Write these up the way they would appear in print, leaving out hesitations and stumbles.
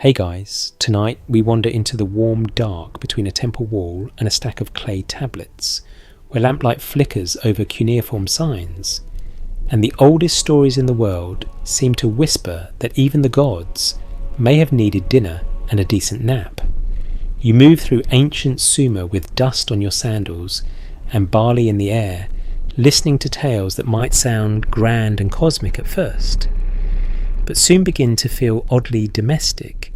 Hey guys, tonight we wander into the warm dark between a temple wall and a stack of clay tablets, where lamplight flickers over cuneiform signs, and the oldest stories in the world seem to whisper that even the gods may have needed dinner and a decent nap. You move through ancient Sumer with dust on your sandals and barley in the air, listening to tales that might sound grand and cosmic at first, but soon begin to feel oddly domestic,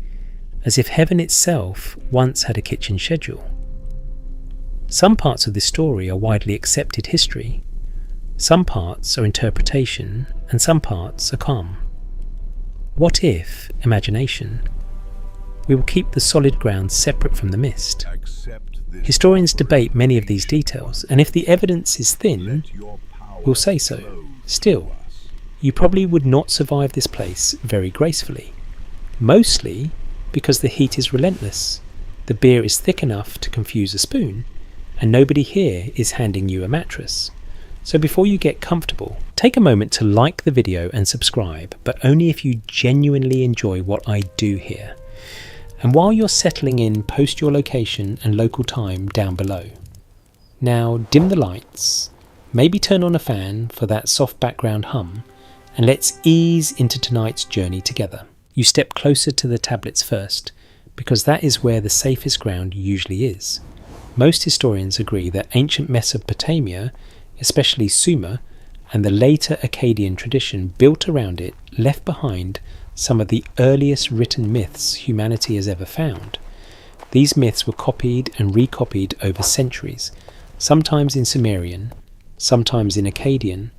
as if heaven itself once had a kitchen schedule. Some parts of this story are widely accepted history, some parts are interpretation, and some parts are calm. What if imagination? We will keep the solid ground separate from the mist. Historians debate many of these details, and if the evidence is thin, we'll say so. Still, you probably would not survive this place very gracefully, mostly because the heat is relentless, the beer is thick enough to confuse a spoon, and nobody here is handing you a mattress. So before you get comfortable, take a moment to like the video and subscribe, but only if you genuinely enjoy what I do here. And while you're settling in, post your location and local time down below. Now dim the lights, maybe turn on a fan for that soft background hum, and let's ease into tonight's journey together. You step closer to the tablets first, because that is where the safest ground usually is. Most historians agree that ancient Mesopotamia, especially Sumer, and the later Akkadian tradition built around it left behind some of the earliest written myths humanity has ever found. These myths were copied and recopied over centuries, sometimes in Sumerian, sometimes in Akkadian,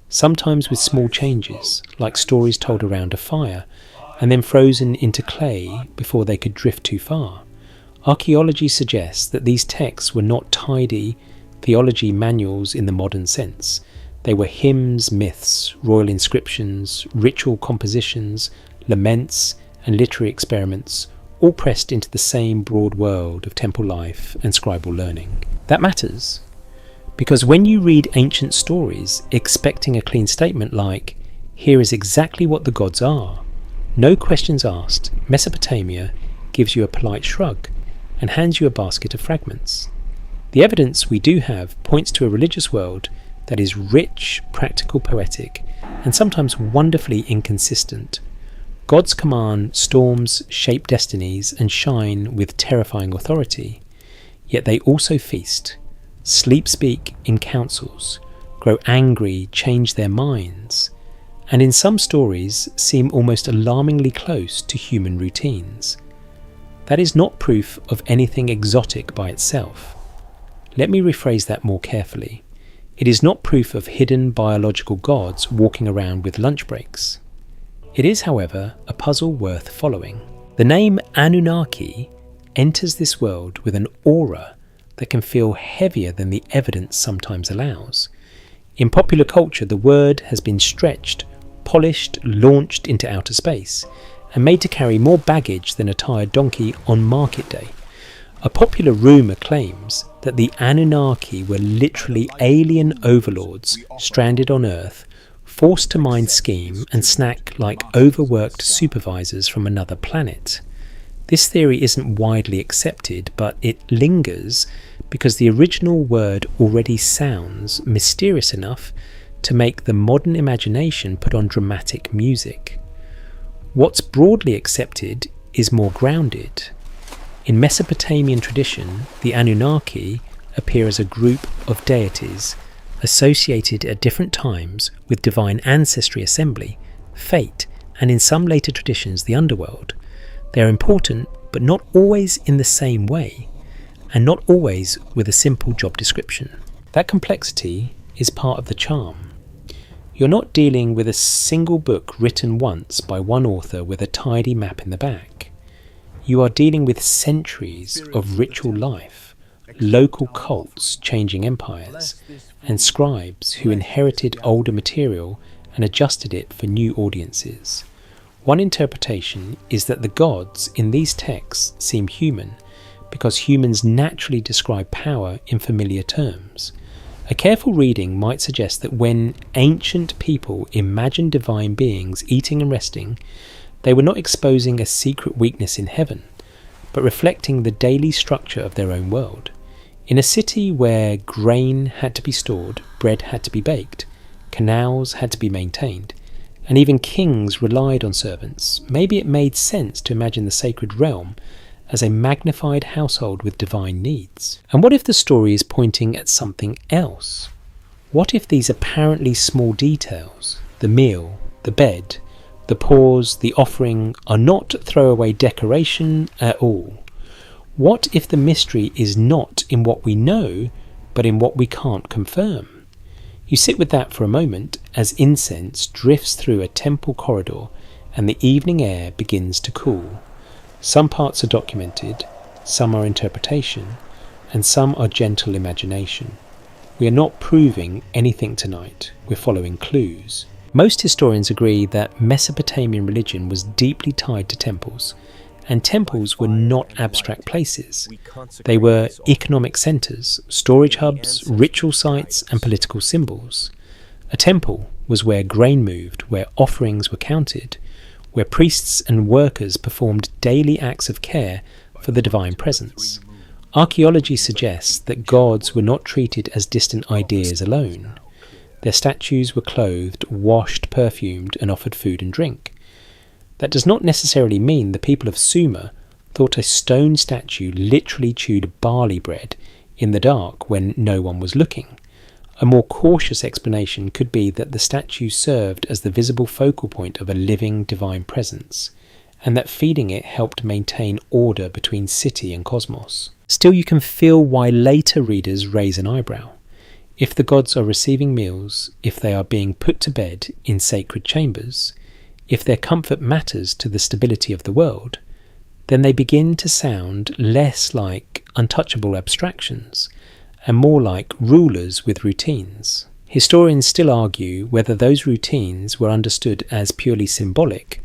sometimes with small changes, like stories told around a fire, and then frozen into clay before they could drift too far. Archaeology suggests that these texts were not tidy theology manuals in the modern sense. They were hymns, myths, royal inscriptions, ritual compositions, laments, and literary experiments, all pressed into the same broad world of temple life and scribal learning. That matters, because when you read ancient stories expecting a clean statement like, "Here is exactly what the gods are," no questions asked, Mesopotamia gives you a polite shrug and hands you a basket of fragments. The evidence we do have points to a religious world that is rich, practical, poetic, and sometimes wonderfully inconsistent. Gods command storms, shape destinies, and shine with terrifying authority, yet they also feast, sleep speak in councils, grow angry, change their minds, and in some stories seem almost alarmingly close to human routines. That is not proof of anything exotic by itself. Let me rephrase that more carefully. It is not proof of hidden biological gods walking around with lunch breaks. It is, however, a puzzle worth following. The name Anunnaki enters this world with an aura that can feel heavier than the evidence sometimes allows. In popular culture, the word has been stretched, polished, launched into outer space, and made to carry more baggage than a tired donkey on market day. A popular rumour claims that the Anunnaki were literally alien overlords stranded on Earth, forced to mind scheme and snack like overworked supervisors from another planet. This theory isn't widely accepted, but it lingers because the original word already sounds mysterious enough to make the modern imagination put on dramatic music. What's broadly accepted is more grounded. In Mesopotamian tradition, the Anunnaki appear as a group of deities associated at different times with divine ancestry assembly, fate, and in some later traditions the underworld. They are important, but not always in the same way, and not always with a simple job description. That complexity is part of the charm. You're not dealing with a single book written once by one author with a tidy map in the back. You are dealing with centuries of ritual life, local cults changing empires, and scribes who inherited older material and adjusted it for new audiences. One interpretation is that the gods in these texts seem human because humans naturally describe power in familiar terms. A careful reading might suggest that when ancient people imagined divine beings eating and resting, They were not exposing a secret weakness in heaven, but reflecting the daily structure of their own world. In a city where grain had to be stored, bread had to be baked, canals had to be maintained, and even kings relied on servants, maybe it made sense to imagine the sacred realm as a magnified household with divine needs. And what if the story is pointing at something else? What if these apparently small details, the meal, the bed, the pause, the offering, are not throwaway decoration at all? What if the mystery is not in what we know, but in what we can't confirm? You sit with that for a moment as incense drifts through a temple corridor and the evening air begins to cool. Some parts are documented, some are interpretation, and some are gentle imagination. We are not proving anything tonight, we're following clues. Most historians agree that Mesopotamian religion was deeply tied to temples, and temples were not abstract places. They were economic centres, storage hubs, ritual sites, and political symbols. A temple was where grain moved, where offerings were counted, where priests and workers performed daily acts of care for the divine presence. Archaeology suggests that gods were not treated as distant ideas alone. Their statues were clothed, washed, perfumed, and offered food and drink. That does not necessarily mean the people of Sumer thought a stone statue literally chewed barley bread in the dark when no one was looking. A more cautious explanation could be that the statue served as the visible focal point of a living divine presence, and that feeding it helped maintain order between city and cosmos. Still, you can feel why later readers raise an eyebrow. If the gods are receiving meals, if they are being put to bed in sacred chambers, if their comfort matters to the stability of the world, then they begin to sound less like untouchable abstractions and more like rulers with routines. Historians still argue whether those routines were understood as purely symbolic,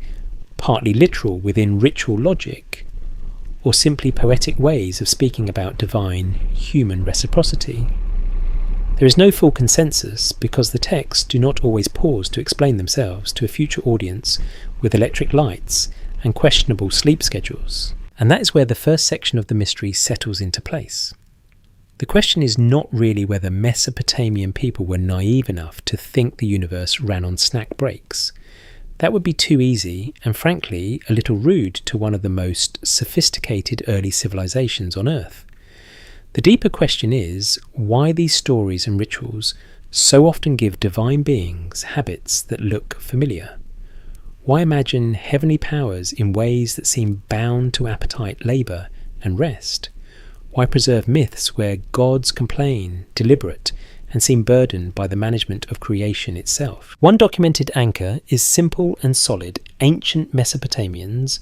partly literal within ritual logic, or simply poetic ways of speaking about divine human reciprocity. There is no full consensus because the texts do not always pause to explain themselves to a future audience with electric lights and questionable sleep schedules. And that is where the first section of the mystery settles into place. The question is not really whether Mesopotamian people were naive enough to think the universe ran on snack breaks. That would be too easy and frankly a little rude to one of the most sophisticated early civilizations on Earth. The deeper question is why these stories and rituals so often give divine beings habits that look familiar. Why imagine heavenly powers in ways that seem bound to appetite, labour and rest? Why preserve myths where gods complain, deliberate, and seem burdened by the management of creation itself? One documented anchor is simple and solid. Ancient Mesopotamians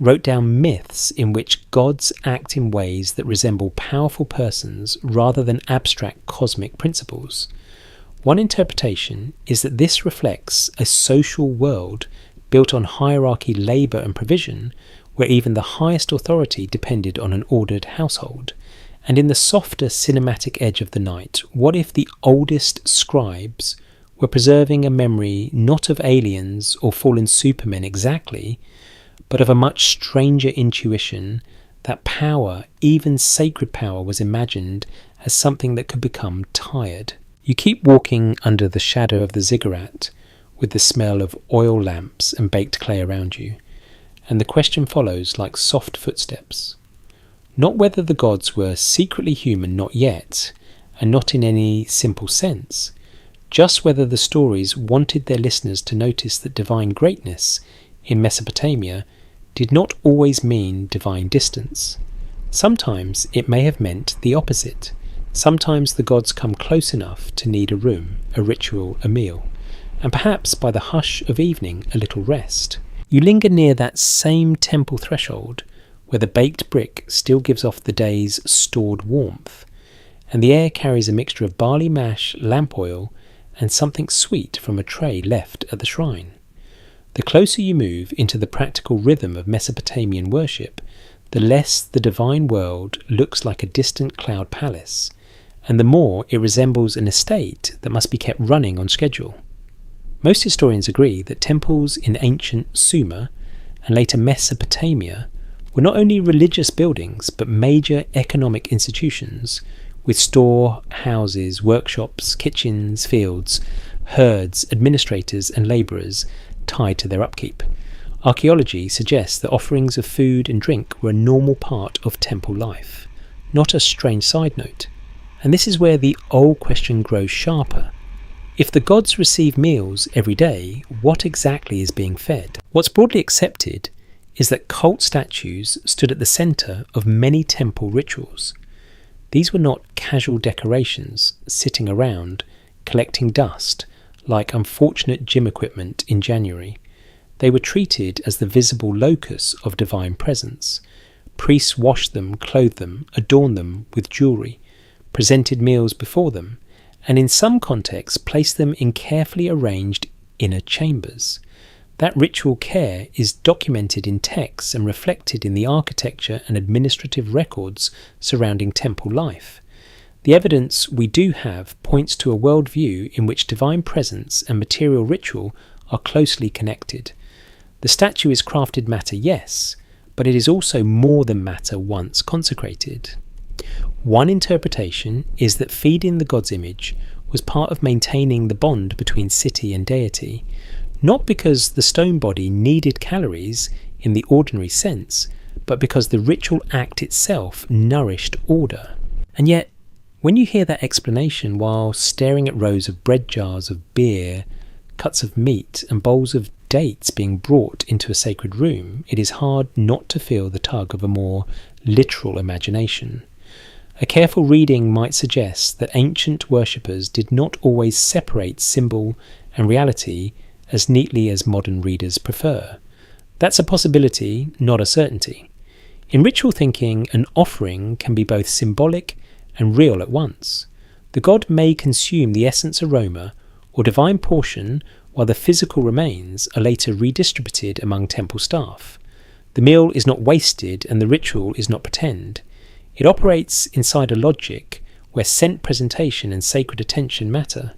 wrote down myths in which gods act in ways that resemble powerful persons rather than abstract cosmic principles. One interpretation is that this reflects a social world built on hierarchy, labour and provision, where even the highest authority depended on an ordered household. And in the softer cinematic edge of the night, what if the oldest scribes were preserving a memory not of aliens or fallen supermen exactly, but of a much stranger intuition that power, even sacred power, was imagined as something that could become tired. You keep walking under the shadow of the ziggurat with the smell of oil lamps and baked clay around you, and the question follows like soft footsteps. Not whether the gods were secretly human, not yet, and not in any simple sense, just whether the stories wanted their listeners to notice that divine greatness in Mesopotamia did not always mean divine distance. Sometimes it may have meant the opposite. Sometimes the gods come close enough to need a room, a ritual, a meal, and perhaps by the hush of evening a little rest. You linger near that same temple threshold where the baked brick still gives off the day's stored warmth, and the air carries a mixture of barley mash, lamp oil, and something sweet from a tray left at the shrine. The closer you move into the practical rhythm of Mesopotamian worship, the less the divine world looks like a distant cloud palace, and the more it resembles an estate that must be kept running on schedule. Most historians agree that temples in ancient Sumer and later Mesopotamia, were not only religious buildings but major economic institutions with storehouses, workshops, kitchens, fields, herds, administrators and labourers tied to their upkeep. Archaeology suggests that offerings of food and drink were a normal part of temple life, not a strange side note. And this is where the old question grows sharper. If the gods receive meals every day, what exactly is being fed? What's broadly accepted is that cult statues stood at the centre of many temple rituals. These were not casual decorations sitting around collecting dust like unfortunate gym equipment in January. They were treated as the visible locus of divine presence. Priests washed them, clothed them, adorned them with jewellery, presented meals before them, and in some contexts placed them in carefully arranged inner chambers. That ritual care is documented in texts and reflected in the architecture and administrative records surrounding temple life. The evidence we do have points to a worldview in which divine presence and material ritual are closely connected. The statue is crafted matter, yes, but it is also more than matter once consecrated. One interpretation is that feeding the god's image was part of maintaining the bond between city and deity, not because the stone body needed calories in the ordinary sense, but because the ritual act itself nourished order. And yet, when you hear that explanation while staring at rows of bread jars of beer, cuts of meat and bowls of dates being brought into a sacred room, it is hard not to feel the tug of a more literal imagination. A careful reading might suggest that ancient worshippers did not always separate symbol and reality as neatly as modern readers prefer. That's a possibility, not a certainty. In ritual thinking, an offering can be both symbolic and real at once. The god may consume the essence aroma or divine portion while the physical remains are later redistributed among temple staff. The meal is not wasted and the ritual is not pretend. It operates inside a logic where scent presentation and sacred attention matter.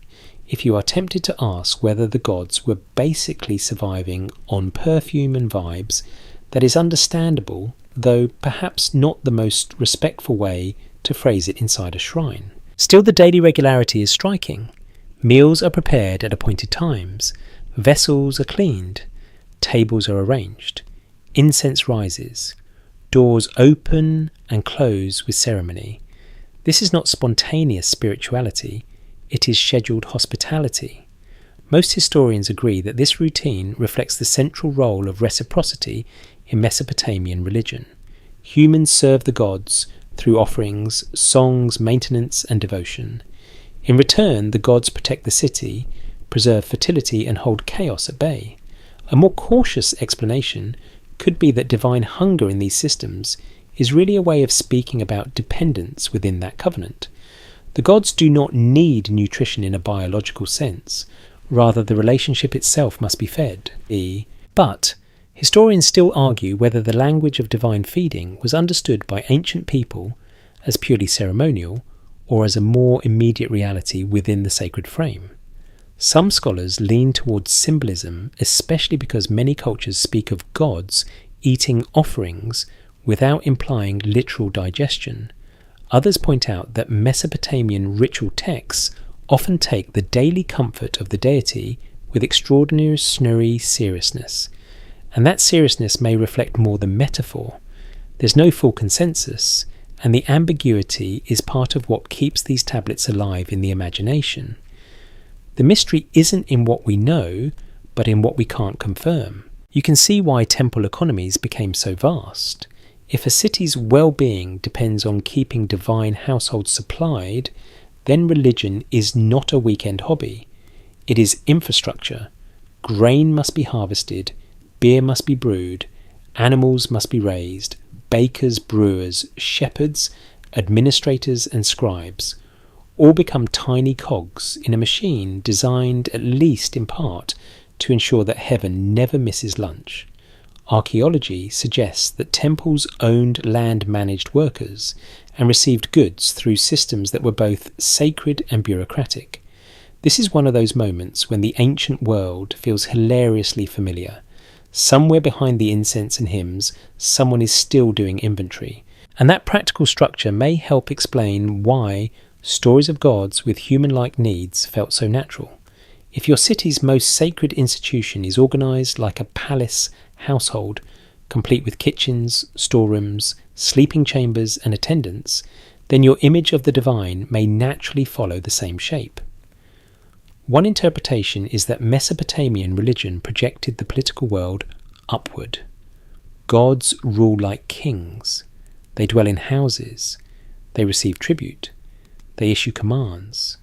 If you are tempted to ask whether the gods were basically surviving on perfume and vibes, that is understandable, though perhaps not the most respectful way to phrase it inside a shrine. Still, the daily regularity is striking. Meals are prepared at appointed times, vessels are cleaned, tables are arranged, incense rises, doors open and close with ceremony. This is not spontaneous spirituality, it is scheduled hospitality. Most historians agree that this routine reflects the central role of reciprocity in Mesopotamian religion. Humans serve the gods through offerings, songs, maintenance and devotion. In return, the gods protect the city, preserve fertility and hold chaos at bay. A more cautious explanation could be that divine hunger in these systems is really a way of speaking about dependence within that covenant. The gods do not need nutrition in a biological sense, rather the relationship itself must be fed. But historians still argue whether the language of divine feeding was understood by ancient people as purely ceremonial or as a more immediate reality within the sacred frame. Some scholars lean towards symbolism, especially because many cultures speak of gods eating offerings without implying literal digestion. Others point out that Mesopotamian ritual texts often take the daily comfort of the deity with extraordinary seriousness, and that seriousness may reflect more than metaphor. There's no full consensus, and the ambiguity is part of what keeps these tablets alive in the imagination. The mystery isn't in what we know, but in what we can't confirm. You can see why temple economies became so vast. If a city's well-being depends on keeping divine households supplied, then religion is not a weekend hobby. It is infrastructure. Grain must be harvested, beer must be brewed, animals must be raised, bakers, brewers, shepherds, administrators and scribes all become tiny cogs in a machine designed, at least in part, to ensure that heaven never misses lunch. Archaeology suggests that temples owned land-managed workers and received goods through systems that were both sacred and bureaucratic. This is one of those moments when the ancient world feels hilariously familiar. Somewhere behind the incense and hymns, someone is still doing inventory. And that practical structure may help explain why stories of gods with human-like needs felt so natural. If your city's most sacred institution is organised like a palace household, complete with kitchens, storerooms, sleeping chambers and attendants, then your image of the divine may naturally follow the same shape. One interpretation is that Mesopotamian religion projected the political world upward. Gods rule like kings. They dwell in houses. They receive tribute. They issue commands.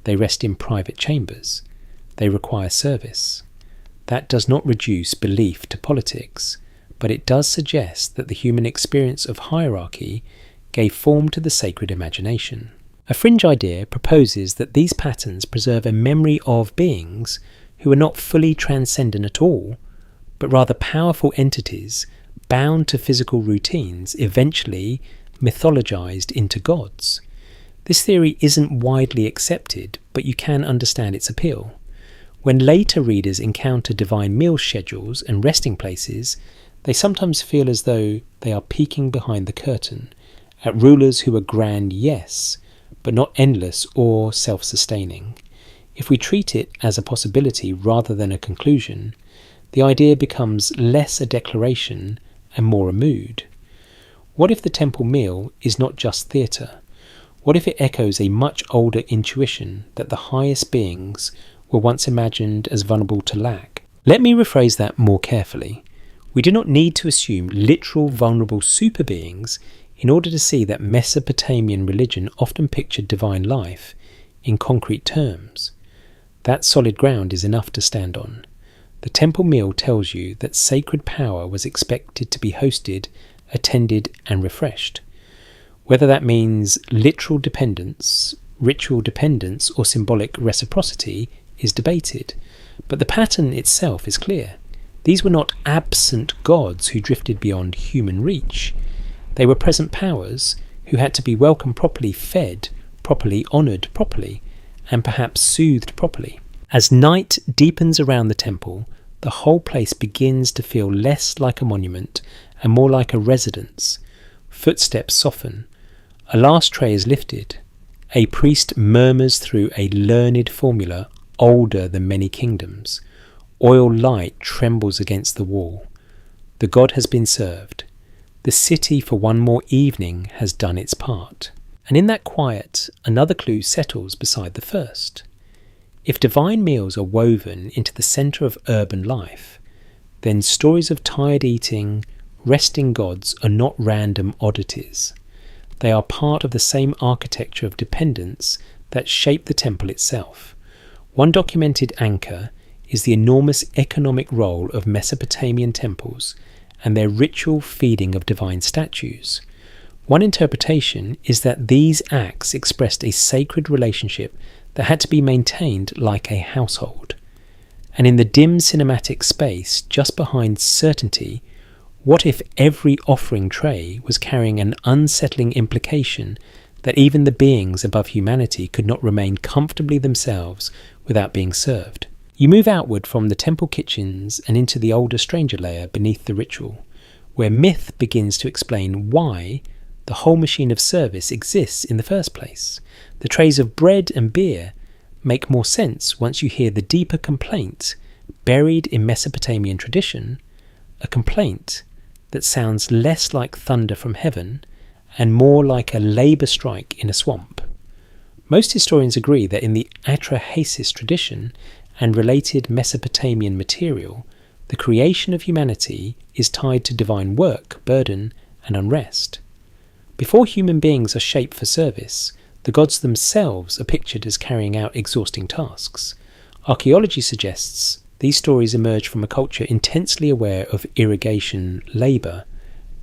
They rest in private chambers. They require service. That does not reduce belief to politics, but it does suggest that the human experience of hierarchy gave form to the sacred imagination. A fringe idea proposes that these patterns preserve a memory of beings who are not fully transcendent at all, but rather powerful entities bound to physical routines, eventually mythologized into gods. This theory isn't widely accepted, but you can understand its appeal. When later readers encounter divine meal schedules and resting places, they sometimes feel as though they are peeking behind the curtain at rulers who are grand, yes, but not endless or self-sustaining. If we treat it as a possibility rather than a conclusion, the idea becomes less a declaration and more a mood. What if the temple meal is not just theatre? What if it echoes a much older intuition that the highest beings were once imagined as vulnerable to lack? Let me rephrase that more carefully. We do not need to assume literal vulnerable super beings in order to see that Mesopotamian religion often pictured divine life in concrete terms. That solid ground is enough to stand on. The temple meal tells you that sacred power was expected to be hosted, attended and refreshed. Whether that means literal dependence, ritual dependence or symbolic reciprocity is debated, but the pattern itself is clear. These were not absent gods who drifted beyond human reach. They were present powers who had to be welcomed properly, fed properly, honoured properly, and perhaps soothed properly. As night deepens around the temple, the whole place begins to feel less like a monument and more like a residence. Footsteps soften. A last tray is lifted. A priest murmurs through a learned formula older than many kingdoms. Oil light trembles against the wall. The god has been served. The city for one more evening has done its part. And in that quiet, another clue settles beside the first. If divine meals are woven into the centre of urban life, then stories of tired eating, resting gods are not random oddities. They are part of the same architecture of dependence that shaped the temple itself. One documented anchor is the enormous economic role of Mesopotamian temples and their ritual feeding of divine statues. One interpretation is that these acts expressed a sacred relationship that had to be maintained like a household. And in the dim cinematic space just behind certainty, what if every offering tray was carrying an unsettling implication that even the beings above humanity could not remain comfortably themselves without being served? You move outward from the temple kitchens and into the older stranger layer beneath the ritual, where myth begins to explain why the whole machine of service exists in the first place. The trays of bread and beer make more sense once you hear the deeper complaint buried in Mesopotamian tradition, a complaint that sounds less like thunder from heaven and more like a labour strike in a swamp. Most historians agree that in the Atrahasis tradition and related Mesopotamian material, the creation of humanity is tied to divine work, burden, and unrest. Before human beings are shaped for service, the gods themselves are pictured as carrying out exhausting tasks. Archaeology suggests these stories emerge from a culture intensely aware of irrigation labour,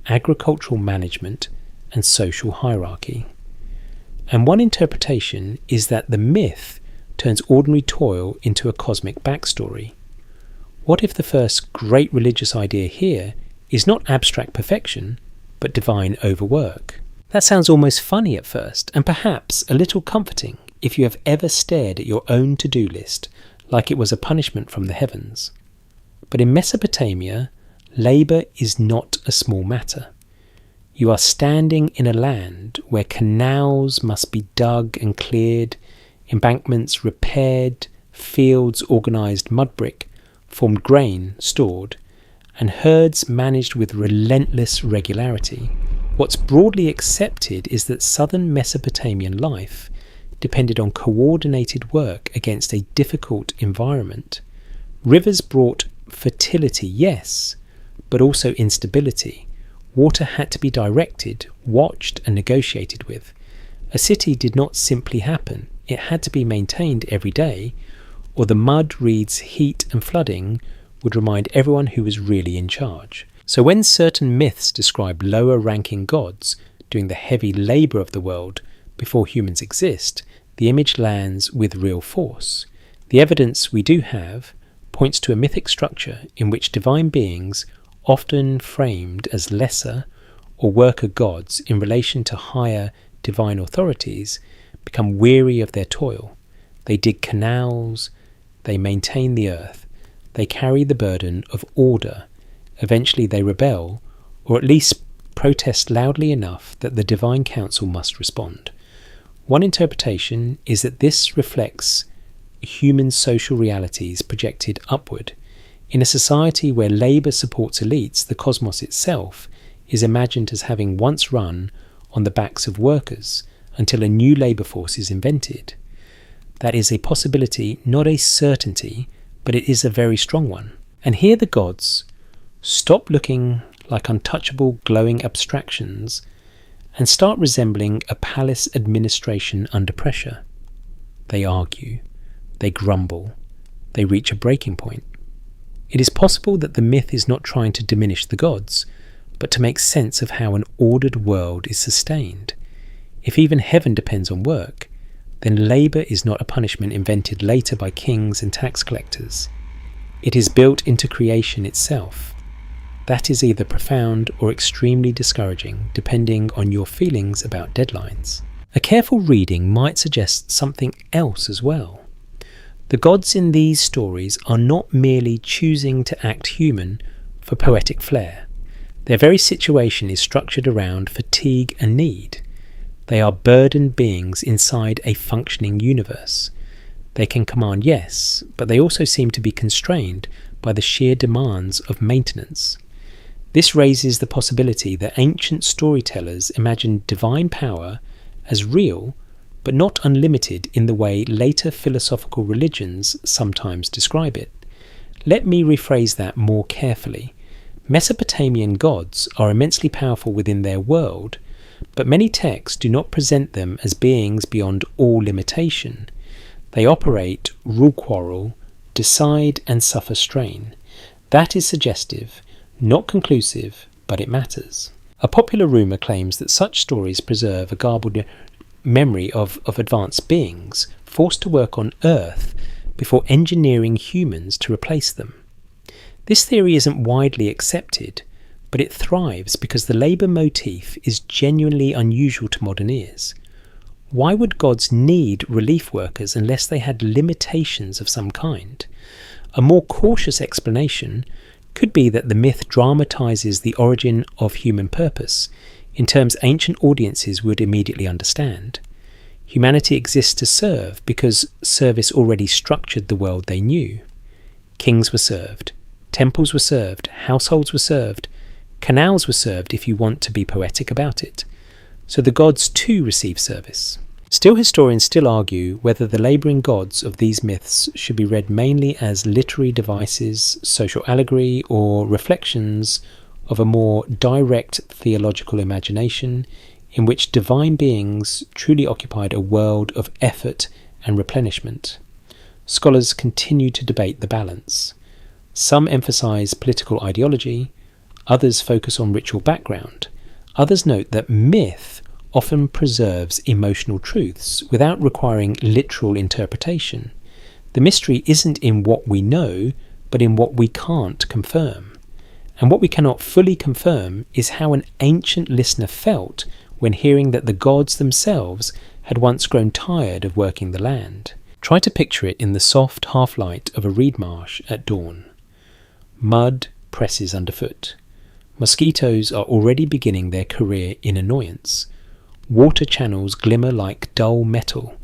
agricultural management, and social hierarchy. And one interpretation is that the myth turns ordinary toil into a cosmic backstory. What if the first great religious idea here is not abstract perfection, but divine overwork? That sounds almost funny at first, and perhaps a little comforting if you have ever stared at your own to-do list like it was a punishment from the heavens. But in Mesopotamia, labour is not a small matter. You are standing in a land where canals must be dug and cleared, embankments repaired, fields organised mud brick, formed grain stored, and herds managed with relentless regularity. What's broadly accepted is that southern Mesopotamian life depended on coordinated work against a difficult environment. Rivers brought fertility, yes, but also instability. Water had to be directed, watched, and negotiated with. A city did not simply happen. It had to be maintained every day, or the mud, reeds, heat, and flooding would remind everyone who was really in charge. So when certain myths describe lower-ranking gods doing the heavy labour of the world before humans exist, the image lands with real force. The evidence we do have points to a mythic structure in which divine beings, often framed as lesser or worker gods in relation to higher divine authorities, become weary of their toil. They dig canals, they maintain the earth, they carry the burden of order. Eventually they rebel, or at least protest loudly enough that the divine council must respond. One interpretation is that this reflects human social realities projected upward. In a society where labour supports elites, the cosmos itself is imagined as having once run on the backs of workers until a new labour force is invented. That is a possibility, not a certainty, but it is a very strong one. And here the gods stop looking like untouchable glowing abstractions and start resembling a palace administration under pressure. They argue, they grumble, they reach a breaking point. It is possible that the myth is not trying to diminish the gods, but to make sense of how an ordered world is sustained. If even heaven depends on work, then labour is not a punishment invented later by kings and tax collectors. It is built into creation itself. That is either profound or extremely discouraging, depending on your feelings about deadlines. A careful reading might suggest something else as well. The gods in these stories are not merely choosing to act human for poetic flair. Their very situation is structured around fatigue and need. They are burdened beings inside a functioning universe. They can command, yes, but they also seem to be constrained by the sheer demands of maintenance. This raises the possibility that ancient storytellers imagined divine power as real, but not unlimited in the way later philosophical religions sometimes describe it. Let me rephrase that more carefully. Mesopotamian gods are immensely powerful within their world, but many texts do not present them as beings beyond all limitation. They operate, rule quarrel, decide and suffer strain. That is suggestive, not conclusive, but it matters. A popular rumour claims that such stories preserve a garbled memory of advanced beings forced to work on Earth before engineering humans to replace them. This theory isn't widely accepted, but it thrives because the labour motif is genuinely unusual to modern ears. Why would gods need relief workers unless they had limitations of some kind? A more cautious explanation could be that the myth dramatises the origin of human purpose in terms ancient audiences would immediately understand. Humanity exists to serve because service already structured the world they knew. Kings were served, temples were served, households were served, canals were served if you want to be poetic about it. So the gods too receive service. Still, historians still argue whether the labouring gods of these myths should be read mainly as literary devices, social allegory, or reflections of a more direct theological imagination in which divine beings truly occupied a world of effort and replenishment. Scholars continue to debate the balance. Some emphasise political ideology, others focus on ritual background, others note that myth often preserves emotional truths without requiring literal interpretation. The mystery isn't in what we know, but in what we can't confirm. And what we cannot fully confirm is how an ancient listener felt when hearing that the gods themselves had once grown tired of working the land. Try to picture it in the soft half-light of a reed marsh at dawn. Mud, presses underfoot. Mosquitoes are already beginning their career in annoyance. Water channels glimmer like dull metal.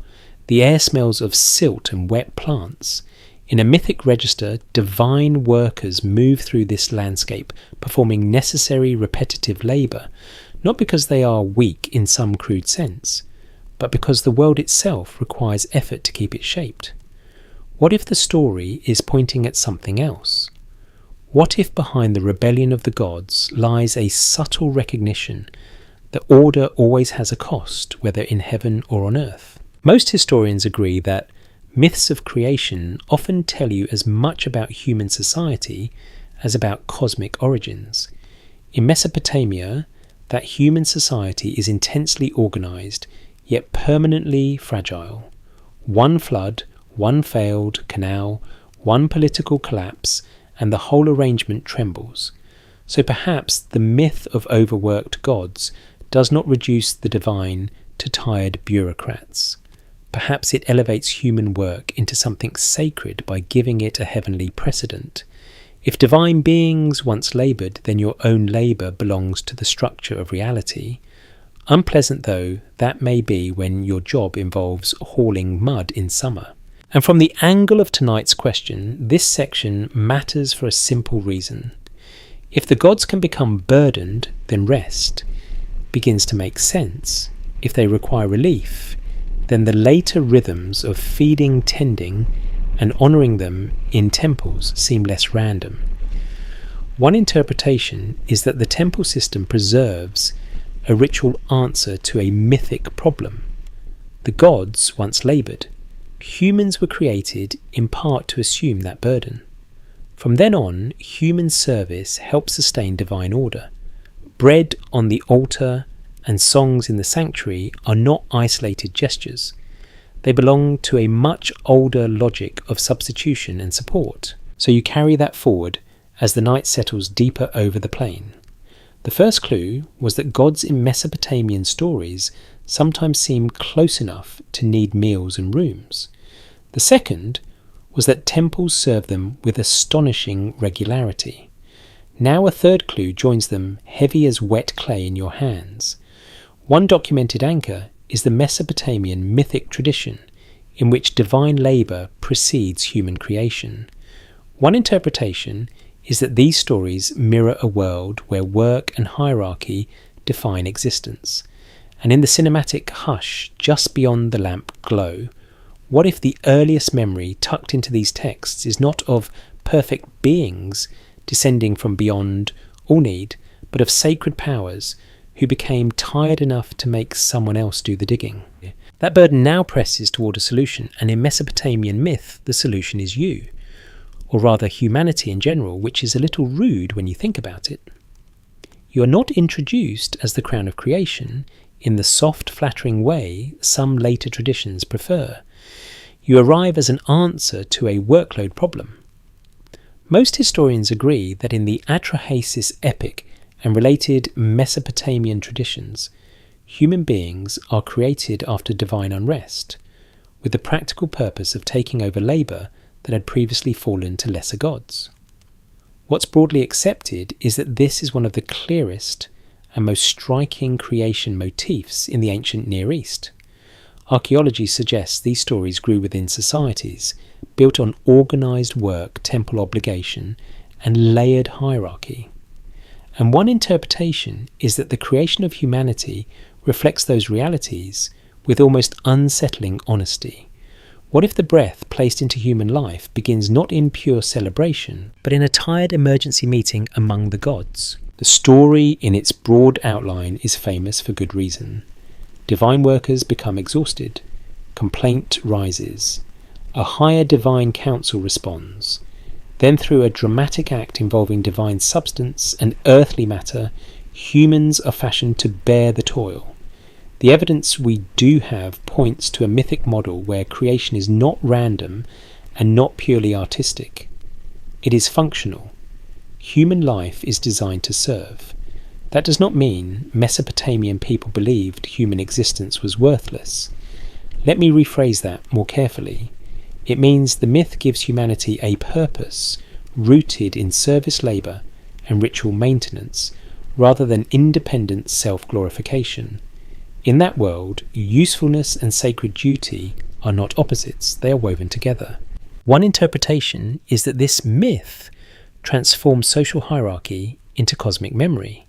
The air smells of silt and wet plants. In a mythic register, divine workers move through this landscape, performing necessary repetitive labour, not because they are weak in some crude sense, but because the world itself requires effort to keep it shaped. What if the story is pointing at something else? What if behind the rebellion of the gods lies a subtle recognition that order always has a cost, whether in heaven or on earth? Most historians agree that myths of creation often tell you as much about human society as about cosmic origins. In Mesopotamia, that human society is intensely organised, yet permanently fragile. One flood, one failed canal, one political collapse, and the whole arrangement trembles. So perhaps the myth of overworked gods does not reduce the divine to tired bureaucrats. Perhaps it elevates human work into something sacred by giving it a heavenly precedent. If divine beings once laboured, then your own labour belongs to the structure of reality. Unpleasant though that may be when your job involves hauling mud in summer. And from the angle of tonight's question, this section matters for a simple reason. If the gods can become burdened, then rest begins to make sense. If they require relief, then the later rhythms of feeding, tending, and honouring them in temples seem less random. One interpretation is that the temple system preserves a ritual answer to a mythic problem. The gods once laboured. Humans were created in part to assume that burden. From then on, human service helped sustain divine order. Bread on the altar and songs in the sanctuary are not isolated gestures. They belong to a much older logic of substitution and support. So you carry that forward as the night settles deeper over the plain. The first clue was that gods in Mesopotamian stories sometimes seem close enough to need meals and rooms. The second was that temples serve them with astonishing regularity. Now a third clue joins them, heavy as wet clay in your hands. One documented anchor is the Mesopotamian mythic tradition, in which divine labour precedes human creation. One interpretation is that these stories mirror a world where work and hierarchy define existence. And in the cinematic hush just beyond the lamp glow, what if the earliest memory tucked into these texts is not of perfect beings descending from beyond all need, but of sacred powers who became tired enough to make someone else do the digging? That burden now presses toward a solution, and in Mesopotamian myth, the solution is you, or rather humanity in general, which is a little rude when you think about it. You are not introduced as the crown of creation in the soft, flattering way some later traditions prefer. You arrive as an answer to a workload problem. Most historians agree that in the Atrahasis epic and related Mesopotamian traditions, human beings are created after divine unrest, with the practical purpose of taking over labour that had previously fallen to lesser gods. What's broadly accepted is that this is one of the clearest and most striking creation motifs in the ancient Near East. Archaeology suggests these stories grew within societies, built on organised work, temple obligation, and layered hierarchy. And one interpretation is that the creation of humanity reflects those realities with almost unsettling honesty. What if the breath placed into human life begins not in pure celebration, but in a tired emergency meeting among the gods? The story in its broad outline is famous for good reason. Divine workers become exhausted. Complaint rises. A higher divine council responds. Then through a dramatic act involving divine substance and earthly matter, humans are fashioned to bear the toil. The evidence we do have points to a mythic model where creation is not random and not purely artistic. It is functional. Human life is designed to serve. That does not mean Mesopotamian people believed human existence was worthless. Let me rephrase that more carefully. It means the myth gives humanity a purpose rooted in service labour and ritual maintenance, rather than independent self-glorification. In that world, usefulness and sacred duty are not opposites, they are woven together. One interpretation is that this myth transforms social hierarchy into cosmic memory.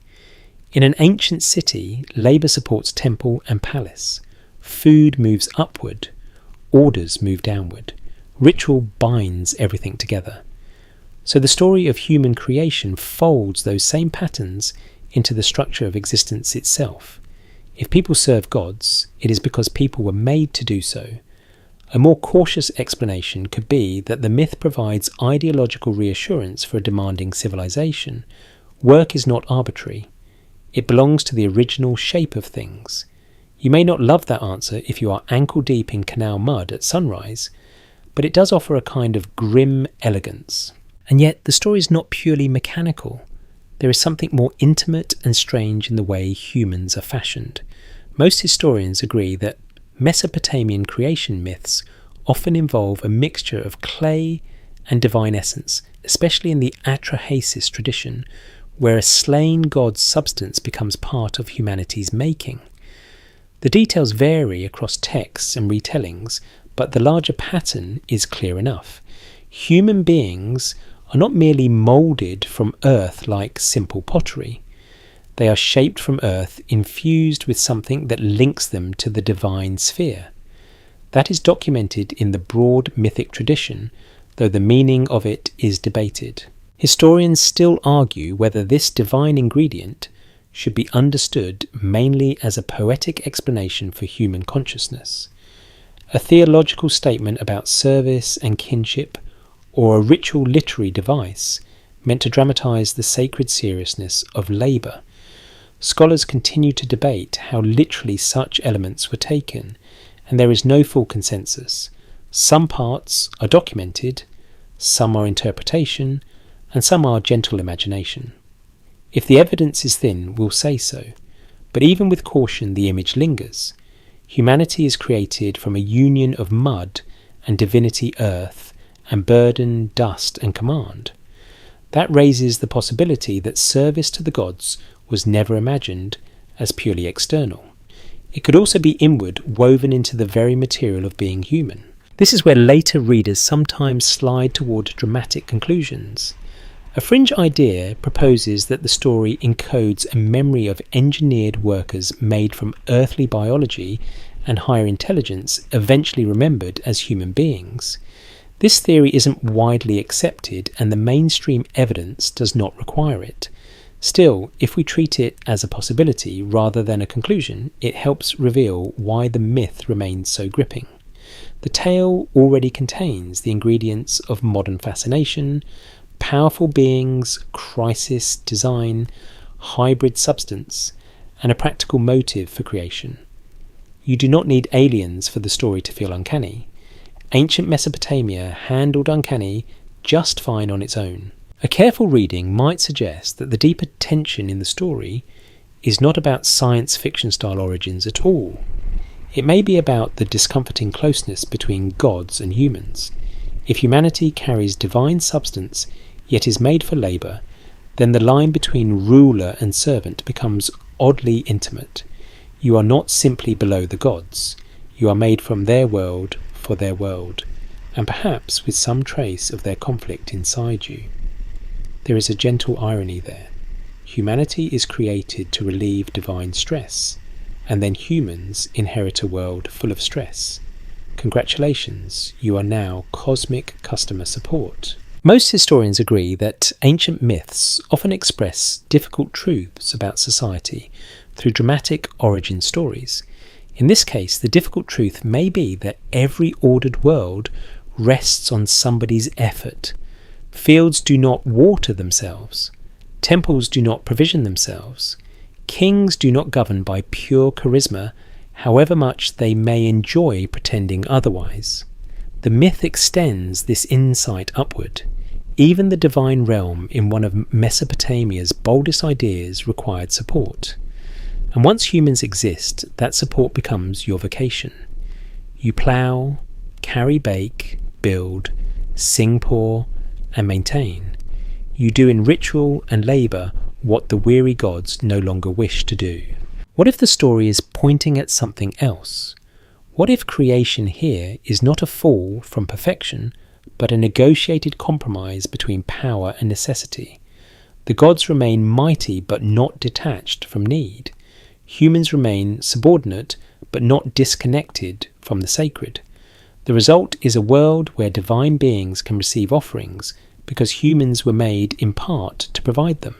In an ancient city, labour supports temple and palace. Food moves upward, orders move downward. Ritual binds everything together. So the story of human creation folds those same patterns into the structure of existence itself. If people serve gods, it is because people were made to do so. A more cautious explanation could be that the myth provides ideological reassurance for a demanding civilization. Work is not arbitrary. It belongs to the original shape of things. You may not love that answer if you are ankle deep in Canal mud at sunrise, but it does offer a kind of grim elegance. And yet the story is not purely mechanical. There is something more intimate and strange in the way humans are fashioned. Most historians agree that Mesopotamian creation myths often involve a mixture of clay and divine essence, especially in the Atrahasis tradition, where a slain god's substance becomes part of humanity's making. The details vary across texts and retellings, but the larger pattern is clear enough. Human beings are not merely moulded from earth like simple pottery. They are shaped from earth, infused with something that links them to the divine sphere. That is documented in the broad mythic tradition, though the meaning of it is debated. Historians still argue whether this divine ingredient should be understood mainly as a poetic explanation for human consciousness, a theological statement about service and kinship, or a ritual literary device meant to dramatize the sacred seriousness of labour. Scholars continue to debate how literally such elements were taken, and there is no full consensus. Some parts are documented, some are interpretation, and some are gentle imagination. If the evidence is thin, we'll say so, but even with caution the image lingers. Humanity is created from a union of mud and divinity earth, and burden, dust and command. That raises the possibility that service to the gods was never imagined as purely external. It could also be inward, woven into the very material of being human. This is where later readers sometimes slide toward dramatic conclusions. A fringe idea proposes that the story encodes a memory of engineered workers made from earthly biology and higher intelligence, eventually remembered as human beings. This theory isn't widely accepted, and the mainstream evidence does not require it. Still, if we treat it as a possibility rather than a conclusion, it helps reveal why the myth remains so gripping. The tale already contains the ingredients of modern fascination: powerful beings, crisis, design, hybrid substance, and a practical motive for creation. You do not need aliens for the story to feel uncanny. Ancient Mesopotamia handled uncanny just fine on its own. A careful reading might suggest that the deeper tension in the story is not about science fiction style origins at all. It may be about the discomforting closeness between gods and humans. If humanity carries divine substance yet is made for labour, then the line between ruler and servant becomes oddly intimate. You are not simply below the gods. You are made from their world for their world, and perhaps with some trace of their conflict inside you. There is a gentle irony there. Humanity is created to relieve divine stress, and then humans inherit a world full of stress. Congratulations, you are now cosmic customer support. Most historians agree that ancient myths often express difficult truths about society through dramatic origin stories. In this case, the difficult truth may be that every ordered world rests on somebody's effort. Fields do not water themselves. Temples do not provision themselves. Kings do not govern by pure charisma, however much they may enjoy pretending otherwise. The myth extends this insight upward. Even the divine realm in one of Mesopotamia's boldest ideas required support. And once humans exist, that support becomes your vocation. You plough, carry, bake, build, sing, pour, and maintain. You do in ritual and labour what the weary gods no longer wish to do. What if the story is pointing at something else? What if creation here is not a fall from perfection, but a negotiated compromise between power and necessity? The gods remain mighty but not detached from need. Humans remain subordinate but not disconnected from the sacred. The result is a world where divine beings can receive offerings because humans were made in part to provide them.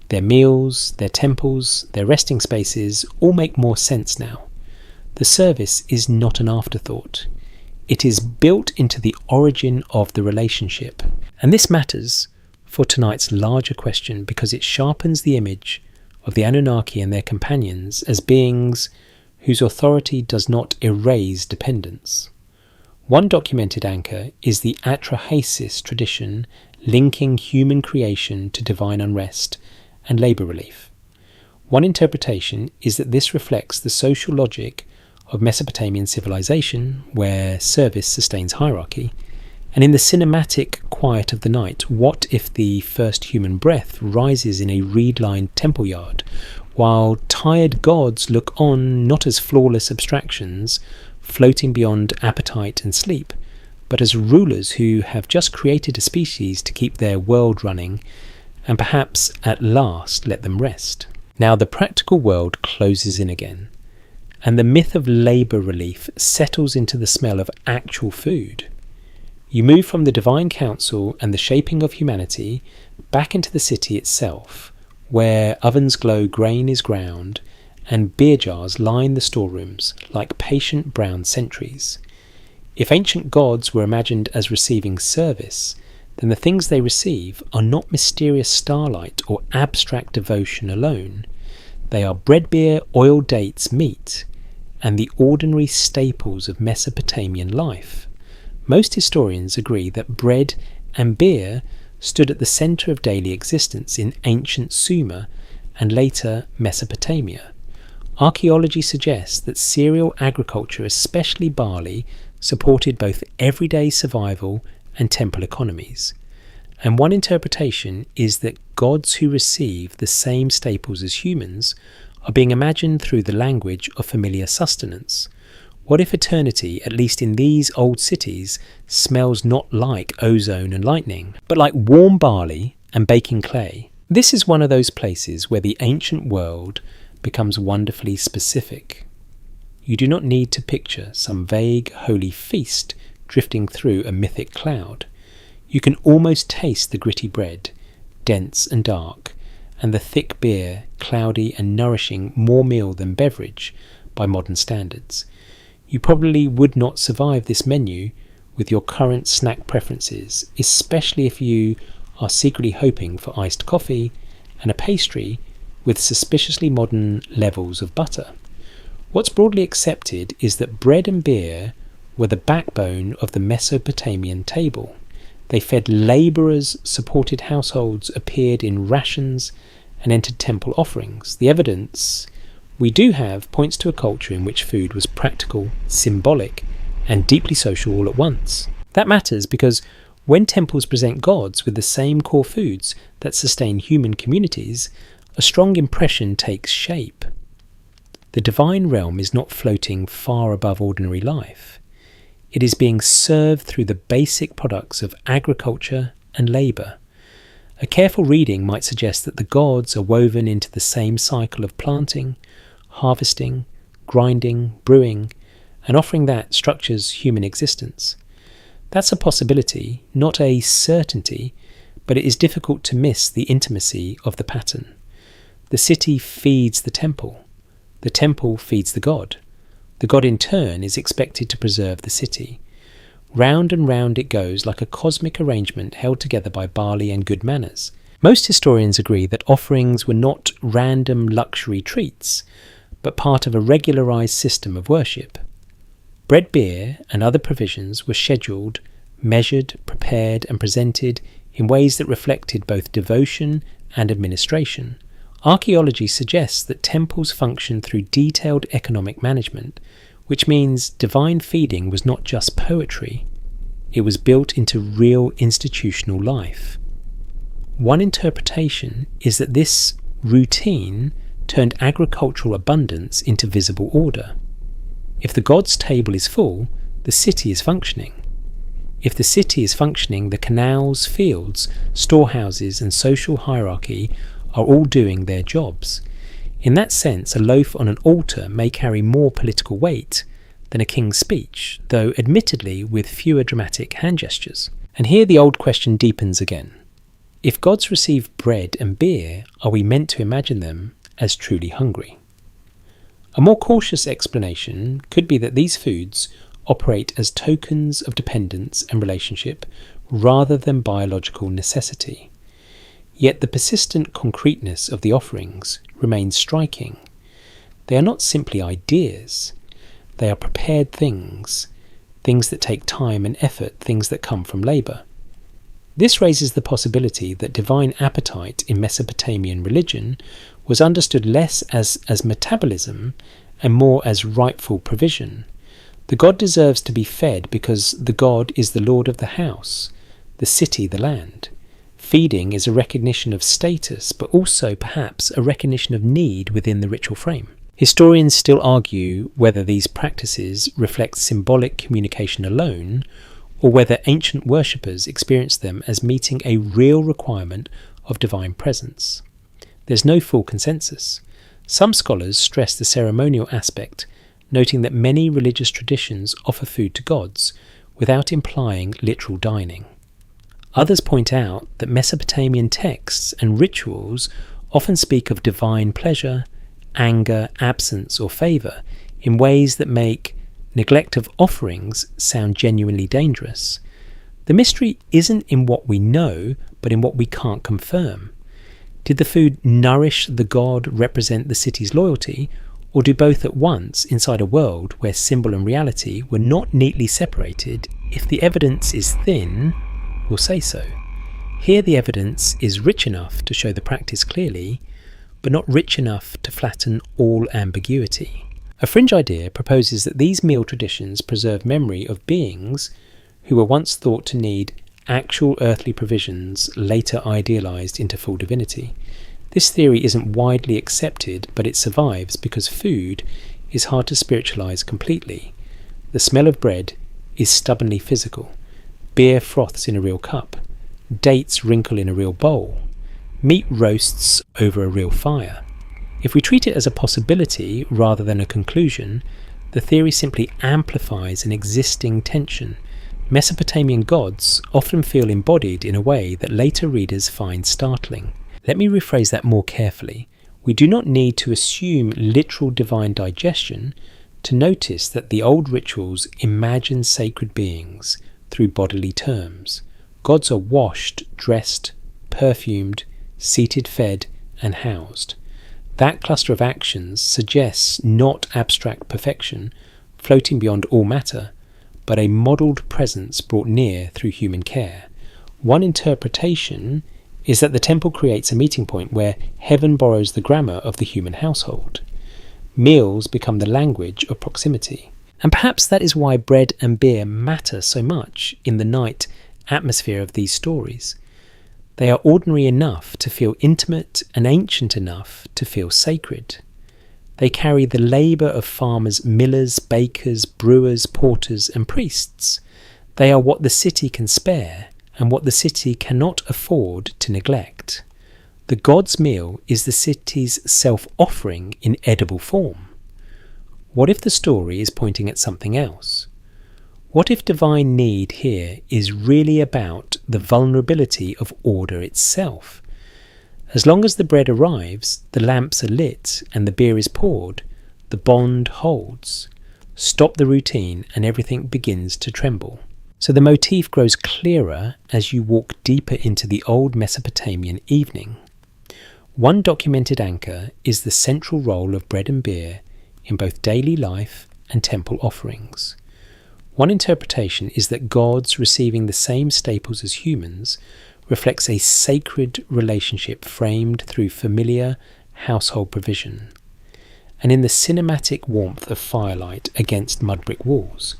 Their meals, their temples, their resting spaces all make more sense now. The service is not an afterthought. It is built into the origin of the relationship. And this matters for tonight's larger question because it sharpens the image of the Anunnaki and their companions as beings whose authority does not erase dependence. One documented anchor is the Atrahasis tradition linking human creation to divine unrest and labour relief. One interpretation is that this reflects the social logic of Mesopotamian civilization, where service sustains hierarchy, and in the cinematic quiet of the night, what if the first human breath rises in a reed-lined temple yard, while tired gods look on not as flawless abstractions floating beyond appetite and sleep, but as rulers who have just created a species to keep their world running and perhaps at last let them rest. Now the practical world closes in again, and the myth of labour relief settles into the smell of actual food. You move from the divine council and the shaping of humanity back into the city itself, where ovens glow, grain is ground, and beer jars line the storerooms like patient brown sentries. If ancient gods were imagined as receiving service, then the things they receive are not mysterious starlight or abstract devotion alone. They are bread, beer, oil, dates, meat, and the ordinary staples of Mesopotamian life. Most historians agree that bread and beer stood at the centre of daily existence in ancient Sumer and later Mesopotamia. Archaeology suggests that cereal agriculture, especially barley, supported both everyday survival and temple economies. And one interpretation is that gods who receive the same staples as humans are being imagined through the language of familiar sustenance. What if eternity, at least in these old cities, smells not like ozone and lightning, but like warm barley and baking clay? This is one of those places where the ancient world becomes wonderfully specific. You do not need to picture some vague holy feast drifting through a mythic cloud. You can almost taste the gritty bread, dense and dark, and the thick beer, cloudy and nourishing, more meal than beverage by modern standards. You probably would not survive this menu with your current snack preferences, especially if you are secretly hoping for iced coffee and a pastry with suspiciously modern levels of butter. What's broadly accepted is that bread and beer were the backbone of the Mesopotamian table. They fed labourers, supported households, appeared in rations, and entered temple offerings. The evidence we do have points to a culture in which food was practical, symbolic, and deeply social all at once. That matters because when temples present gods with the same core foods that sustain human communities, a strong impression takes shape. The divine realm is not floating far above ordinary life. It is being served through the basic products of agriculture and labour. A careful reading might suggest that the gods are woven into the same cycle of planting, harvesting, grinding, brewing, and offering that structures human existence. That's a possibility, not a certainty, but it is difficult to miss the intimacy of the pattern. The city feeds the temple feeds the god in turn is expected to preserve the city. Round and round it goes like a cosmic arrangement held together by barley and good manners. Most historians agree that offerings were not random luxury treats, but part of a regularised system of worship. Bread, beer, and other provisions were scheduled, measured, prepared, and presented in ways that reflected both devotion and administration. Archaeology suggests that temples function through detailed economic management, which means divine feeding was not just poetry, it was built into real institutional life. One interpretation is that this routine turned agricultural abundance into visible order. If the god's table is full, the city is functioning. If the city is functioning, the canals, fields, storehouses and social hierarchy are all doing their jobs. In that sense, a loaf on an altar may carry more political weight than a king's speech, though admittedly with fewer dramatic hand gestures. And here the old question deepens again. If gods receive bread and beer, are we meant to imagine them as truly hungry? A more cautious explanation could be that these foods operate as tokens of dependence and relationship rather than biological necessity. Yet the persistent concreteness of the offerings remains striking. They are not simply ideas. They are prepared things, things that take time and effort, things that come from labour. This raises the possibility that divine appetite in Mesopotamian religion was understood less as metabolism and more as rightful provision. The god deserves to be fed because the god is the lord of the house, the city, the land. Feeding is a recognition of status, but also perhaps a recognition of need within the ritual frame. Historians still argue whether these practices reflect symbolic communication alone, or whether ancient worshippers experienced them as meeting a real requirement of divine presence. There's no full consensus. Some scholars stress the ceremonial aspect, noting that many religious traditions offer food to gods without implying literal dining. Others point out that Mesopotamian texts and rituals often speak of divine pleasure, anger, absence, or favour in ways that make neglect of offerings sound genuinely dangerous. The mystery isn't in what we know, but in what we can't confirm. Did the food nourish the god, represent the city's loyalty, or do both at once inside a world where symbol and reality were not neatly separated? If the evidence is thin, we'll say so. Here the evidence is rich enough to show the practice clearly, but not rich enough to flatten all ambiguity. A fringe idea proposes that these meal traditions preserve memory of beings who were once thought to need actual earthly provisions, later idealized into full divinity. This theory isn't widely accepted, but it survives because food is hard to spiritualize completely. The smell of bread is stubbornly physical. Beer froths in a real cup. Dates wrinkle in a real bowl. Meat roasts over a real fire. If we treat it as a possibility rather than a conclusion, the theory simply amplifies an existing tension. Mesopotamian gods often feel embodied in a way that later readers find startling. Let me rephrase that more carefully. We do not need to assume literal divine digestion to notice that the old rituals imagine sacred beings through bodily terms. Gods are washed, dressed, perfumed, seated, fed, and housed. That cluster of actions suggests not abstract perfection, floating beyond all matter, but a modelled presence brought near through human care. One interpretation is that the temple creates a meeting point where heaven borrows the grammar of the human household. Meals become the language of proximity. And perhaps that is why bread and beer matter so much in the night atmosphere of these stories. They are ordinary enough to feel intimate and ancient enough to feel sacred. They carry the labour of farmers, millers, bakers, brewers, porters and priests. They are what the city can spare and what the city cannot afford to neglect. The god's meal is the city's self-offering in edible form. What if the story is pointing at something else? What if divine need here is really about the vulnerability of order itself? As long as the bread arrives, the lamps are lit and the beer is poured, the bond holds. Stop the routine and everything begins to tremble. So the motif grows clearer as you walk deeper into the old Mesopotamian evening. One documented anchor is the central role of bread and beer in both daily life and temple offerings. One interpretation is that gods receiving the same staples as humans reflects a sacred relationship framed through familiar household provision. And in the cinematic warmth of firelight against mud brick walls,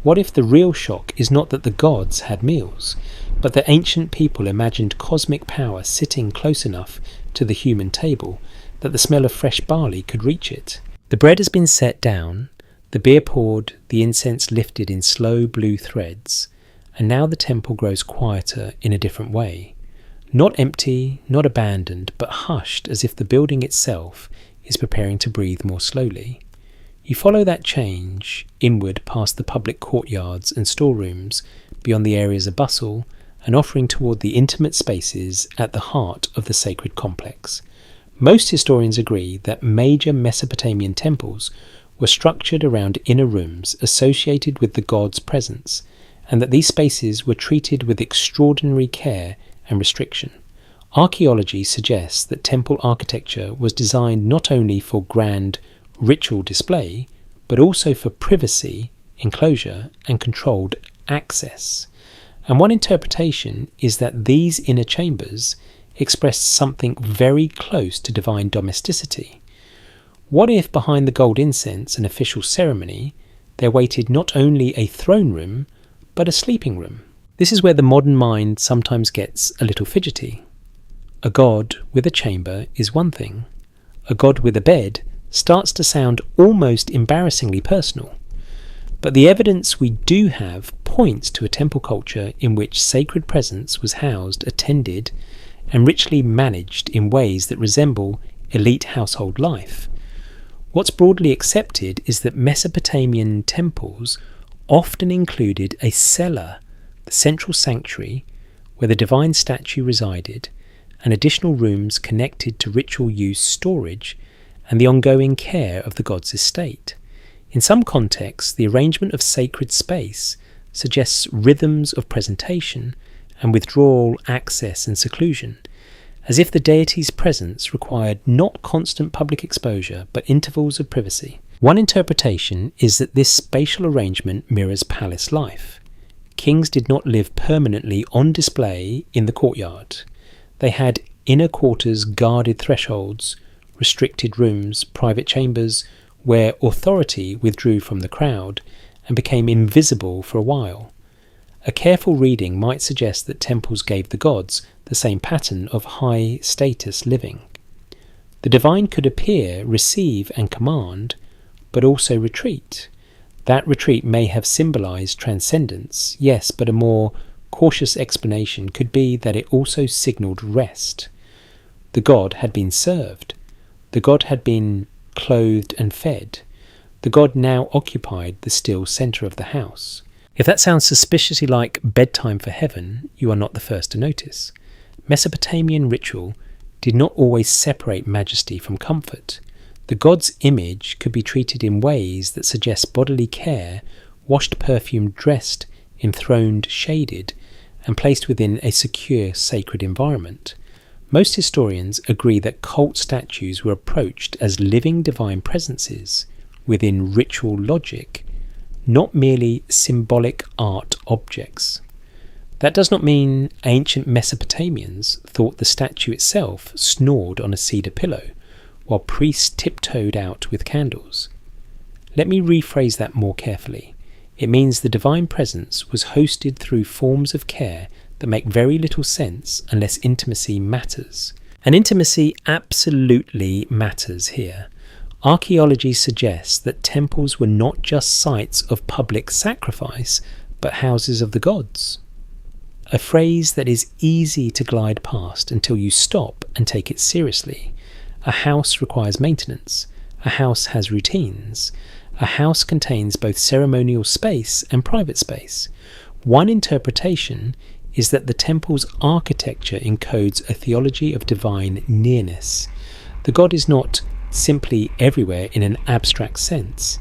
What if the real shock is not that the gods had meals, but that ancient people imagined cosmic power sitting close enough to the human table that the smell of fresh barley could reach it? The bread has been set down, the beer poured, the incense lifted in slow blue threads, and now the temple grows quieter in a different way. Not empty, not abandoned, but hushed as if the building itself is preparing to breathe more slowly. You follow that change inward past the public courtyards and storerooms, beyond the areas of bustle, and offering toward the intimate spaces at the heart of the sacred complex. Most historians agree that major Mesopotamian temples were structured around inner rooms associated with the god's presence, and that these spaces were treated with extraordinary care and restriction. Archaeology suggests that temple architecture was designed not only for grand ritual display, but also for privacy, enclosure, and controlled access. And one interpretation is that these inner chambers expressed something very close to divine domesticity. What if behind the gold incense and official ceremony there waited not only a throne room, but a sleeping room? This is where the modern mind sometimes gets a little fidgety. A god with a chamber is one thing. A god with a bed starts to sound almost embarrassingly personal. But the evidence we do have points to a temple culture in which sacred presence was housed, attended, and richly managed in ways that resemble elite household life. What's broadly accepted is that Mesopotamian temples often included a cellar, the central sanctuary, where the divine statue resided, and additional rooms connected to ritual use, storage, and the ongoing care of the god's estate. In some contexts, the arrangement of sacred space suggests rhythms of presentation and withdrawal, access, and seclusion, as if the deity's presence required not constant public exposure, but intervals of privacy. One interpretation is that this spatial arrangement mirrors palace life. Kings did not live permanently on display in the courtyard. They had inner quarters, guarded thresholds, restricted rooms, private chambers, where authority withdrew from the crowd and became invisible for a while. A careful reading might suggest that temples gave the gods the same pattern of high-status living. The divine could appear, receive and command, but also retreat. That retreat may have symbolized transcendence, yes, but a more cautious explanation could be that it also signaled rest. The god had been served. The god had been clothed and fed. The god now occupied the still centre of the house. If that sounds suspiciously like bedtime for heaven, you are not the first to notice. Mesopotamian ritual did not always separate majesty from comfort. The god's image could be treated in ways that suggest bodily care, washed, perfumed, dressed, enthroned, shaded, and placed within a secure, sacred environment. Most historians agree that cult statues were approached as living divine presences within ritual logic, not merely symbolic art objects. That does not mean ancient Mesopotamians thought the statue itself snored on a cedar pillow, while priests tiptoed out with candles. Let me rephrase that more carefully. It means the divine presence was hosted through forms of care that make very little sense unless intimacy matters. And intimacy absolutely matters here. Archaeology suggests that temples were not just sites of public sacrifice, but houses of the gods. A phrase that is easy to glide past until you stop and take it seriously. A house requires maintenance. A house has routines. A house contains both ceremonial space and private space. One interpretation is that the temple's architecture encodes a theology of divine nearness. The god is not simply everywhere in an abstract sense.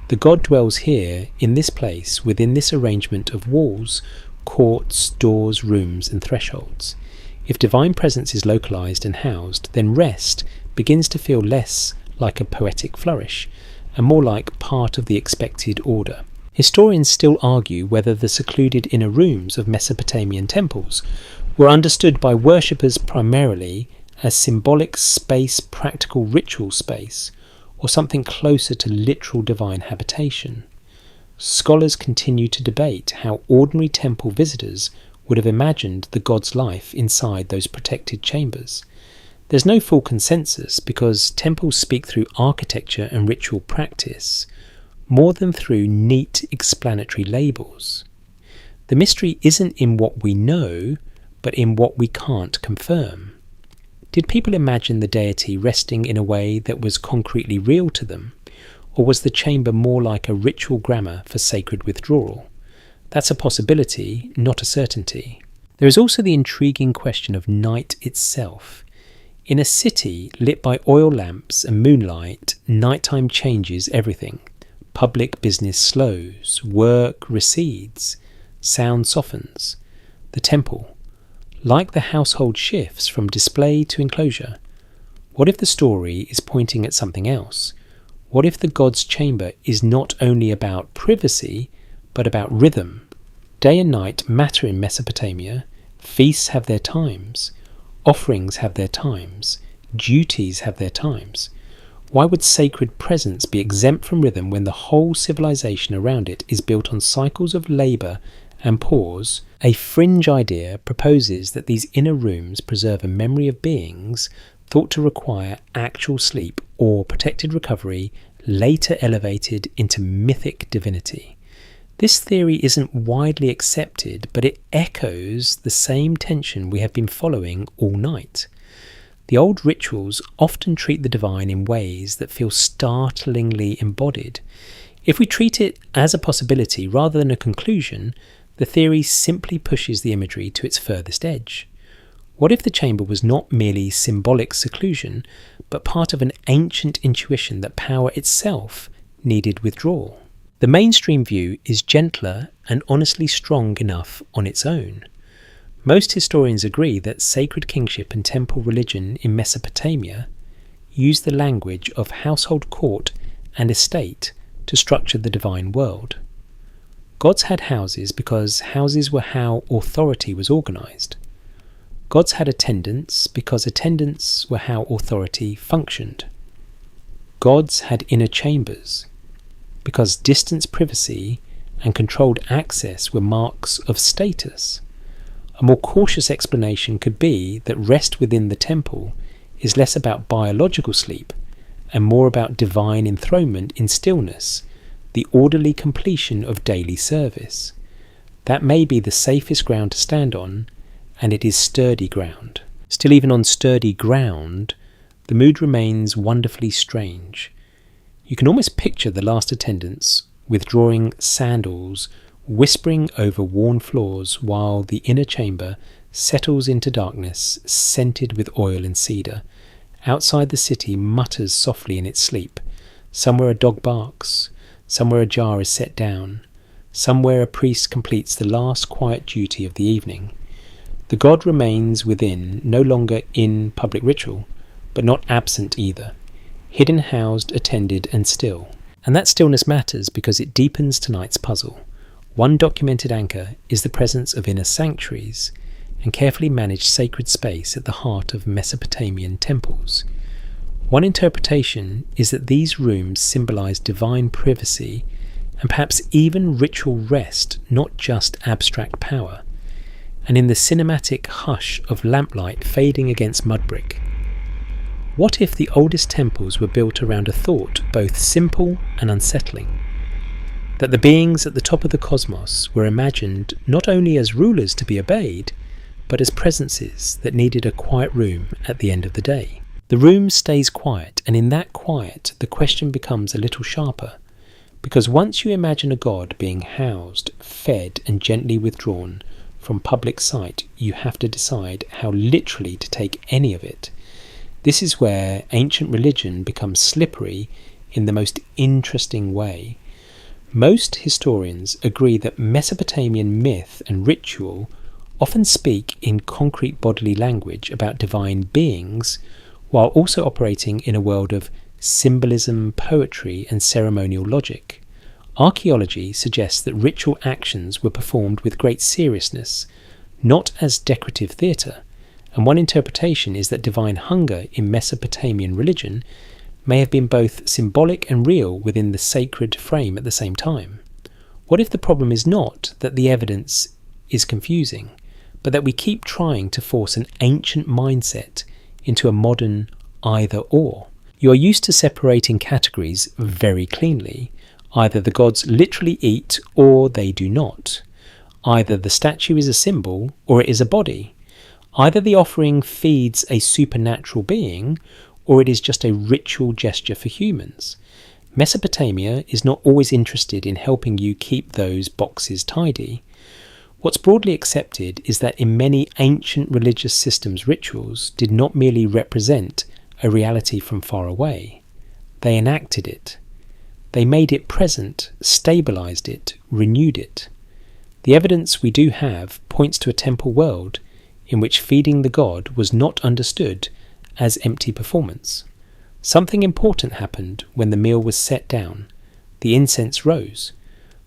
The god dwells here, in this place, within this arrangement of walls, courts, doors, rooms, and thresholds. If divine presence is localized and housed, then rest begins to feel less like a poetic flourish, and more like part of the expected order. Historians still argue whether the secluded inner rooms of Mesopotamian temples were understood by worshippers primarily as symbolic space, practical ritual space, or something closer to literal divine habitation. scholars continue to debate how ordinary temple visitors would have imagined the god's life inside those protected chambers. There's no full consensus because temples speak through architecture and ritual practice more than through neat explanatory labels. The mystery isn't in what we know, but in what we can't confirm. Did people imagine the deity resting in a way that was concretely real to them, or was the chamber more like a ritual grammar for sacred withdrawal? That's a possibility, not a certainty. There is also the intriguing question of night itself. In a city lit by oil lamps and moonlight, nighttime changes everything. Public business slows, work recedes, sound softens. The temple, like the household, shifts from display to enclosure. What if the story is pointing at something else? What if the god's chamber is not only about privacy, but about rhythm? Day and night matter in Mesopotamia. Feasts have their times. Offerings have their times. Duties have their times. Why would sacred presence be exempt from rhythm when the whole civilization around it is built on cycles of labour and pause? A fringe idea proposes that these inner rooms preserve a memory of beings thought to require actual sleep or protected recovery, later elevated into mythic divinity. This theory isn't widely accepted, but it echoes the same tension we have been following all night. The old rituals often treat the divine in ways that feel startlingly embodied. If we treat it as a possibility rather than a conclusion, the theory simply pushes the imagery to its furthest edge. What if the chamber was not merely symbolic seclusion, but part of an ancient intuition that power itself needed withdrawal? The mainstream view is gentler and honestly strong enough on its own. Most historians agree that sacred kingship and temple religion in Mesopotamia used the language of household court and estate to structure the divine world. Gods had houses because houses were how authority was organised. Gods had attendants because attendants were how authority functioned. Gods had inner chambers because distance, privacy, and controlled access were marks of status. A more cautious explanation could be that rest within the temple is less about biological sleep and more about divine enthronement in stillness, the orderly completion of daily service. That may be the safest ground to stand on, and it is sturdy ground. Still, even on sturdy ground, the mood remains wonderfully strange. You can almost picture the last attendants withdrawing sandals, whispering over worn floors while the inner chamber settles into darkness, scented with oil and cedar. Outside the city mutters softly in its sleep. Somewhere a dog barks, somewhere a jar is set down, somewhere a priest completes the last quiet duty of the evening. The god remains within, no longer in public ritual, but not absent either. Hidden, housed, attended, and still. And that stillness matters because it deepens tonight's puzzle. One documented anchor is the presence of inner sanctuaries and carefully managed sacred space at the heart of Mesopotamian temples. One interpretation is that these rooms symbolize divine privacy and perhaps even ritual rest, not just abstract power. And in the cinematic hush of lamplight fading against mud brick, what if the oldest temples were built around a thought both simple and unsettling? That the beings at the top of the cosmos were imagined not only as rulers to be obeyed, but as presences that needed a quiet room at the end of the day. The room stays quiet, and in that quiet the question becomes a little sharper, because once you imagine a god being housed, fed and gently withdrawn from public sight, you have to decide how literally to take any of it. This is where ancient religion becomes slippery in the most interesting way. Most historians agree that Mesopotamian myth and ritual often speak in concrete bodily language about divine beings, while also operating in a world of symbolism, poetry, and ceremonial logic. Archaeology suggests that ritual actions were performed with great seriousness, not as decorative theatre, and one interpretation is that divine hunger in Mesopotamian religion may have been both symbolic and real within the sacred frame at the same time. What if the problem is not that the evidence is confusing, but that we keep trying to force an ancient mindset into a modern either-or? You are used to separating categories very cleanly. Either the gods literally eat or they do not. Either the statue is a symbol or it is a body. Either the offering feeds a supernatural being or it is just a ritual gesture for humans. Mesopotamia is not always interested in helping you keep those boxes tidy. What's broadly accepted is that in many ancient religious systems, rituals did not merely represent a reality from far away. They enacted it. They made it present, stabilized it, renewed it. The evidence we do have points to a temple world in which feeding the god was not understood as empty performance. Something important happened when the meal was set down. The incense rose.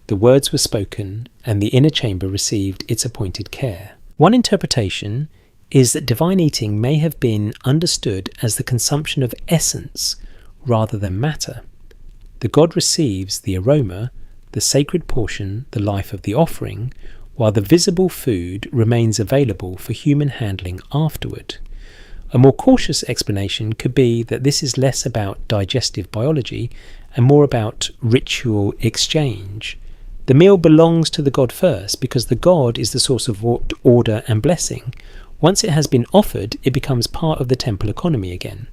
The words were spoken, and the inner chamber received its appointed care. One interpretation is that divine eating may have been understood as the consumption of essence rather than matter. The god receives the aroma, the sacred portion, the life of the offering, while the visible food remains available for human handling afterward. A more cautious explanation could be that this is less about digestive biology and more about ritual exchange. The meal belongs to the god first because the god is the source of order and blessing. Once it has been offered, it becomes part of the temple economy again.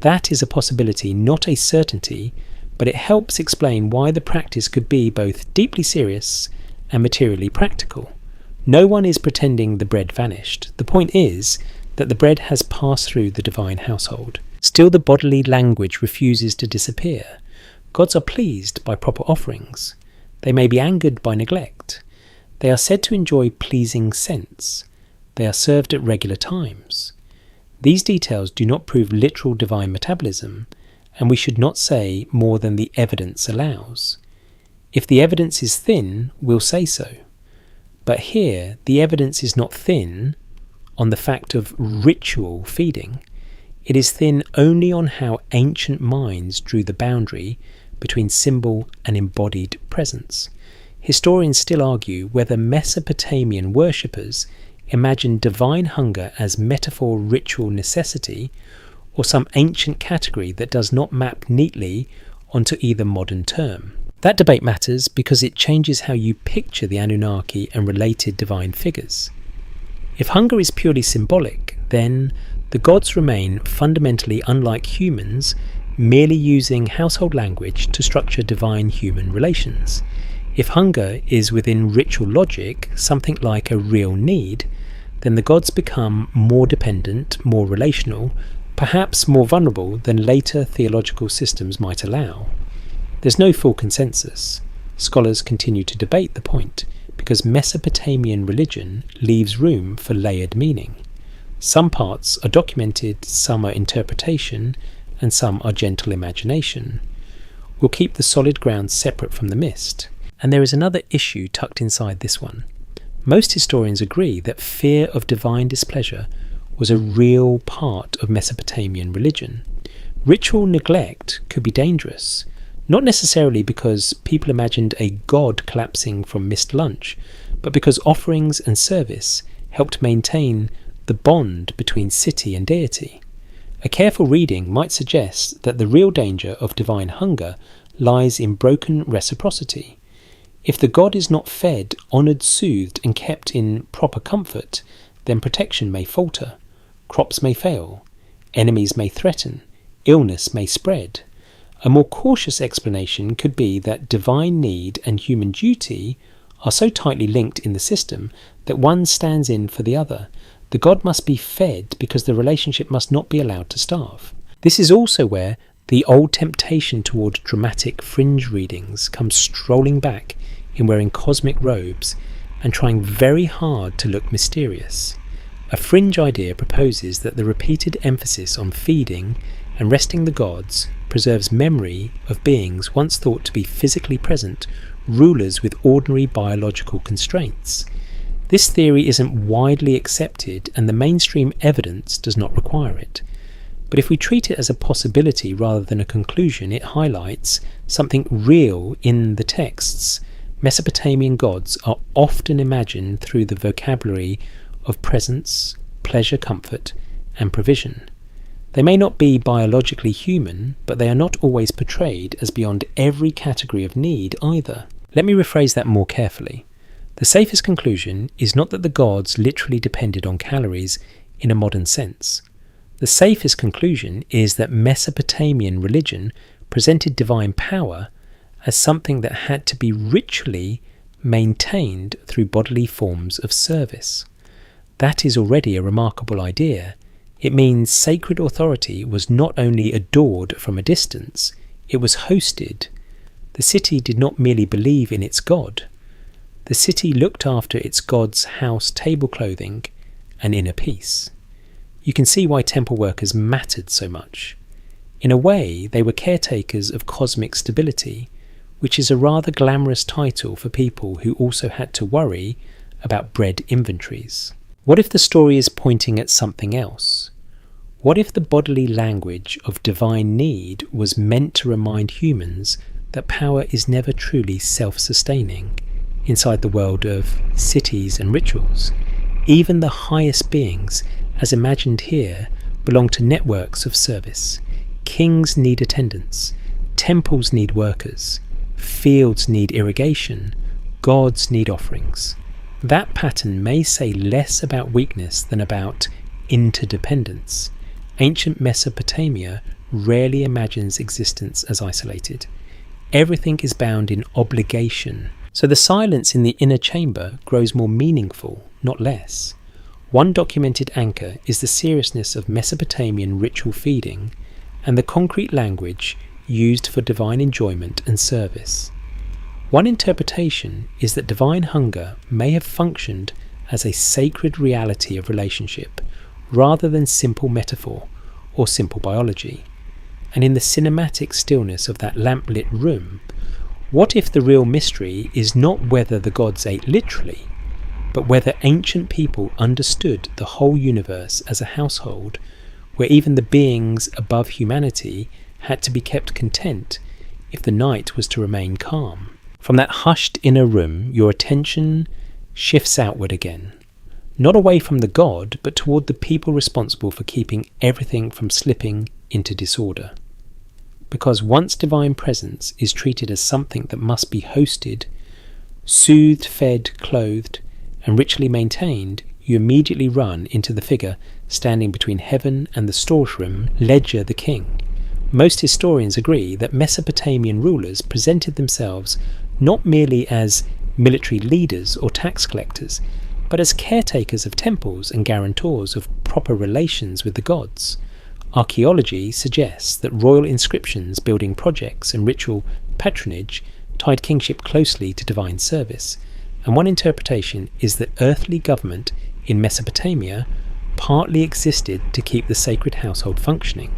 That is a possibility, not a certainty, but it helps explain why the practice could be both deeply serious and materially practical. No one is pretending the bread vanished. The point is that the bread has passed through the divine household. Still, the bodily language refuses to disappear. Gods are pleased by proper offerings. They may be angered by neglect. They are said to enjoy pleasing scents. They are served at regular times. These details do not prove literal divine metabolism, and we should not say more than the evidence allows. If the evidence is thin, we'll say so. But here, the evidence is not thin on the fact of ritual feeding. It is thin only on how ancient minds drew the boundary between symbol and embodied presence. Historians still argue whether Mesopotamian worshippers imagined divine hunger as metaphor ritual necessity or some ancient category that does not map neatly onto either modern term. That debate matters because it changes how you picture the Anunnaki and related divine figures. If hunger is purely symbolic, then the gods remain fundamentally unlike humans, merely using household language to structure divine human relations. If hunger is within ritual logic, something like a real need, then the gods become more dependent, more relational, perhaps more vulnerable than later theological systems might allow. There's no full consensus. Scholars continue to debate the point, because Mesopotamian religion leaves room for layered meaning. Some parts are documented, some are interpretation, and some are gentle imagination. We'll keep the solid ground separate from the mist. And there is another issue tucked inside this one. Most historians agree that fear of divine displeasure was a real part of Mesopotamian religion. Ritual neglect could be dangerous, not necessarily because people imagined a god collapsing from missed lunch, but because offerings and service helped maintain the bond between city and deity. A careful reading might suggest that the real danger of divine hunger lies in broken reciprocity. If the god is not fed, honoured, soothed, and kept in proper comfort, then protection may falter. Crops may fail, enemies may threaten, illness may spread. A more cautious explanation could be that divine need and human duty are so tightly linked in the system that one stands in for the other. The god must be fed because the relationship must not be allowed to starve. This is also where the old temptation toward dramatic fringe readings comes strolling back in wearing cosmic robes and trying very hard to look mysterious. A fringe idea proposes that the repeated emphasis on feeding and resting the gods preserves memory of beings once thought to be physically present, rulers with ordinary biological constraints. This theory isn't widely accepted and the mainstream evidence does not require it. But if we treat it as a possibility rather than a conclusion, it highlights something real in the texts. Mesopotamian gods are often imagined through the vocabulary of presence, pleasure, comfort, and provision. They may not be biologically human, but they are not always portrayed as beyond every category of need either. Let me rephrase that more carefully. The safest conclusion is not that the gods literally depended on calories in a modern sense. The safest conclusion is that Mesopotamian religion presented divine power as something that had to be ritually maintained through bodily forms of service. That is already a remarkable idea. It means sacred authority was not only adored from a distance, it was hosted. The city did not merely believe in its god. The city looked after its god's house table clothing and inner peace. You can see why temple workers mattered so much. In a way, they were caretakers of cosmic stability, which is a rather glamorous title for people who also had to worry about bread inventories. What if the story is pointing at something else? What if the bodily language of divine need was meant to remind humans that power is never truly self-sustaining inside the world of cities and rituals? Even the highest beings, as imagined here, belong to networks of service. Kings need attendants, temples need workers, fields need irrigation, gods need offerings. That pattern may say less about weakness than about interdependence. Ancient Mesopotamia rarely imagines existence as isolated. Everything is bound in obligation. So the silence in the inner chamber grows more meaningful, not less. One documented anchor is the seriousness of Mesopotamian ritual feeding and the concrete language used for divine enjoyment and service. One interpretation is that divine hunger may have functioned as a sacred reality of relationship, rather than simple metaphor or simple biology. And in the cinematic stillness of that lamp-lit room, what if the real mystery is not whether the gods ate literally, but whether ancient people understood the whole universe as a household, where even the beings above humanity had to be kept content if the night was to remain calm? From that hushed inner room, your attention shifts outward again. Not away from the god, but toward the people responsible for keeping everything from slipping into disorder. Because once divine presence is treated as something that must be hosted, soothed, fed, clothed, and ritually maintained, you immediately run into the figure standing between heaven and the storeroom, Ledger the king. Most historians agree that Mesopotamian rulers presented themselves not merely as military leaders or tax collectors, but as caretakers of temples and guarantors of proper relations with the gods. Archaeology suggests that royal inscriptions, building projects, and ritual patronage tied kingship closely to divine service, and one interpretation is that earthly government in Mesopotamia partly existed to keep the sacred household functioning.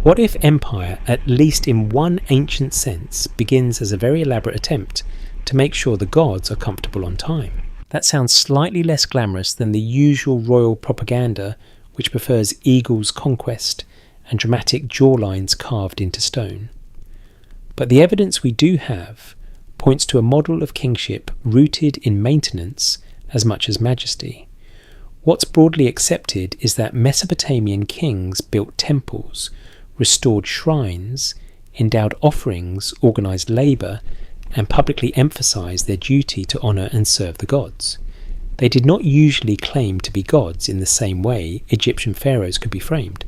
What if empire, at least in one ancient sense, begins as a very elaborate attempt to make sure the gods are comfortable on time? That sounds slightly less glamorous than the usual royal propaganda, which prefers eagles' conquest and dramatic jawlines carved into stone. But the evidence we do have points to a model of kingship rooted in maintenance as much as majesty. What's broadly accepted is that Mesopotamian kings built temples, restored shrines, endowed offerings, organised labour, and publicly emphasised their duty to honour and serve the gods. They did not usually claim to be gods in the same way Egyptian pharaohs could be framed.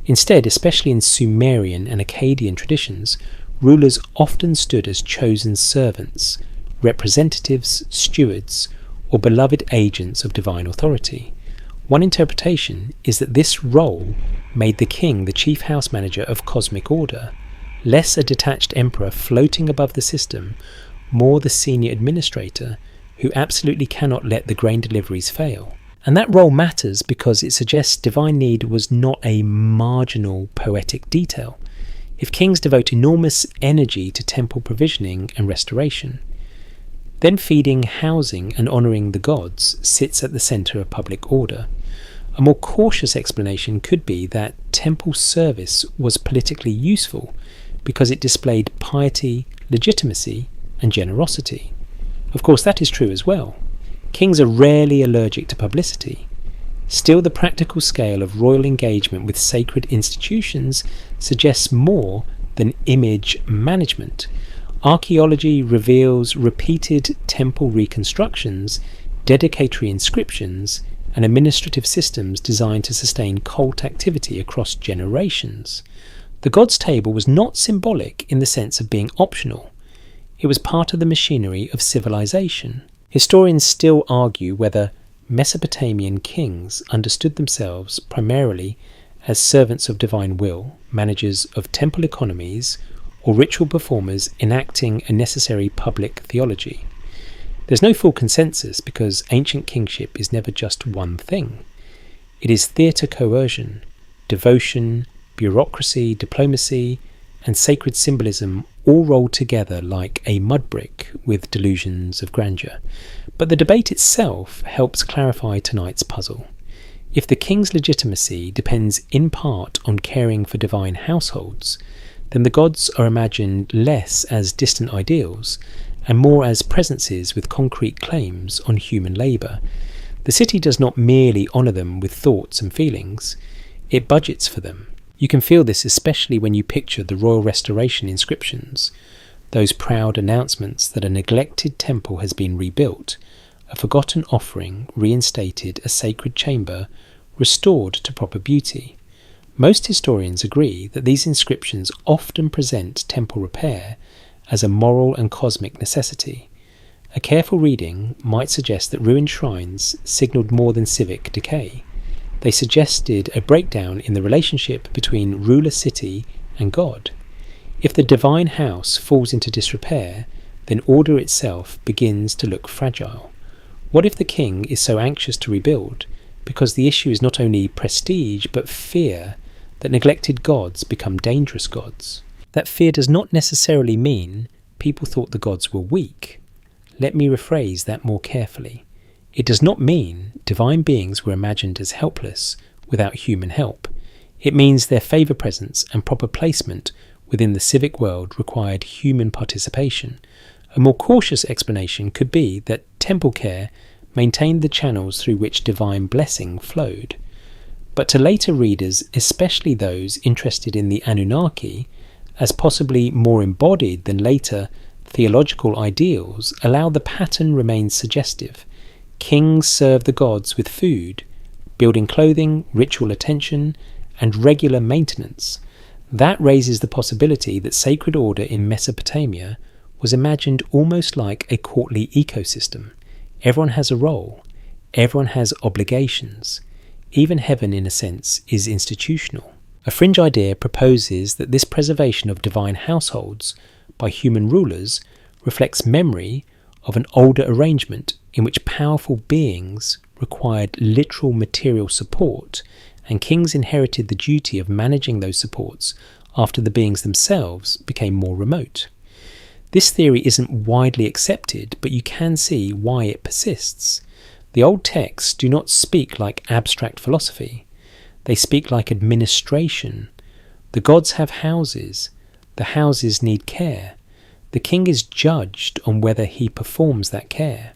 Instead, especially in Sumerian and Akkadian traditions, rulers often stood as chosen servants, representatives, stewards, or beloved agents of divine authority. One interpretation is that this role made the king the chief house manager of cosmic order, less a detached emperor floating above the system, more the senior administrator who absolutely cannot let the grain deliveries fail. And that role matters because it suggests divine need was not a marginal poetic detail. If kings devote enormous energy to temple provisioning and restoration, then feeding, housing and honouring the gods sits at the centre of public order. A more cautious explanation could be that temple service was politically useful because it displayed piety, legitimacy and generosity. Of course, that is true as well. Kings are rarely allergic to publicity. Still, the practical scale of royal engagement with sacred institutions suggests more than image management. Archaeology reveals repeated temple reconstructions, dedicatory inscriptions, and administrative systems designed to sustain cult activity across generations. The gods' table was not symbolic in the sense of being optional. It was part of the machinery of civilization. Historians still argue whether Mesopotamian kings understood themselves primarily as servants of divine will, managers of temple economies, or ritual performers enacting a necessary public theology. There's no full consensus because ancient kingship is never just one thing. It is theatre coercion, devotion, bureaucracy, diplomacy, and sacred symbolism all rolled together like a mud brick with delusions of grandeur. But the debate itself helps clarify tonight's puzzle. If the king's legitimacy depends in part on caring for divine households, then the gods are imagined less as distant ideals and more as presences with concrete claims on human labour. The city does not merely honour them with thoughts and feelings, it budgets for them. You can feel this especially when you picture the royal restoration inscriptions, those proud announcements that a neglected temple has been rebuilt, a forgotten offering reinstated, a sacred chamber restored to proper beauty. Most historians agree that these inscriptions often present temple repair as a moral and cosmic necessity. A careful reading might suggest that ruined shrines signalled more than civic decay. They suggested a breakdown in the relationship between ruler city and God. If the divine house falls into disrepair, then order itself begins to look fragile. What if the king is so anxious to rebuild, because the issue is not only prestige but fear that neglected gods become dangerous gods? That fear does not necessarily mean people thought the gods were weak. Let me rephrase that more carefully. It does not mean divine beings were imagined as helpless without human help. It means their favour presence and proper placement within the civic world required human participation. A more cautious explanation could be that temple care maintained the channels through which divine blessing flowed. But to later readers, especially those interested in the Anunnaki, as possibly more embodied than later theological ideals, allow the pattern remains suggestive. Kings serve the gods with food, building clothing, ritual attention, and regular maintenance. That raises the possibility that sacred order in Mesopotamia was imagined almost like a courtly ecosystem. Everyone has a role, everyone has obligations. Even heaven, in a sense, is institutional. A fringe idea proposes that this preservation of divine households by human rulers reflects memory of an older arrangement in which powerful beings required literal material support, and kings inherited the duty of managing those supports after the beings themselves became more remote. This theory isn't widely accepted, but you can see why it persists. The old texts do not speak like abstract philosophy. They speak like administration. The gods have houses. The houses need care. The king is judged on whether he performs that care.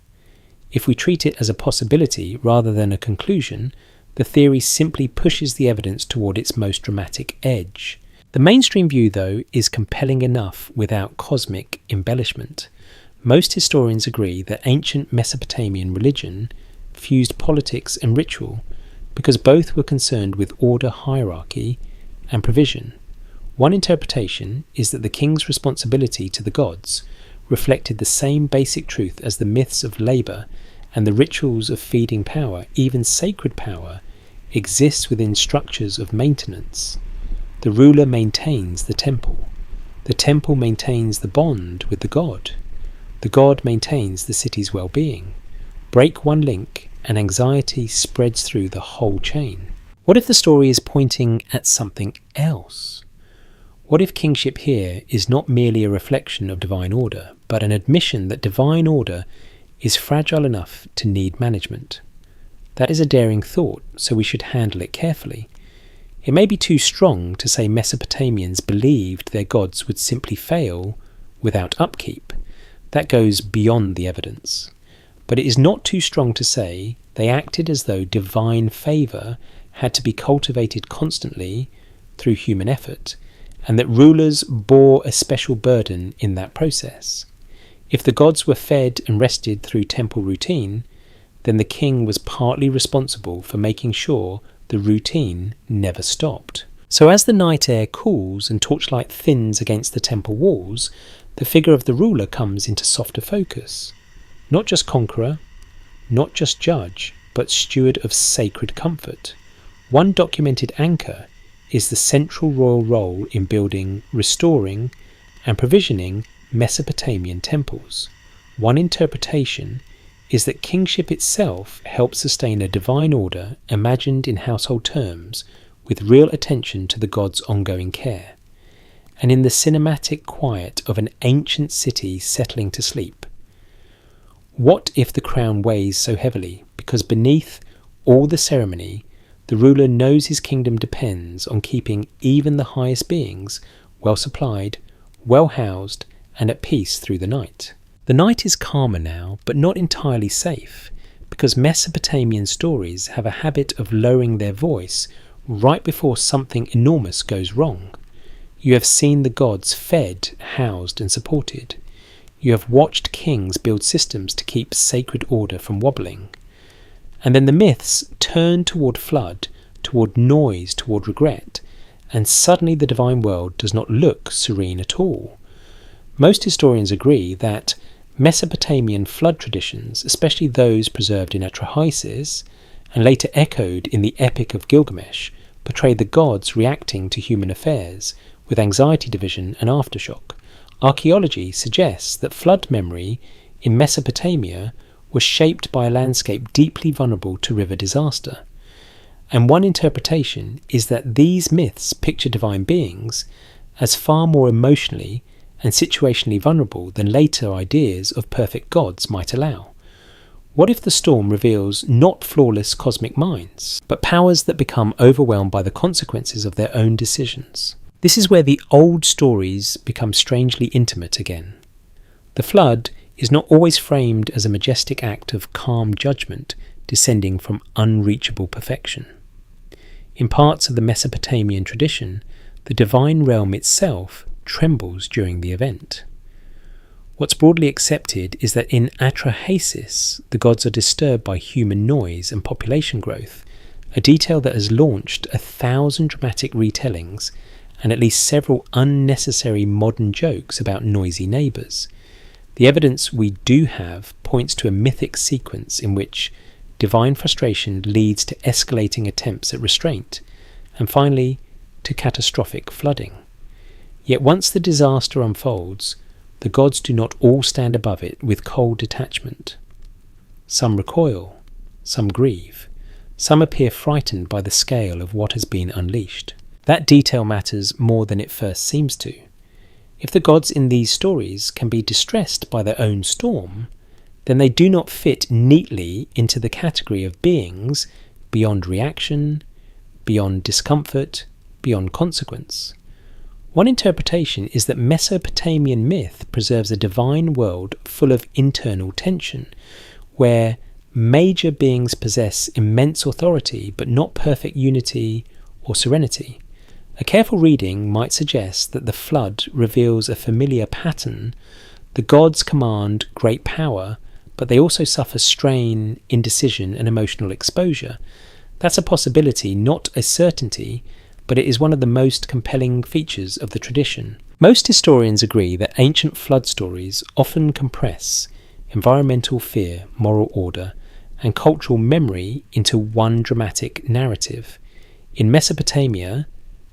If we treat it as a possibility rather than a conclusion, the theory simply pushes the evidence toward its most dramatic edge. The mainstream view, though, is compelling enough without cosmic embellishment. Most historians agree that ancient Mesopotamian religion fused politics and ritual because both were concerned with order, hierarchy, and provision. One interpretation is that the king's responsibility to the gods reflected the same basic truth as the myths of labour and the rituals of feeding power. Even sacred power exists within structures of maintenance. The ruler maintains the temple maintains the bond with the god maintains the city's well-being. Break one link and anxiety spreads through the whole chain. What if the story is pointing at something else? What if kingship here is not merely a reflection of divine order, but an admission that divine order is fragile enough to need management? That is a daring thought, so we should handle it carefully. It may be too strong to say Mesopotamians believed their gods would simply fail without upkeep. That goes beyond the evidence. But it is not too strong to say they acted as though divine favour had to be cultivated constantly through human effort, and that rulers bore a special burden in that process. If the gods were fed and rested through temple routine, then the king was partly responsible for making sure the routine never stopped. So as the night air cools and torchlight thins against the temple walls, the figure of the ruler comes into softer focus. Not just conqueror, not just judge, but steward of sacred comfort. One documented anchor is the central royal role in building, restoring, and provisioning Mesopotamian temples. One interpretation is that kingship itself helps sustain a divine order imagined in household terms, with real attention to the god's ongoing care. And in the cinematic quiet of an ancient city settling to sleep, what if the crown weighs so heavily? Because beneath all the ceremony, the ruler knows his kingdom depends on keeping even the highest beings well supplied, well housed, and at peace through the night. The night is calmer now, but not entirely safe, because Mesopotamian stories have a habit of lowering their voice right before something enormous goes wrong. You have seen the gods fed, housed, and supported. You have watched kings build systems to keep sacred order from wobbling. And then the myths turn toward flood, toward noise, toward regret, and suddenly the divine world does not look serene at all. Most historians agree that Mesopotamian flood traditions, especially those preserved in Atrahasis and later echoed in the Epic of Gilgamesh, portray the gods reacting to human affairs with anxiety division and aftershock. Archaeology suggests that flood memory in Mesopotamia was shaped by a landscape deeply vulnerable to river disaster. And one interpretation is that these myths picture divine beings as far more emotionally and situationally vulnerable than later ideas of perfect gods might allow. What if the storm reveals not flawless cosmic minds, but powers that become overwhelmed by the consequences of their own decisions? This is where the old stories become strangely intimate again. The flood is not always framed as a majestic act of calm judgment descending from unreachable perfection. In parts of the Mesopotamian tradition, the divine realm itself trembles during the event. What's broadly accepted is that in Atrahasis, the gods are disturbed by human noise and population growth, a detail that has launched 1,000 dramatic retellings and at least several unnecessary modern jokes about noisy neighbours. The evidence we do have points to a mythic sequence in which divine frustration leads to escalating attempts at restraint, and finally to catastrophic flooding. Yet once the disaster unfolds, the gods do not all stand above it with cold detachment. Some recoil, some grieve, some appear frightened by the scale of what has been unleashed. That detail matters more than it first seems to. If the gods in these stories can be distressed by their own storm, then they do not fit neatly into the category of beings beyond reaction, beyond discomfort, beyond consequence. One interpretation is that Mesopotamian myth preserves a divine world full of internal tension, where major beings possess immense authority but not perfect unity or serenity. A careful reading might suggest that the flood reveals a familiar pattern. The gods command great power, but they also suffer strain, indecision, and emotional exposure. That's a possibility, not a certainty, but it is one of the most compelling features of the tradition. Most historians agree that ancient flood stories often compress environmental fear, moral order, and cultural memory into one dramatic narrative. In Mesopotamia,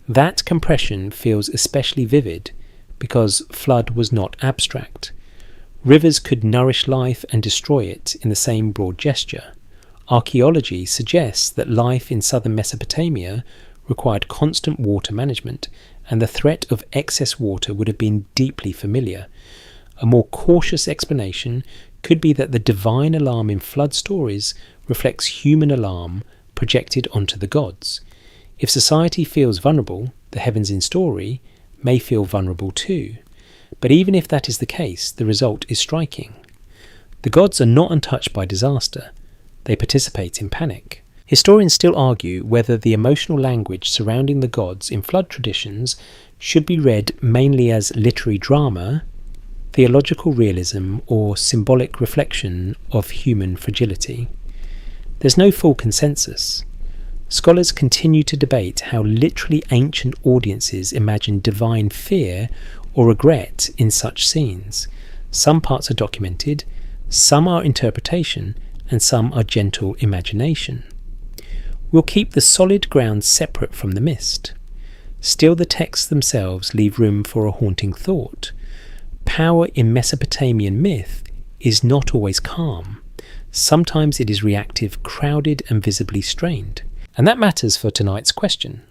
that compression feels especially vivid because flood was not abstract. Rivers could nourish life and destroy it in the same broad gesture. Archaeology suggests that life in southern Mesopotamia required constant water management, and the threat of excess water would have been deeply familiar. A more cautious explanation could be that the divine alarm in flood stories reflects human alarm projected onto the gods. If society feels vulnerable, the heavens in story may feel vulnerable too. But even if that is the case, the result is striking. The gods are not untouched by disaster. They participate in panic. Historians still argue whether the emotional language surrounding the gods in flood traditions should be read mainly as literary drama, theological realism, or symbolic reflection of human fragility. There's no full consensus. Scholars continue to debate how literally ancient audiences imagine divine fear or regret in such scenes. Some parts are documented, some are interpretation, and some are gentle imagination. We'll keep the solid ground separate from the mist. Still, the texts themselves leave room for a haunting thought. Power in Mesopotamian myth is not always calm. Sometimes it is reactive, crowded, and visibly strained. And that matters for tonight's question.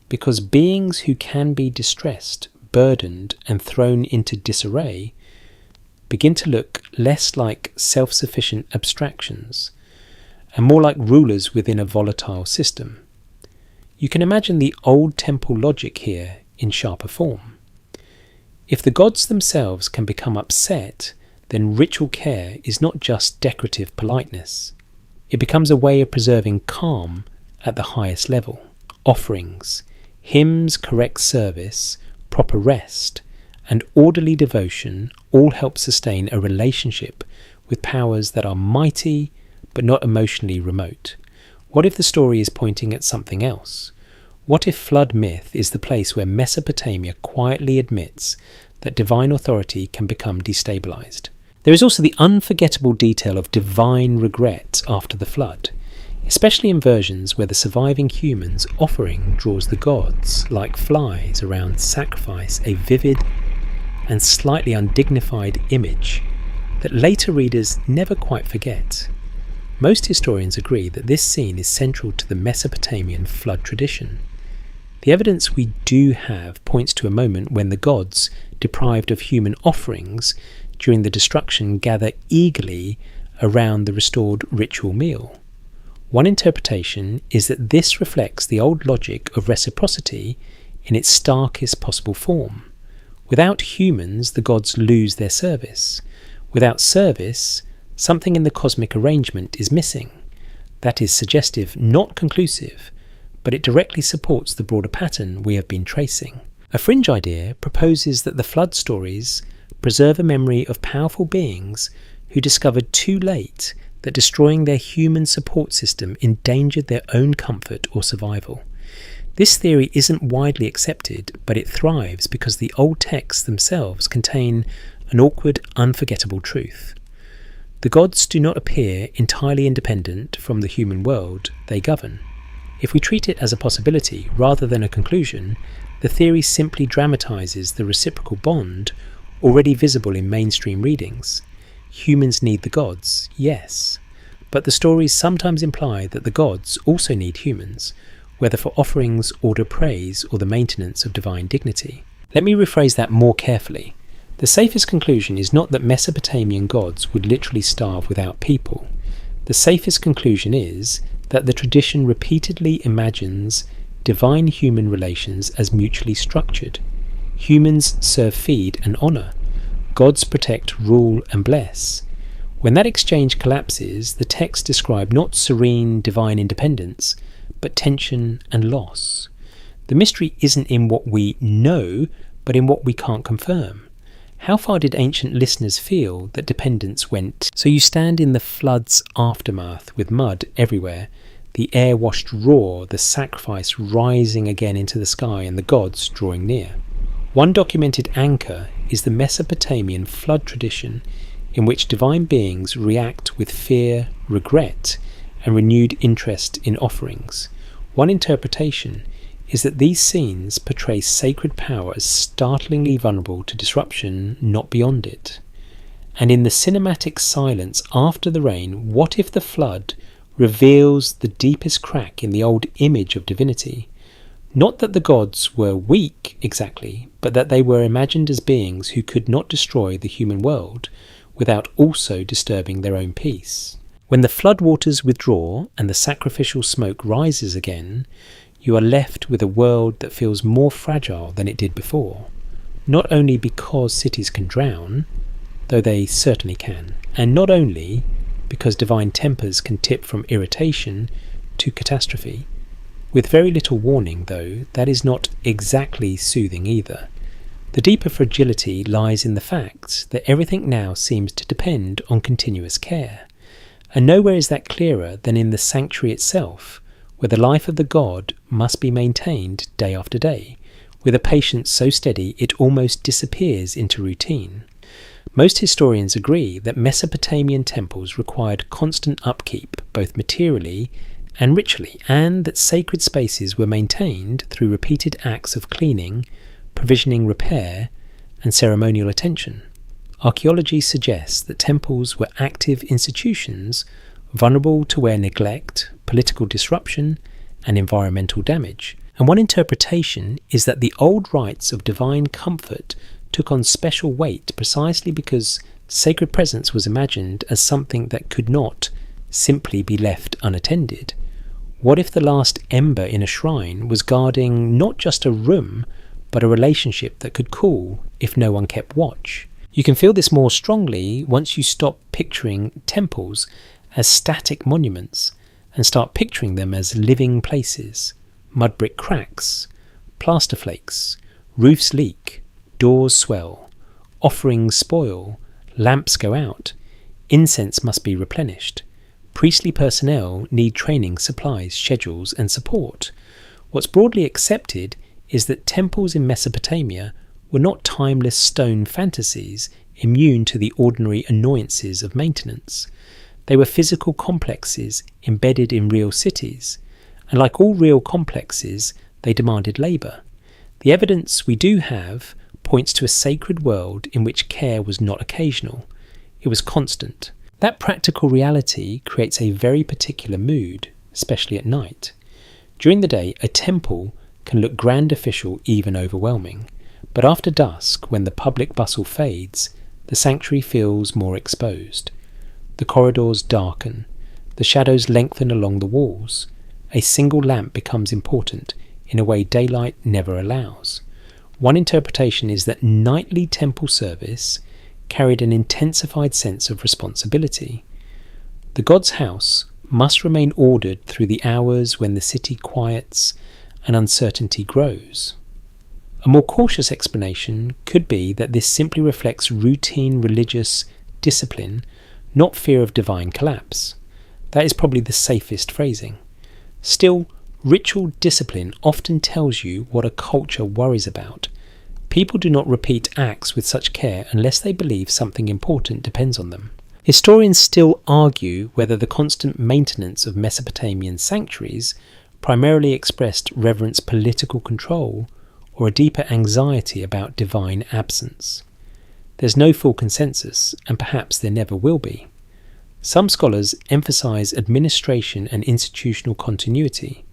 Because beings who can be distressed, burdened, and thrown into disarray begin to look less like self-sufficient abstractions and more like rulers within a volatile system. You can imagine the old temple logic here in sharper form. If the gods themselves can become upset, then ritual care is not just decorative politeness. It becomes a way of preserving calm at the highest level. Offerings, hymns, correct service, proper rest, and orderly devotion all help sustain a relationship with powers that are mighty but not emotionally remote. What if the story is pointing at something else? What if flood myth is the place where Mesopotamia quietly admits that divine authority can become destabilized? There is also the unforgettable detail of divine regret after the flood, especially in versions where the surviving human's offering draws the gods, like flies around sacrifice, a vivid and slightly undignified image that later readers never quite forget. Most historians agree that this scene is central to the Mesopotamian flood tradition. The evidence we do have points to a moment when the gods, deprived of human offerings during the destruction, gather eagerly around the restored ritual meal. One interpretation is that this reflects the old logic of reciprocity in its starkest possible form. Without humans, the gods lose their service. Without service, something in the cosmic arrangement is missing. That is suggestive, not conclusive, but it directly supports the broader pattern we have been tracing. A fringe idea proposes that the flood stories preserve a memory of powerful beings who discovered too late that destroying their human support system endangered their own comfort or survival. This theory isn't widely accepted, but it thrives because the old texts themselves contain an awkward, unforgettable truth. The gods do not appear entirely independent from the human world they govern. If we treat it as a possibility rather than a conclusion, the theory simply dramatizes the reciprocal bond already visible in mainstream readings. Humans need the gods, yes, but the stories sometimes imply that the gods also need humans, whether for offerings, order praise, or the maintenance of divine dignity. Let me rephrase that more carefully. The safest conclusion is not that Mesopotamian gods would literally starve without people. The safest conclusion is that the tradition repeatedly imagines divine-human relations as mutually structured. Humans serve, feed, and honour. Gods protect, rule, and bless. When that exchange collapses, the texts describe not serene divine independence, but tension and loss. The mystery isn't in what we know, but in what we can't confirm. How far did ancient listeners feel that dependence went? So you stand in the flood's aftermath with mud everywhere, the air washed raw, the sacrifice rising again into the sky, and the gods drawing near. One documented anchor is the Mesopotamian flood tradition, in which divine beings react with fear, regret, and renewed interest in offerings. One interpretation is that these scenes portray sacred power as startlingly vulnerable to disruption, not beyond it. And in the cinematic silence after the rain, what if the flood reveals the deepest crack in the old image of divinity? Not that the gods were weak exactly, but that they were imagined as beings who could not destroy the human world without also disturbing their own peace. When the floodwaters withdraw and the sacrificial smoke rises again, you are left with a world that feels more fragile than it did before. not only because cities can drown, though they certainly can, and not only because divine tempers can tip from irritation to catastrophe. With very little warning, though, that is not exactly soothing either. The deeper fragility lies in the fact that everything now seems to depend on continuous care, and nowhere is that clearer than in the sanctuary itself, where the life of the god must be maintained day after day, with a patience so steady it almost disappears into routine. Most historians agree that Mesopotamian temples required constant upkeep, both materially and ritually, and that sacred spaces were maintained through repeated acts of cleaning, provisioning, repair, and ceremonial attention. Archaeology suggests that temples were active institutions vulnerable to where neglect, political disruption, and environmental damage. And one interpretation is that the old rites of divine comfort took on special weight precisely because sacred presence was imagined as something that could not simply be left unattended. What if the last ember in a shrine was guarding not just a room, but a relationship that could cool if no one kept watch? You can feel this more strongly once you stop picturing temples as static monuments and start picturing them as living places. Mud brick cracks, plaster flakes, roofs leak, doors swell, offerings spoil, lamps go out, incense must be replenished. Priestly personnel need training, supplies, schedules, and support. What's broadly accepted is that temples in Mesopotamia were not timeless stone fantasies immune to the ordinary annoyances of maintenance. They were physical complexes embedded in real cities, and like all real complexes, they demanded labour. The evidence we do have points to a sacred world in which care was not occasional, it was constant. That practical reality creates a very particular mood, especially at night. During the day, a temple can look grand, official, even overwhelming, but after dusk, when the public bustle fades, the sanctuary feels more exposed. The corridors darken, the shadows lengthen along the walls. A single lamp becomes important in a way daylight never allows. One interpretation is that nightly temple service carried an intensified sense of responsibility. The god's house must remain ordered through the hours when the city quiets and uncertainty grows. A more cautious explanation could be that this simply reflects routine religious discipline, not fear of divine collapse. That is probably the safest phrasing. Still, ritual discipline often tells you what a culture worries about. People do not repeat acts with such care unless they believe something important depends on them. Historians still argue whether the constant maintenance of Mesopotamian sanctuaries primarily expressed reverence political control or a deeper anxiety about divine absence. There's no full consensus, and perhaps there never will be. Some scholars emphasize administration and institutional continuity.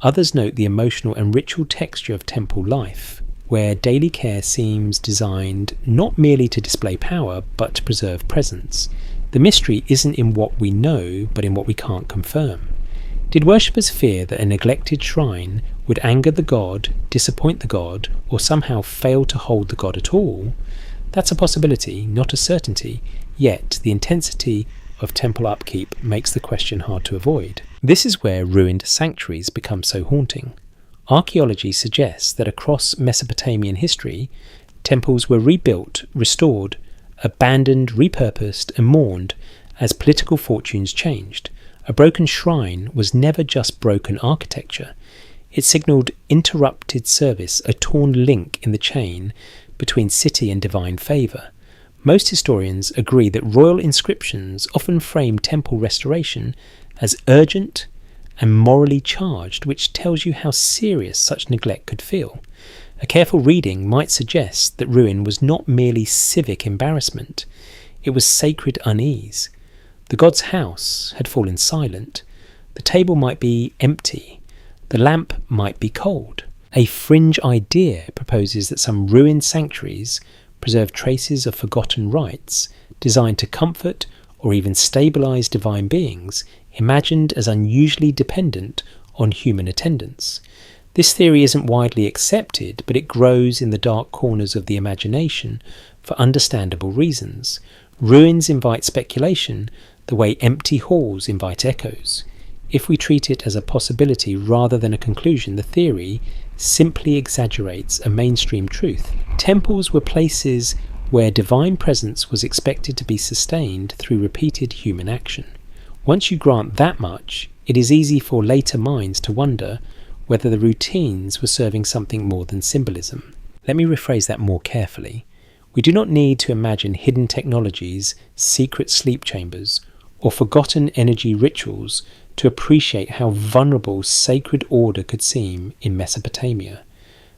Others note the emotional and ritual texture of temple life, where daily care seems designed not merely to display power, but to preserve presence. The mystery isn't in what we know, but in what we can't confirm. Did worshippers fear that a neglected shrine would anger the god, disappoint the god, or somehow fail to hold the god at all? That's a possibility, not a certainty, yet the intensity of temple upkeep makes the question hard to avoid. This is where ruined sanctuaries become so haunting. Archaeology suggests that across Mesopotamian history, temples were rebuilt, restored, abandoned, repurposed, and mourned as political fortunes changed. A broken shrine was never just broken architecture. It signalled interrupted service, a torn link in the chain between city and divine favour. Most historians agree that royal inscriptions often frame temple restoration as urgent and morally charged, which tells you how serious such neglect could feel. A careful reading might suggest that ruin was not merely civic embarrassment, it was sacred unease. The god's house had fallen silent, the table might be empty, the lamp might be cold. A fringe idea proposes that some ruined sanctuaries preserve traces of forgotten rites designed to comfort or even stabilise divine beings, imagined as unusually dependent on human attendance. This theory isn't widely accepted, but it grows in the dark corners of the imagination for understandable reasons. Ruins invite speculation the way empty halls invite echoes. If we treat it as a possibility rather than a conclusion, the theory simply exaggerates a mainstream truth. Temples were places where divine presence was expected to be sustained through repeated human action. Once you grant that much, it is easy for later minds to wonder whether the routines were serving something more than symbolism. Let me rephrase that more carefully. We do not need to imagine hidden technologies, secret sleep chambers, or forgotten energy rituals to appreciate how vulnerable sacred order could seem in Mesopotamia.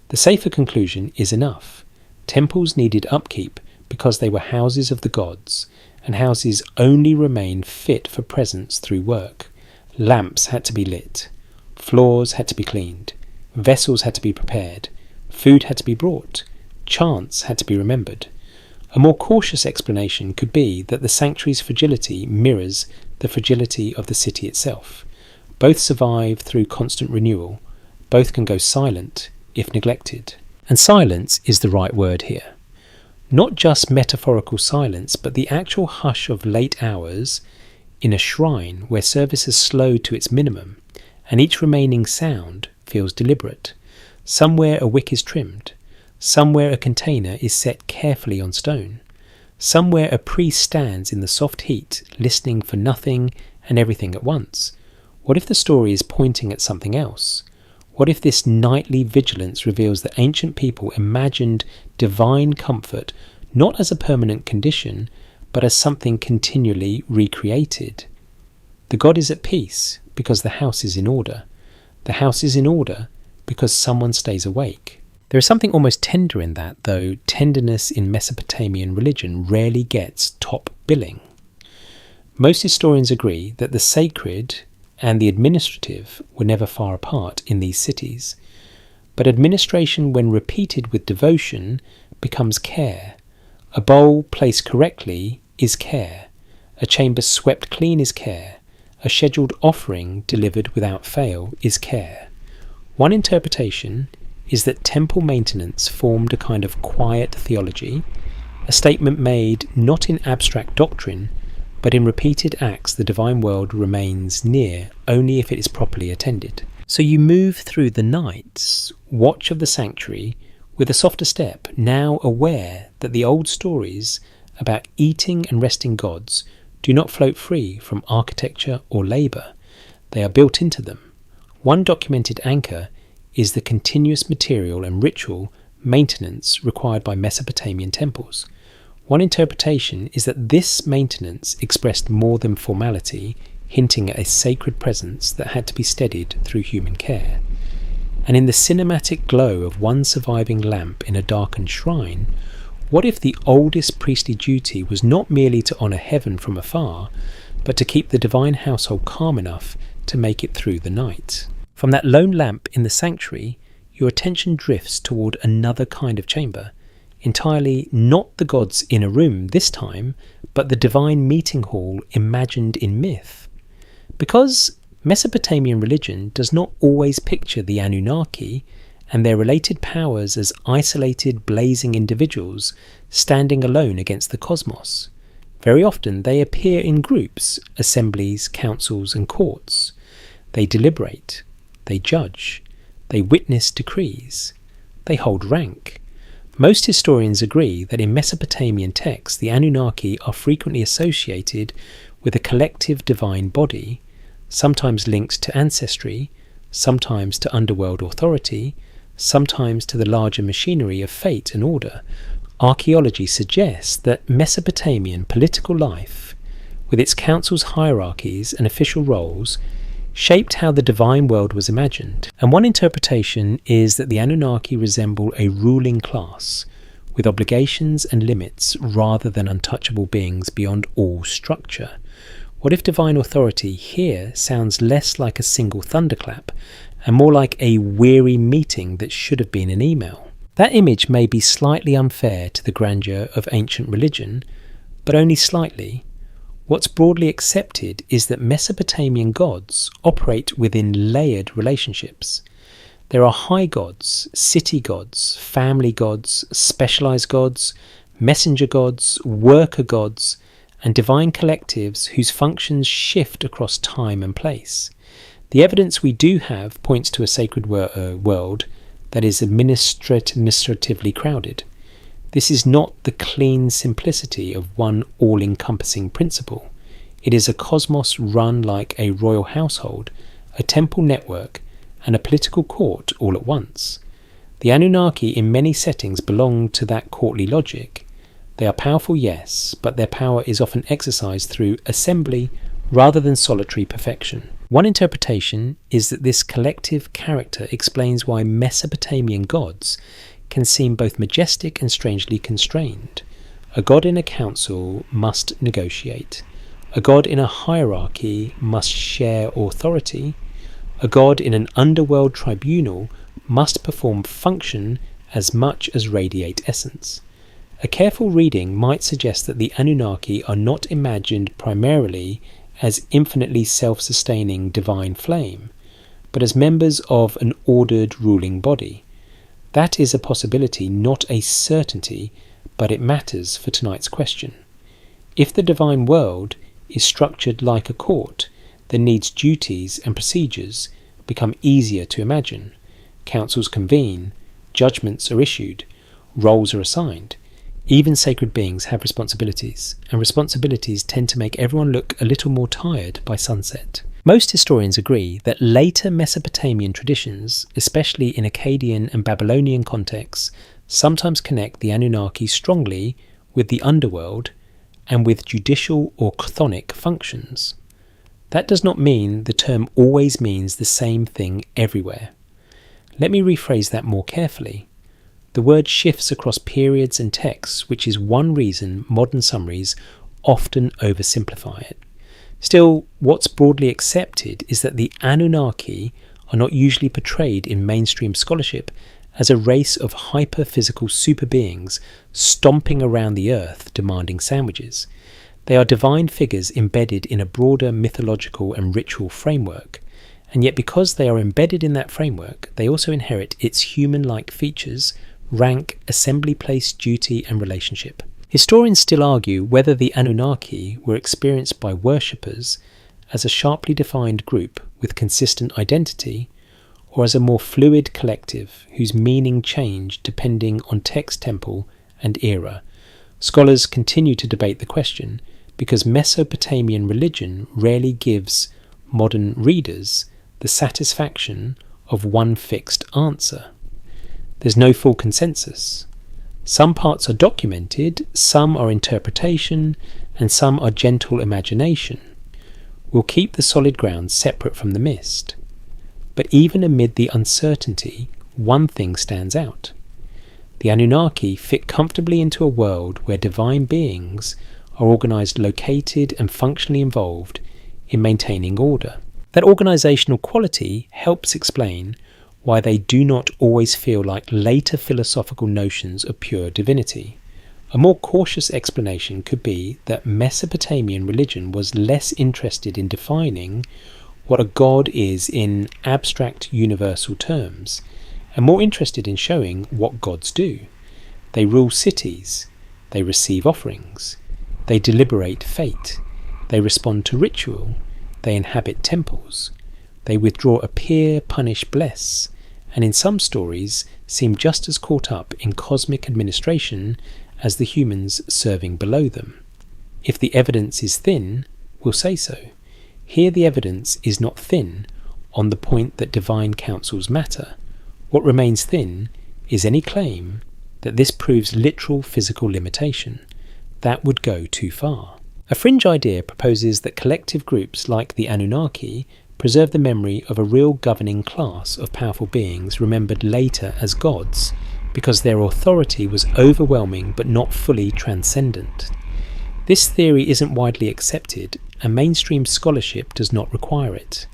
The safer conclusion is enough. Temples needed upkeep because they were houses of the gods, and houses only remain fit for presence through work. Lamps had to be lit, floors had to be cleaned, vessels had to be prepared, food had to be brought, chants had to be remembered. A more cautious explanation could be that the sanctuary's fragility mirrors the fragility of the city itself. Both survive through constant renewal. Both can go silent if neglected. And silence is the right word here. Not just metaphorical silence, but the actual hush of late hours in a shrine where service is slowed to its minimum, and each remaining sound feels deliberate. Somewhere a wick is trimmed. Somewhere a container is set carefully on stone. Somewhere a priest stands in the soft heat, listening for nothing and everything at once. What if the story is pointing at something else? What if this nightly vigilance reveals that ancient people imagined divine comfort not as a permanent condition, but as something continually recreated? The god is at peace because the house is in order. The house is in order because someone stays awake. There is something almost tender in that, though tenderness in Mesopotamian religion rarely gets top billing. Most historians agree that the sacred and the administrative were never far apart in these cities. But administration, when repeated with devotion, becomes care. A bowl placed correctly is care. A chamber swept clean is care. A scheduled offering delivered without fail is care. One interpretation is that temple maintenance formed a kind of quiet theology, a statement made not in abstract doctrine, but in repeated acts. The divine world remains near only if it is properly attended. So you move through the night's watch of the sanctuary with a softer step, now aware that the old stories about eating and resting gods do not float free from architecture or labour. They are built into them. One documented anchor is the continuous material and ritual maintenance required by Mesopotamian temples. One interpretation is that this maintenance expressed more than formality, hinting at a sacred presence that had to be steadied through human care. And in the cinematic glow of one surviving lamp in a darkened shrine, what if the oldest priestly duty was not merely to honour heaven from afar, but to keep the divine household calm enough to make it through the night? From that lone lamp in the sanctuary, your attention drifts toward another kind of chamber, entirely not the god's inner room this time, but the divine meeting hall imagined in myth. Because Mesopotamian religion does not always picture the Anunnaki and their related powers as isolated, blazing individuals standing alone against the cosmos. Very often they appear in groups, assemblies, councils and courts. They deliberate. They judge, they witness decrees, they hold rank. Most historians agree that in Mesopotamian texts the Anunnaki are frequently associated with a collective divine body, sometimes linked to ancestry, sometimes to underworld authority, sometimes to the larger machinery of fate and order. Archaeology suggests that Mesopotamian political life, with its councils, hierarchies and official roles, shaped how the divine world was imagined. And one interpretation is that the Anunnaki resemble a ruling class, with obligations and limits rather than untouchable beings beyond all structure. What if divine authority here sounds less like a single thunderclap and more like a weary meeting that should have been an email? That image may be slightly unfair to the grandeur of ancient religion, but only slightly. What's broadly accepted is that Mesopotamian gods operate within layered relationships. There are high gods, city gods, family gods, specialized gods, messenger gods, worker gods, and divine collectives whose functions shift across time and place. The evidence we do have points to a sacred world that is administratively crowded. This is not the clean simplicity of one all-encompassing principle. It is a cosmos run like a royal household, a temple network, and a political court all at once. The Anunnaki in many settings belong to that courtly logic. They are powerful, yes, but their power is often exercised through assembly rather than solitary perfection. One interpretation is that this collective character explains why Mesopotamian gods can seem both majestic and strangely constrained. A god in a council must negotiate. A god in a hierarchy must share authority. A god in an underworld tribunal must perform function as much as radiate essence. A careful reading might suggest that the Anunnaki are not imagined primarily as infinitely self-sustaining divine flame, but as members of an ordered ruling body. That is a possibility, not a certainty, but it matters for tonight's question. If the divine world is structured like a court, then needs duties and procedures become easier to imagine. Councils convene, judgments are issued, roles are assigned. Even sacred beings have responsibilities, and responsibilities tend to make everyone look a little more tired by sunset. Most historians agree that later Mesopotamian traditions, especially in Akkadian and Babylonian contexts, sometimes connect the Anunnaki strongly with the underworld and with judicial or chthonic functions. That does not mean the term always means the same thing everywhere. Let me rephrase that more carefully. The word shifts across periods and texts, which is one reason modern summaries often oversimplify it. Still, what's broadly accepted is that the Anunnaki are not usually portrayed in mainstream scholarship as a race of hyper-physical super beings stomping around the earth demanding sandwiches. They are divine figures embedded in a broader mythological and ritual framework, and yet because they are embedded in that framework, they also inherit its human-like features, rank, assembly place, duty, and relationship. Historians still argue whether the Anunnaki were experienced by worshippers as a sharply defined group with consistent identity, or as a more fluid collective whose meaning changed depending on text, temple, and era. Scholars continue to debate the question because Mesopotamian religion rarely gives modern readers the satisfaction of one fixed answer. There's no full consensus. Some parts are documented, some are interpretation, and some are gentle imagination. We'll keep the solid ground separate from the mist. But even amid the uncertainty, one thing stands out. The Anunnaki fit comfortably into a world where divine beings are organised, located, and functionally involved in maintaining order. That organisational quality helps explain why they do not always feel like later philosophical notions of pure divinity. A more cautious explanation could be that Mesopotamian religion was less interested in defining what a god is in abstract universal terms, and more interested in showing what gods do. They rule cities, they receive offerings, they deliberate fate, they respond to ritual, they inhabit temples, they withdraw, appear, punish, bless, and in some stories seem just as caught up in cosmic administration as the humans serving below them. If the evidence is thin, we'll say so. Here the evidence is not thin on the point that divine councils matter. What remains thin is any claim that this proves literal physical limitation. That would go too far. A fringe idea proposes that collective groups like the Anunnaki preserve the memory of a real governing class of powerful beings remembered later as gods, because their authority was overwhelming but not fully transcendent. This theory isn't widely accepted, and mainstream scholarship does not require it.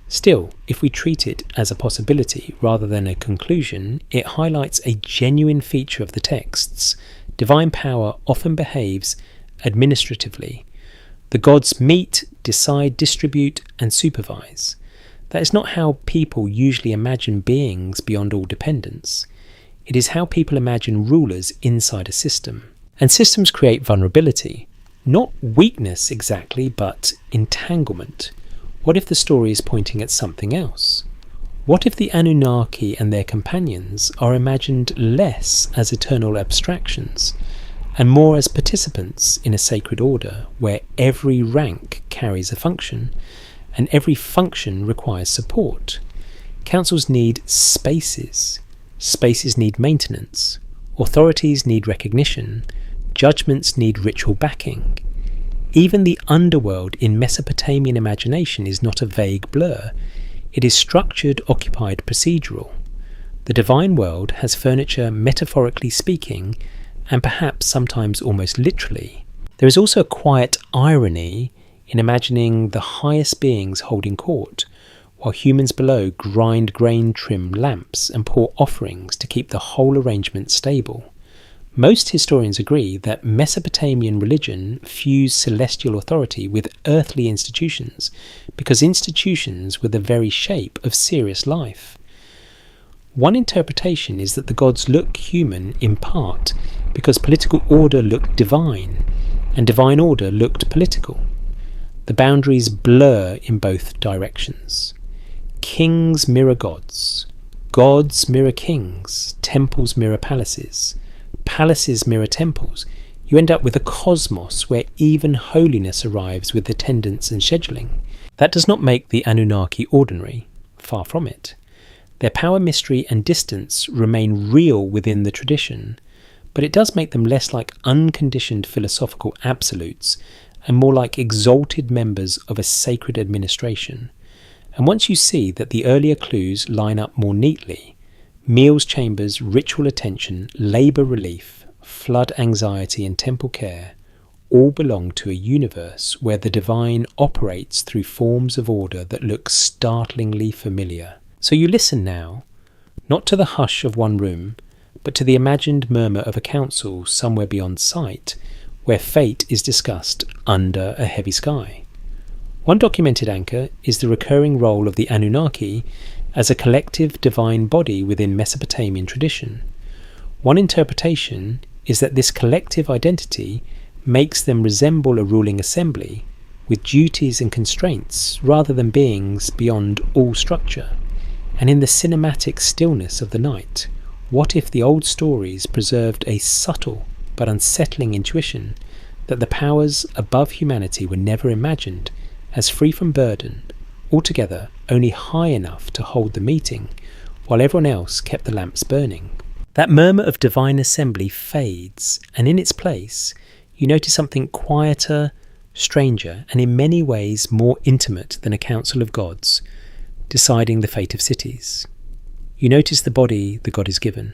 Still, if we treat it as a possibility rather than a conclusion, it highlights a genuine feature of the texts. Divine power often behaves administratively. The gods meet, decide, distribute, and supervise. That is not how people usually imagine beings beyond all dependence. It is how people imagine rulers inside a system. And systems create vulnerability. Not weakness exactly, but entanglement. What if the story is pointing at something else? What if the Anunnaki and their companions are imagined less as eternal abstractions, and more as participants in a sacred order where every rank carries a function, and every function requires support? Councils need spaces. Spaces need maintenance. Authorities need recognition. Judgments need ritual backing. Even the underworld in Mesopotamian imagination is not a vague blur. It is structured, occupied, procedural. The divine world has furniture metaphorically speaking, and perhaps sometimes almost literally. There is also a quiet irony in imagining the highest beings holding court, while humans below grind grain-trimmed lamps and pour offerings to keep the whole arrangement stable. Most historians agree that Mesopotamian religion fused celestial authority with earthly institutions because institutions were the very shape of serious life. One interpretation is that the gods look human in part because political order looked divine and divine order looked political. The boundaries blur in both directions. Kings mirror gods. Gods mirror kings. Temples mirror palaces. Palaces mirror temples. You end up with a cosmos where even holiness arrives with attendance and scheduling. That does not make the Anunnaki ordinary. Far from it. Their power, mystery and distance remain real within the tradition, but it does make them less like unconditioned philosophical absolutes and more like exalted members of a sacred administration. And once you see that the earlier clues line up more neatly, meals chambers, ritual attention, labour relief, flood anxiety and temple care all belong to a universe where the divine operates through forms of order that look startlingly familiar. So you listen now, not to the hush of one room, but to the imagined murmur of a council somewhere beyond sight, where fate is discussed under a heavy sky. One documented anchor is the recurring role of the Anunnaki as a collective divine body within Mesopotamian tradition. One interpretation is that this collective identity makes them resemble a ruling assembly, with duties and constraints rather than beings beyond all structure. And in the cinematic stillness of the night, what if the old stories preserved a subtle but unsettling intuition that the powers above humanity were never imagined as free from burden, altogether only high enough to hold the meeting, while everyone else kept the lamps burning? That murmur of divine assembly fades, and in its place you notice something quieter, stranger, and in many ways more intimate than a council of gods deciding the fate of cities. You notice the body the god is given.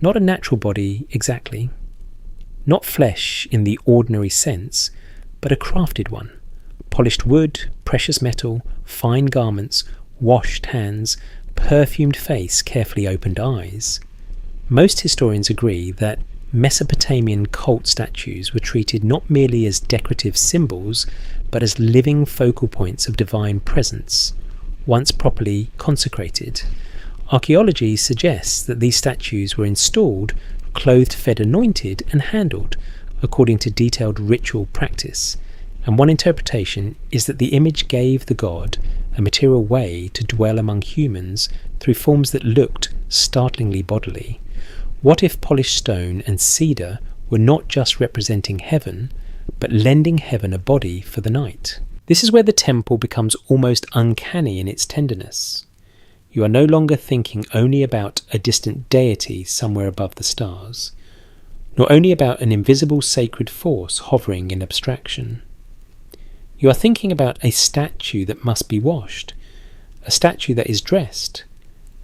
Not a natural body exactly. Not flesh in the ordinary sense, but a crafted one. Polished wood, precious metal, fine garments, washed hands, perfumed face, carefully opened eyes. Most historians agree that Mesopotamian cult statues were treated not merely as decorative symbols, but as living focal points of divine presence, once properly consecrated. Archaeology suggests that these statues were installed, clothed, fed, anointed, and handled according to detailed ritual practice. And one interpretation is that the image gave the god a material way to dwell among humans through forms that looked startlingly bodily. What if polished stone and cedar were not just representing heaven, but lending heaven a body for the night? This is where the temple becomes almost uncanny in its tenderness. You are no longer thinking only about a distant deity somewhere above the stars, nor only about an invisible sacred force hovering in abstraction. You are thinking about a statue that must be washed, a statue that is dressed,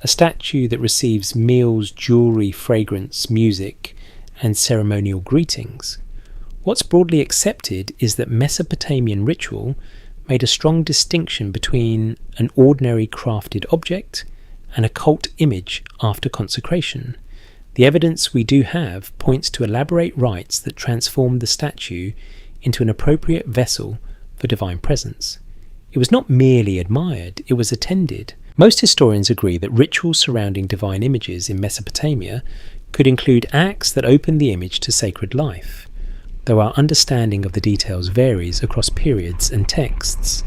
a statue that receives meals, jewellery, fragrance, music, and ceremonial greetings. What's broadly accepted is that Mesopotamian ritual made a strong distinction between an ordinary crafted object and a cult image after consecration. The evidence we do have points to elaborate rites that transformed the statue into an appropriate vessel for divine presence. It was not merely admired, it was attended. Most historians agree that rituals surrounding divine images in Mesopotamia could include acts that opened the image to sacred life, though our understanding of the details varies across periods and texts.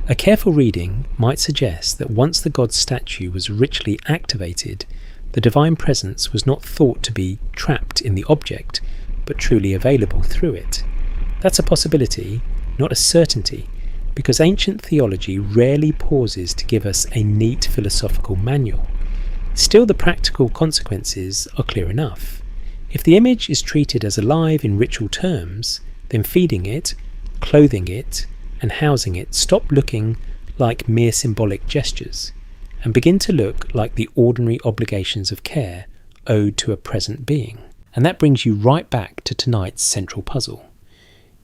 A careful reading might suggest that once the god's statue was ritually activated, the divine presence was not thought to be trapped in the object, but truly available through it. That's a possibility, not a certainty, because ancient theology rarely pauses to give us a neat philosophical manual. Still, the practical consequences are clear enough. If the image is treated as alive in ritual terms, then feeding it, clothing it, and housing it stop looking like mere symbolic gestures, and begin to look like the ordinary obligations of care owed to a present being. And that brings you right back to tonight's central puzzle.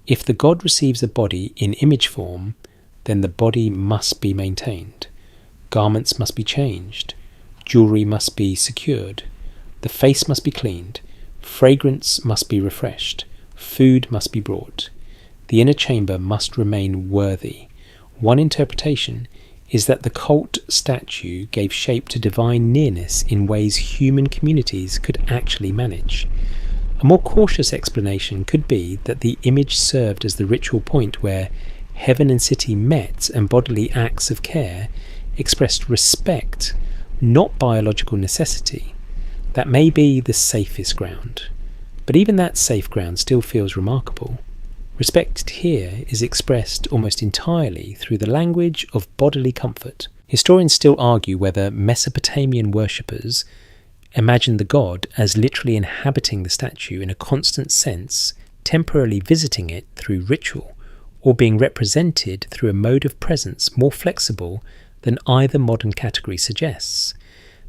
If the god receives a body in image form, then the body must be maintained. Garments must be changed. Jewellery must be secured. The face must be cleaned. Fragrance must be refreshed. Food must be brought. The inner chamber must remain worthy. One interpretation is that the cult statue gave shape to divine nearness in ways human communities could actually manage. A more cautious explanation could be that the image served as the ritual point where heaven and city met, and bodily acts of care expressed respect, not biological necessity. That may be the safest ground, but even that safe ground still feels remarkable. Respect here is expressed almost entirely through the language of bodily comfort. Historians still argue whether Mesopotamian worshippers imagined the god as literally inhabiting the statue in a constant sense, temporarily visiting it through ritual, or being represented through a mode of presence more flexible than either modern category suggests.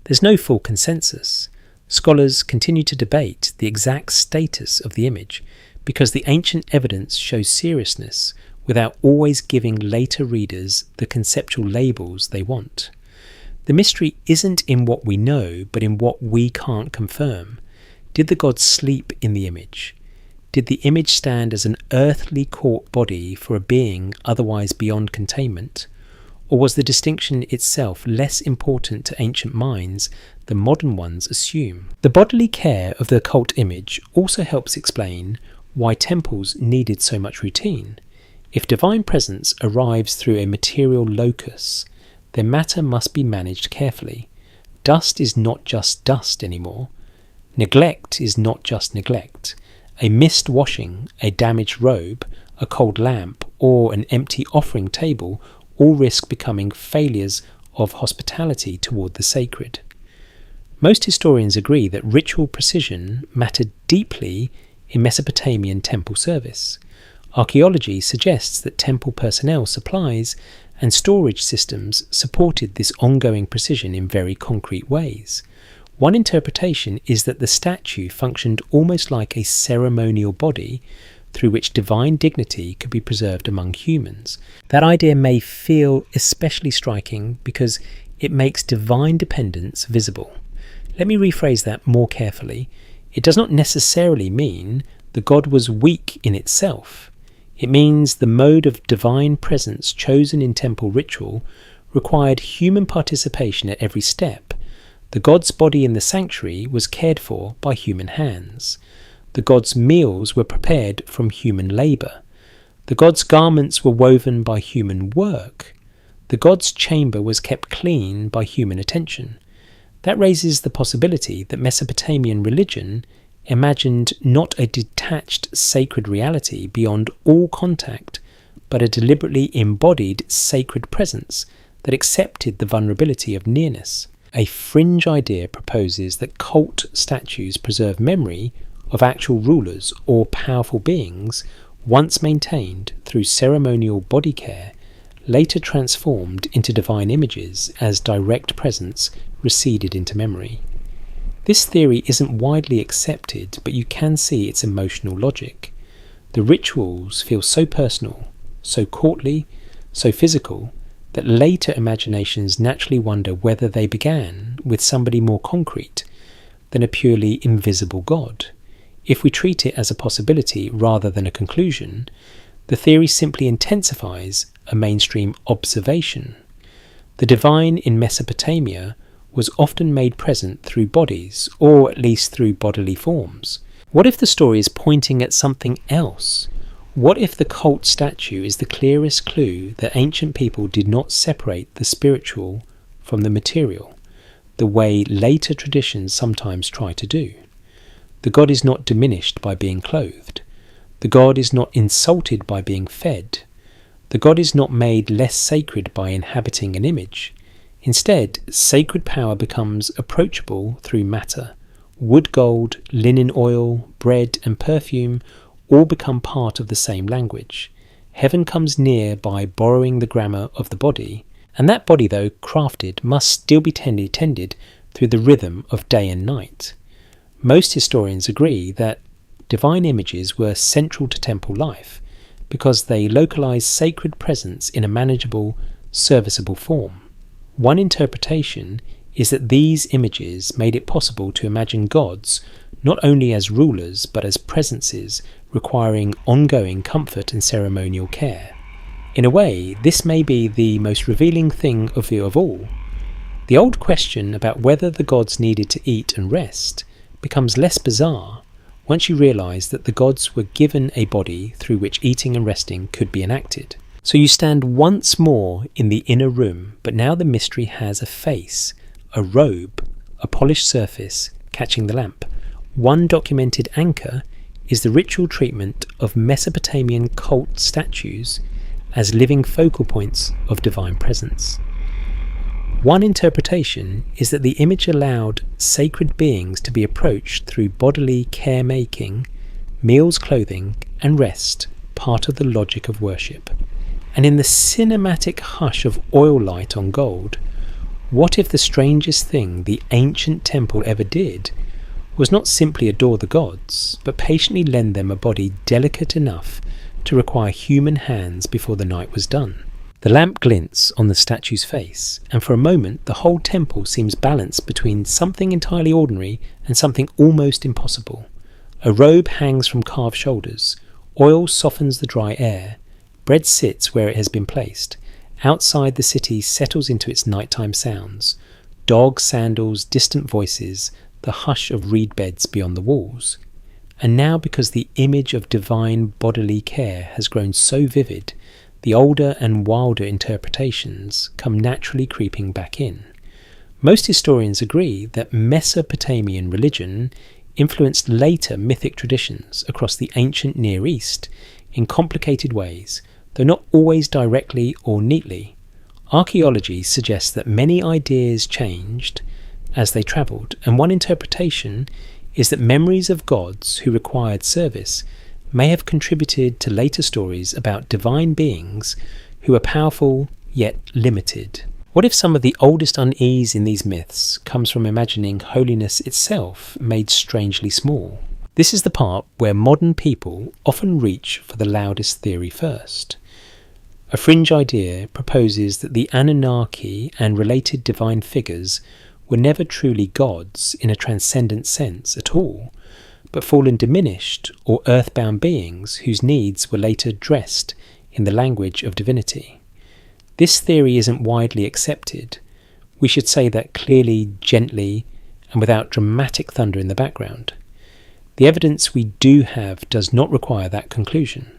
There's no full consensus. Scholars continue to debate the exact status of the image because the ancient evidence shows seriousness without always giving later readers the conceptual labels they want. The mystery isn't in what we know, but in what we can't confirm. Did the god sleep in the image? Did the image stand as an earthly court body for a being otherwise beyond containment? Or was the distinction itself less important to ancient minds than modern ones assume? The bodily care of the occult image also helps explain why temples needed so much routine. If divine presence arrives through a material locus, then matter must be managed carefully. Dust is not just dust anymore. Neglect is not just neglect. A missed washing, a damaged robe, a cold lamp, or an empty offering table all risk becoming failures of hospitality toward the sacred. Most historians agree that ritual precision mattered deeply in Mesopotamian temple service. Archaeology suggests that temple personnel, supplies, and storage systems supported this ongoing precision in very concrete ways. One interpretation is that the statue functioned almost like a ceremonial body through which divine dignity could be preserved among humans. That idea may feel especially striking because it makes divine dependence visible. Let me rephrase that more carefully. It does not necessarily mean the god was weak in itself. It means the mode of divine presence chosen in temple ritual required human participation at every step. The god's body in the sanctuary was cared for by human hands. The god's meals were prepared from human labour. The god's garments were woven by human work. The god's chamber was kept clean by human attention. That raises the possibility that Mesopotamian religion imagined not a detached sacred reality beyond all contact, but a deliberately embodied sacred presence that accepted the vulnerability of nearness. A fringe idea proposes that cult statues preserve memory of actual rulers or powerful beings once maintained through ceremonial body care, later transformed into divine images as direct presence receded into memory. This theory isn't widely accepted, but you can see its emotional logic. The rituals feel so personal, so courtly, so physical, that later imaginations naturally wonder whether they began with somebody more concrete than a purely invisible god. If we treat it as a possibility rather than a conclusion, the theory simply intensifies a mainstream observation. The divine in Mesopotamia was often made present through bodies, or at least through bodily forms. What if the story is pointing at something else? What if the cult statue is the clearest clue that ancient people did not separate the spiritual from the material, the way later traditions sometimes try to do? The god is not diminished by being clothed. The god is not insulted by being fed. The god is not made less sacred by inhabiting an image. Instead, sacred power becomes approachable through matter. Wood, gold, linen oil, bread and perfume all become part of the same language. Heaven comes near by borrowing the grammar of the body, and that body, though crafted, must still be tended through the rhythm of day and night. Most historians agree that divine images were central to temple life because they localized sacred presence in a manageable, serviceable form. One interpretation is that these images made it possible to imagine gods not only as rulers but as presences requiring ongoing comfort and ceremonial care. In a way, this may be the most revealing thing of all. The old question about whether the gods needed to eat and rest becomes less bizarre once you realise that the gods were given a body through which eating and resting could be enacted. So you stand once more in the inner room, but now the mystery has a face, a robe, a polished surface catching the lamp. One documented anchor is the ritual treatment of Mesopotamian cult statues as living focal points of divine presence. One interpretation is that the image allowed sacred beings to be approached through bodily caremaking, meals, clothing, and rest, part of the logic of worship. And in the cinematic hush of oil light on gold, what if the strangest thing the ancient temple ever did was not simply adore the gods, but patiently lend them a body delicate enough to require human hands before the night was done? The lamp glints on the statue's face, and for a moment the whole temple seems balanced between something entirely ordinary and something almost impossible. A robe hangs from carved shoulders, oil softens the dry air, bread sits where it has been placed. Outside the city settles into its nighttime sounds, dogs, sandals, distant voices, the hush of reed beds beyond the walls. And now, because the image of divine bodily care has grown so vivid, the older and wilder interpretations come naturally creeping back in. Most historians agree that Mesopotamian religion influenced later mythic traditions across the ancient Near East in complicated ways, though not always directly or neatly. Archaeology suggests that many ideas changed as they travelled, and one interpretation is that memories of gods who required service may have contributed to later stories about divine beings who are powerful yet limited. What if some of the oldest unease in these myths comes from imagining holiness itself made strangely small? This is the part where modern people often reach for the loudest theory first. A fringe idea proposes that the Anunnaki and related divine figures were never truly gods in a transcendent sense at all, but fallen diminished or earthbound beings whose needs were later dressed in the language of divinity. This theory isn't widely accepted. We should say that clearly, gently, and without dramatic thunder in the background. The evidence we do have does not require that conclusion.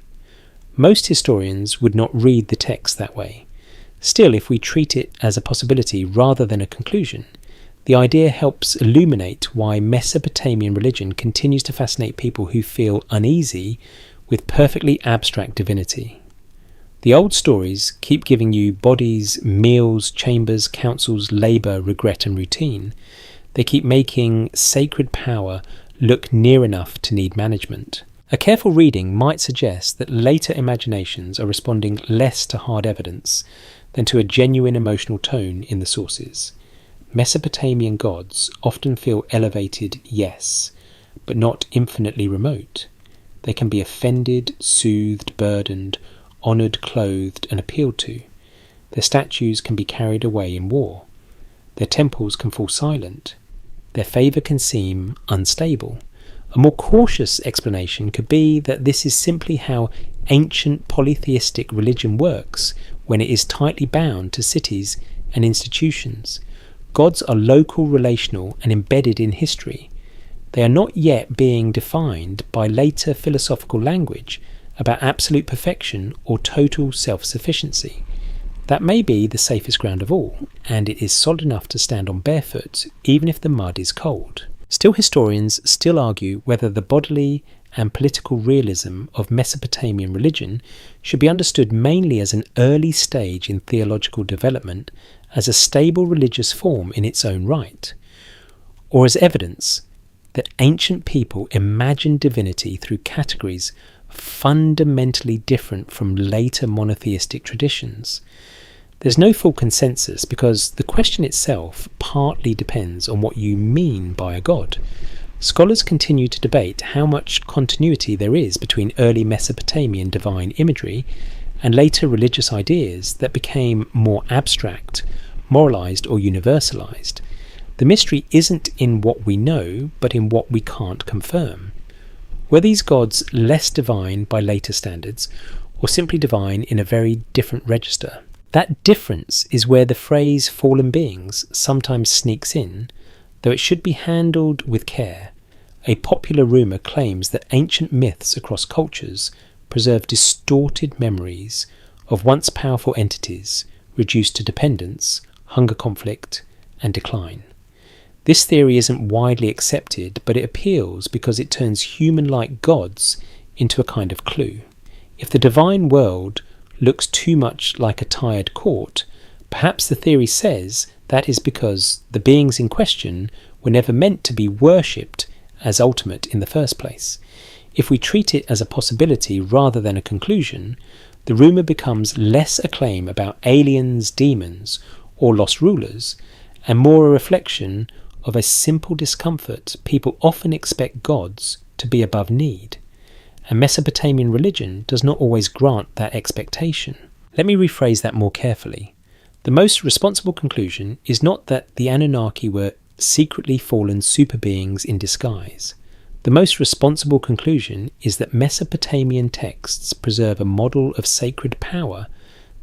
Most historians would not read the text that way. Still, if we treat it as a possibility rather than a conclusion, the idea helps illuminate why Mesopotamian religion continues to fascinate people who feel uneasy with perfectly abstract divinity. The old stories keep giving you bodies, meals, chambers, councils, labour, regret and routine. They keep making sacred power look near enough to need management. A careful reading might suggest that later imaginations are responding less to hard evidence than to a genuine emotional tone in the sources. Mesopotamian gods often feel elevated, yes, but not infinitely remote. They can be offended, soothed, burdened, honoured, clothed and appealed to. Their statues can be carried away in war. Their temples can fall silent. Their favour can seem unstable. A more cautious explanation could be that this is simply how ancient polytheistic religion works when it is tightly bound to cities and institutions. Gods are local, relational, and embedded in history. They are not yet being defined by later philosophical language about absolute perfection or total self-sufficiency. That may be the safest ground of all, and it is solid enough to stand on barefoot even if the mud is cold. Still, historians still argue whether the bodily and political realism of Mesopotamian religion should be understood mainly as an early stage in theological development, as a stable religious form in its own right, or as evidence that ancient people imagined divinity through categories fundamentally different from later monotheistic traditions. There's no full consensus because the question itself partly depends on what you mean by a god. Scholars continue to debate how much continuity there is between early Mesopotamian divine imagery and later religious ideas that became more abstract, moralized, or universalized. The mystery isn't in what we know, but in what we can't confirm. Were these gods less divine by later standards, or simply divine in a very different register? That difference is where the phrase fallen beings sometimes sneaks in, though it should be handled with care. A popular rumour claims that ancient myths across cultures preserve distorted memories of once powerful entities reduced to dependence, hunger, conflict, and decline. This theory isn't widely accepted, but it appeals because it turns human-like gods into a kind of clue. If the divine world looks too much like a tired court, perhaps the theory says that is because the beings in question were never meant to be worshipped as ultimate in the first place. If we treat it as a possibility rather than a conclusion, the rumour becomes less a claim about aliens, demons, or lost rulers, and more a reflection of a simple discomfort people often expect gods to be above need. And Mesopotamian religion does not always grant that expectation. Let me rephrase that more carefully. The most responsible conclusion is not that the Anunnaki were secretly fallen super beings in disguise. The most responsible conclusion is that Mesopotamian texts preserve a model of sacred power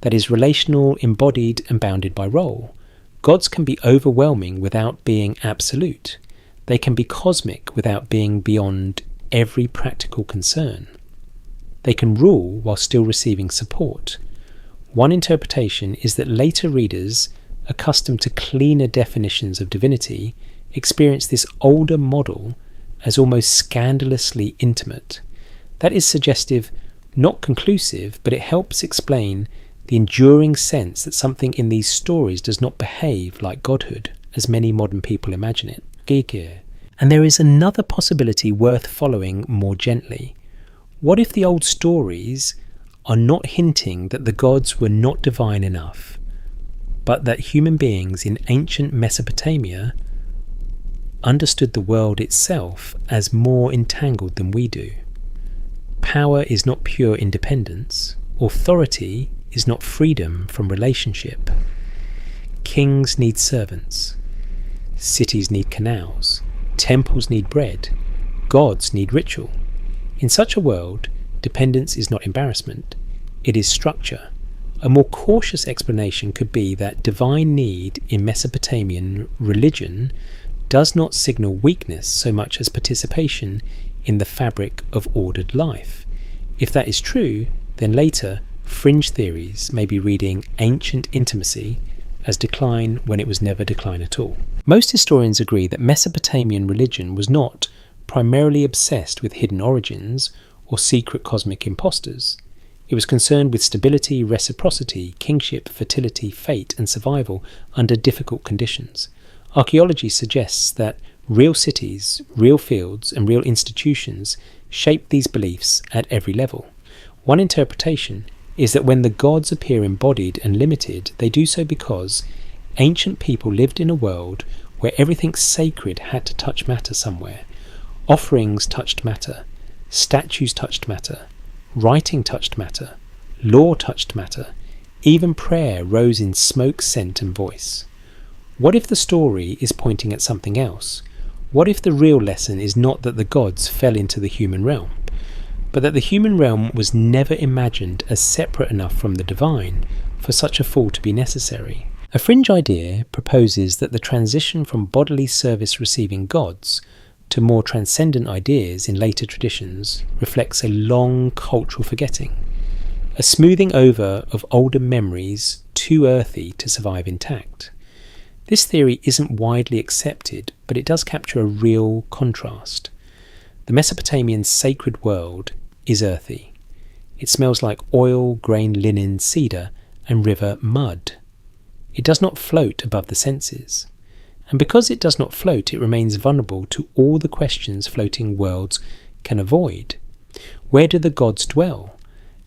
that is relational, embodied, and bounded by role. Gods can be overwhelming without being absolute. They can be cosmic without being beyond every practical concern. They can rule while still receiving support. One interpretation is that later readers, accustomed to cleaner definitions of divinity, experience this older model as almost scandalously intimate. That is suggestive, not conclusive, but it helps explain the enduring sense that something in these stories does not behave like godhood, as many modern people imagine it. And there is another possibility worth following more gently. What if the old stories are not hinting that the gods were not divine enough, but that human beings in ancient Mesopotamia understood the world itself as more entangled than we do? Power is not pure independence. Authority is not freedom from relationship. Kings need servants. Cities need canals. Temples need bread. Gods need ritual. In such a world, dependence is not embarrassment. It is structure. A more cautious explanation could be that divine need in Mesopotamian religion does not signal weakness so much as participation in the fabric of ordered life. If that is true, then later fringe theories may be reading ancient intimacy as decline when it was never decline at all. Most historians agree that Mesopotamian religion was not primarily obsessed with hidden origins or secret cosmic imposters. It was concerned with stability, reciprocity, kingship, fertility, fate, and survival under difficult conditions. Archaeology suggests that real cities, real fields, and real institutions shape these beliefs at every level. One interpretation is that when the gods appear embodied and limited, they do so because ancient people lived in a world where everything sacred had to touch matter somewhere. Offerings touched matter, statues touched matter, writing touched matter, law touched matter, even prayer rose in smoke, scent, and voice. What if the story is pointing at something else? What if the real lesson is not that the gods fell into the human realm, but that the human realm was never imagined as separate enough from the divine for such a fall to be necessary? A fringe idea proposes that the transition from bodily service receiving gods to more transcendent ideas in later traditions reflects a long cultural forgetting, a smoothing over of older memories too earthy to survive intact. This theory isn't widely accepted, but it does capture a real contrast. The Mesopotamian sacred world is earthy. It smells like oil, grain, linen, cedar, and river mud. It does not float above the senses. And because it does not float, it remains vulnerable to all the questions floating worlds can avoid. Where do the gods dwell?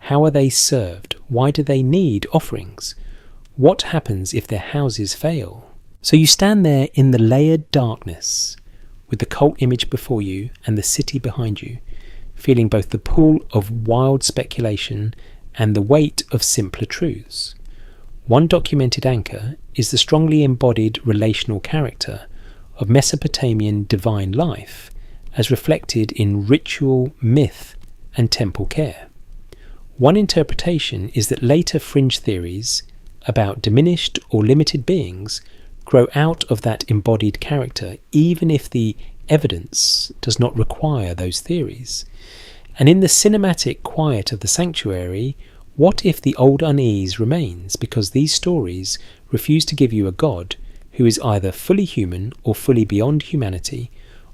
How are they served? Why do they need offerings? What happens if their houses fail? So you stand there in the layered darkness, with the cult image before you and the city behind you, feeling both the pull of wild speculation and the weight of simpler truths. One documented anchor is the strongly embodied relational character of Mesopotamian divine life, as reflected in ritual, myth, and temple care. One interpretation is that later fringe theories about diminished or limited beings grow out of that embodied character, even if the evidence does not require those theories. And in the cinematic quiet of the sanctuary, what if the old unease remains because these stories refuse to give you a god who is either fully human or fully beyond humanity,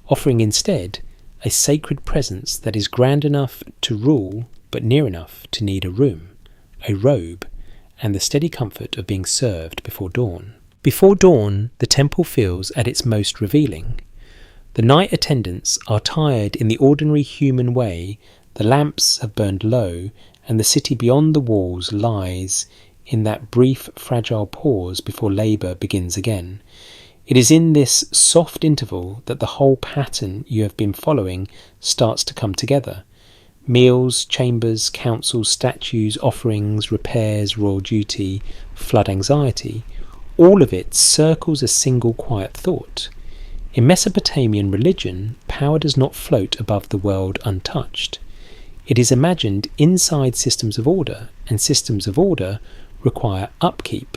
offering instead a sacred presence that is grand enough to rule but near enough to need a room, a robe, and the steady comfort of being served before dawn? Before dawn, the temple feels at its most revealing. The night attendants are tired in the ordinary human way, the lamps have burned low, and the city beyond the walls lies in that brief, fragile pause before labour begins again. It is in this soft interval that the whole pattern you have been following starts to come together. Meals, chambers, councils, statues, offerings, repairs, royal duty, flood anxiety, all of it circles a single quiet thought. In Mesopotamian religion, power does not float above the world untouched. It is imagined inside systems of order, and systems of order require upkeep.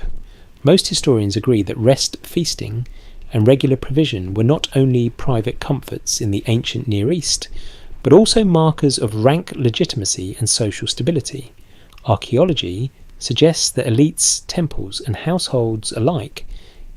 Most historians agree that rest, feasting, and regular provision were not only private comforts in the ancient Near East, but also markers of rank legitimacy and social stability. Archaeology suggests that elites, temples, and households alike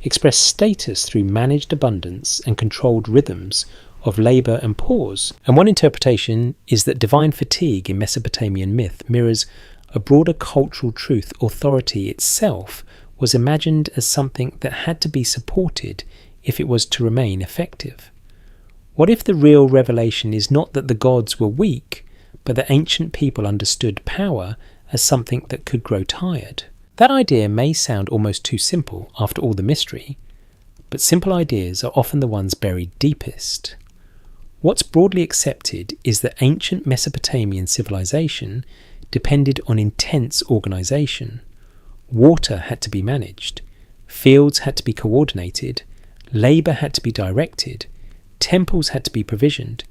express status through managed abundance and controlled rhythms of labour and pause. And one interpretation is that divine fatigue in Mesopotamian myth mirrors a broader cultural truth. Authority itself was imagined as something that had to be supported if it was to remain effective. What if the real revelation is not that the gods were weak, but that ancient people understood power as something that could grow tired? That idea may sound almost too simple after all the mystery, but simple ideas are often the ones buried deepest. What's broadly accepted is that ancient Mesopotamian civilization depended on intense organisation. Water had to be managed, fields had to be coordinated, labour had to be directed, temples had to be provisioned,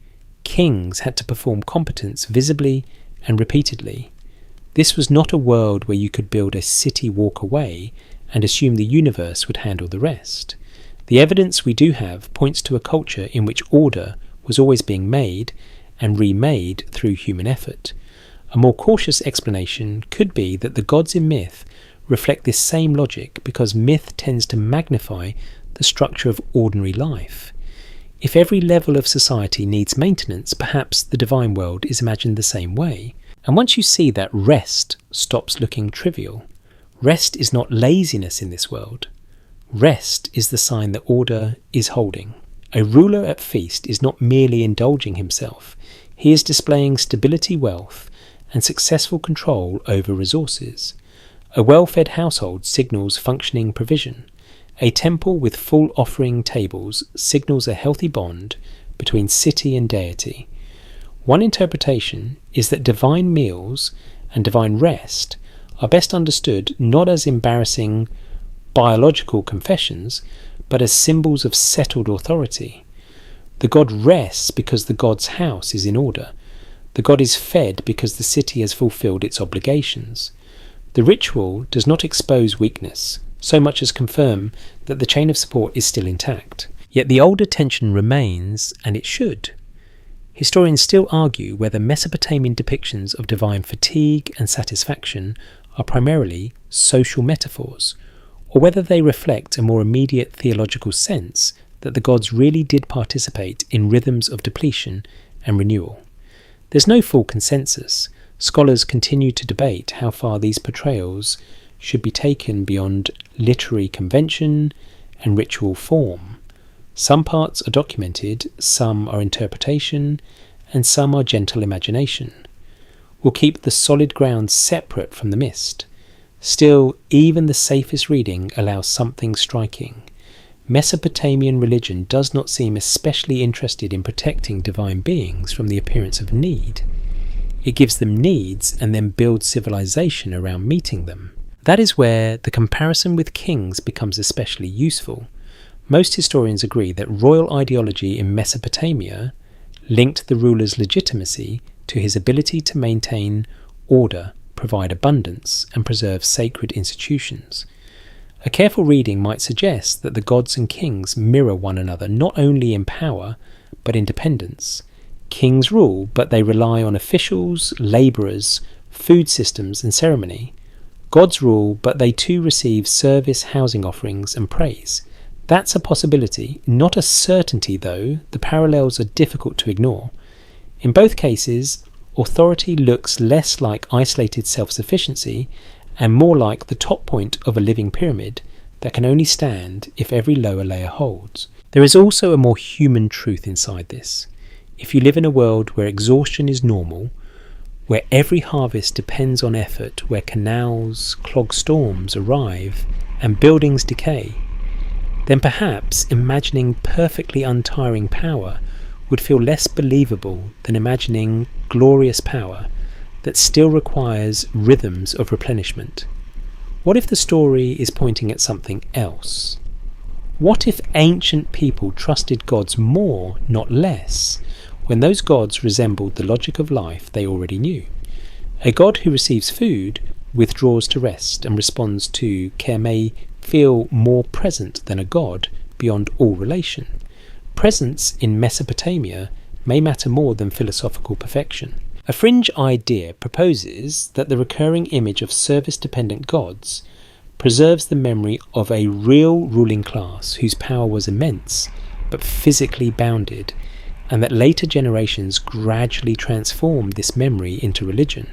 kings had to perform competence visibly and repeatedly. This was not a world where you could build a city walk away and assume the universe would handle the rest. The evidence we do have points to a culture in which order was always being made and remade through human effort. A more cautious explanation could be that the gods in myth reflect this same logic because myth tends to magnify the structure of ordinary life. If every level of society needs maintenance, perhaps the divine world is imagined the same way. And once you see that, rest stops looking trivial. Rest is not laziness in this world. Rest is the sign that order is holding. A ruler at feast is not merely indulging himself. He is displaying stability, wealth, and successful control over resources. A well-fed household signals functioning provision. A temple with full offering tables signals a healthy bond between city and deity. One interpretation is that divine meals and divine rest are best understood not as embarrassing biological confessions, but as symbols of settled authority. The god rests because the god's house is in order. The god is fed because the city has fulfilled its obligations. The ritual does not expose weakness, so much as confirm that the chain of support is still intact. Yet the older tension remains, and it should. Historians still argue whether Mesopotamian depictions of divine fatigue and satisfaction are primarily social metaphors, or whether they reflect a more immediate theological sense that the gods really did participate in rhythms of depletion and renewal. There's no full consensus. Scholars continue to debate how far these portrayals should be taken beyond literary convention and ritual form. Some parts are documented, some are interpretation, and some are gentle imagination. We'll keep the solid ground separate from the mist. Still, even the safest reading allows something striking. Mesopotamian religion does not seem especially interested in protecting divine beings from the appearance of need. It gives them needs and then builds civilization around meeting them. That is where the comparison with kings becomes especially useful. Most historians agree that royal ideology in Mesopotamia linked the ruler's legitimacy to his ability to maintain order, provide abundance, and preserve sacred institutions. A careful reading might suggest that the gods and kings mirror one another not only in power, but in dependence. Kings rule, but they rely on officials, labourers, food systems, and ceremony. Gods rule, but they too receive service, housing offerings, and praise. That's a possibility, not a certainty though. The parallels are difficult to ignore. In both cases, authority looks less like isolated self-sufficiency and more like the top point of a living pyramid that can only stand if every lower layer holds. There is also a more human truth inside this. If you live in a world where exhaustion is normal, where every harvest depends on effort, where canals clog storms arrive and buildings decay, then perhaps imagining perfectly untiring power would feel less believable than imagining glorious power that still requires rhythms of replenishment. What if the story is pointing at something else? What if ancient people trusted gods more, not less, when those gods resembled the logic of life they already knew? A god who receives food withdraws to rest and responds to care may feel more present than a god beyond all relation. Presence in Mesopotamia may matter more than philosophical perfection. A fringe idea proposes that the recurring image of service-dependent gods preserves the memory of a real ruling class whose power was immense but physically bounded, and that later generations gradually transformed this memory into religion.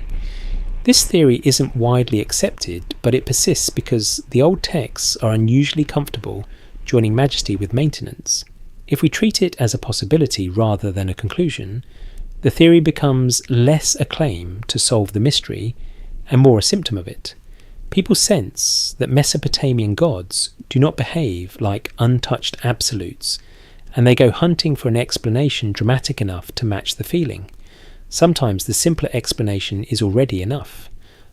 This theory isn't widely accepted, but it persists because the old texts are unusually comfortable joining majesty with maintenance. If we treat it as a possibility rather than a conclusion, the theory becomes less a claim to solve the mystery and more a symptom of it. People sense that Mesopotamian gods do not behave like untouched absolutes, and they go hunting for an explanation dramatic enough to match the feeling. Sometimes the simpler explanation is already enough.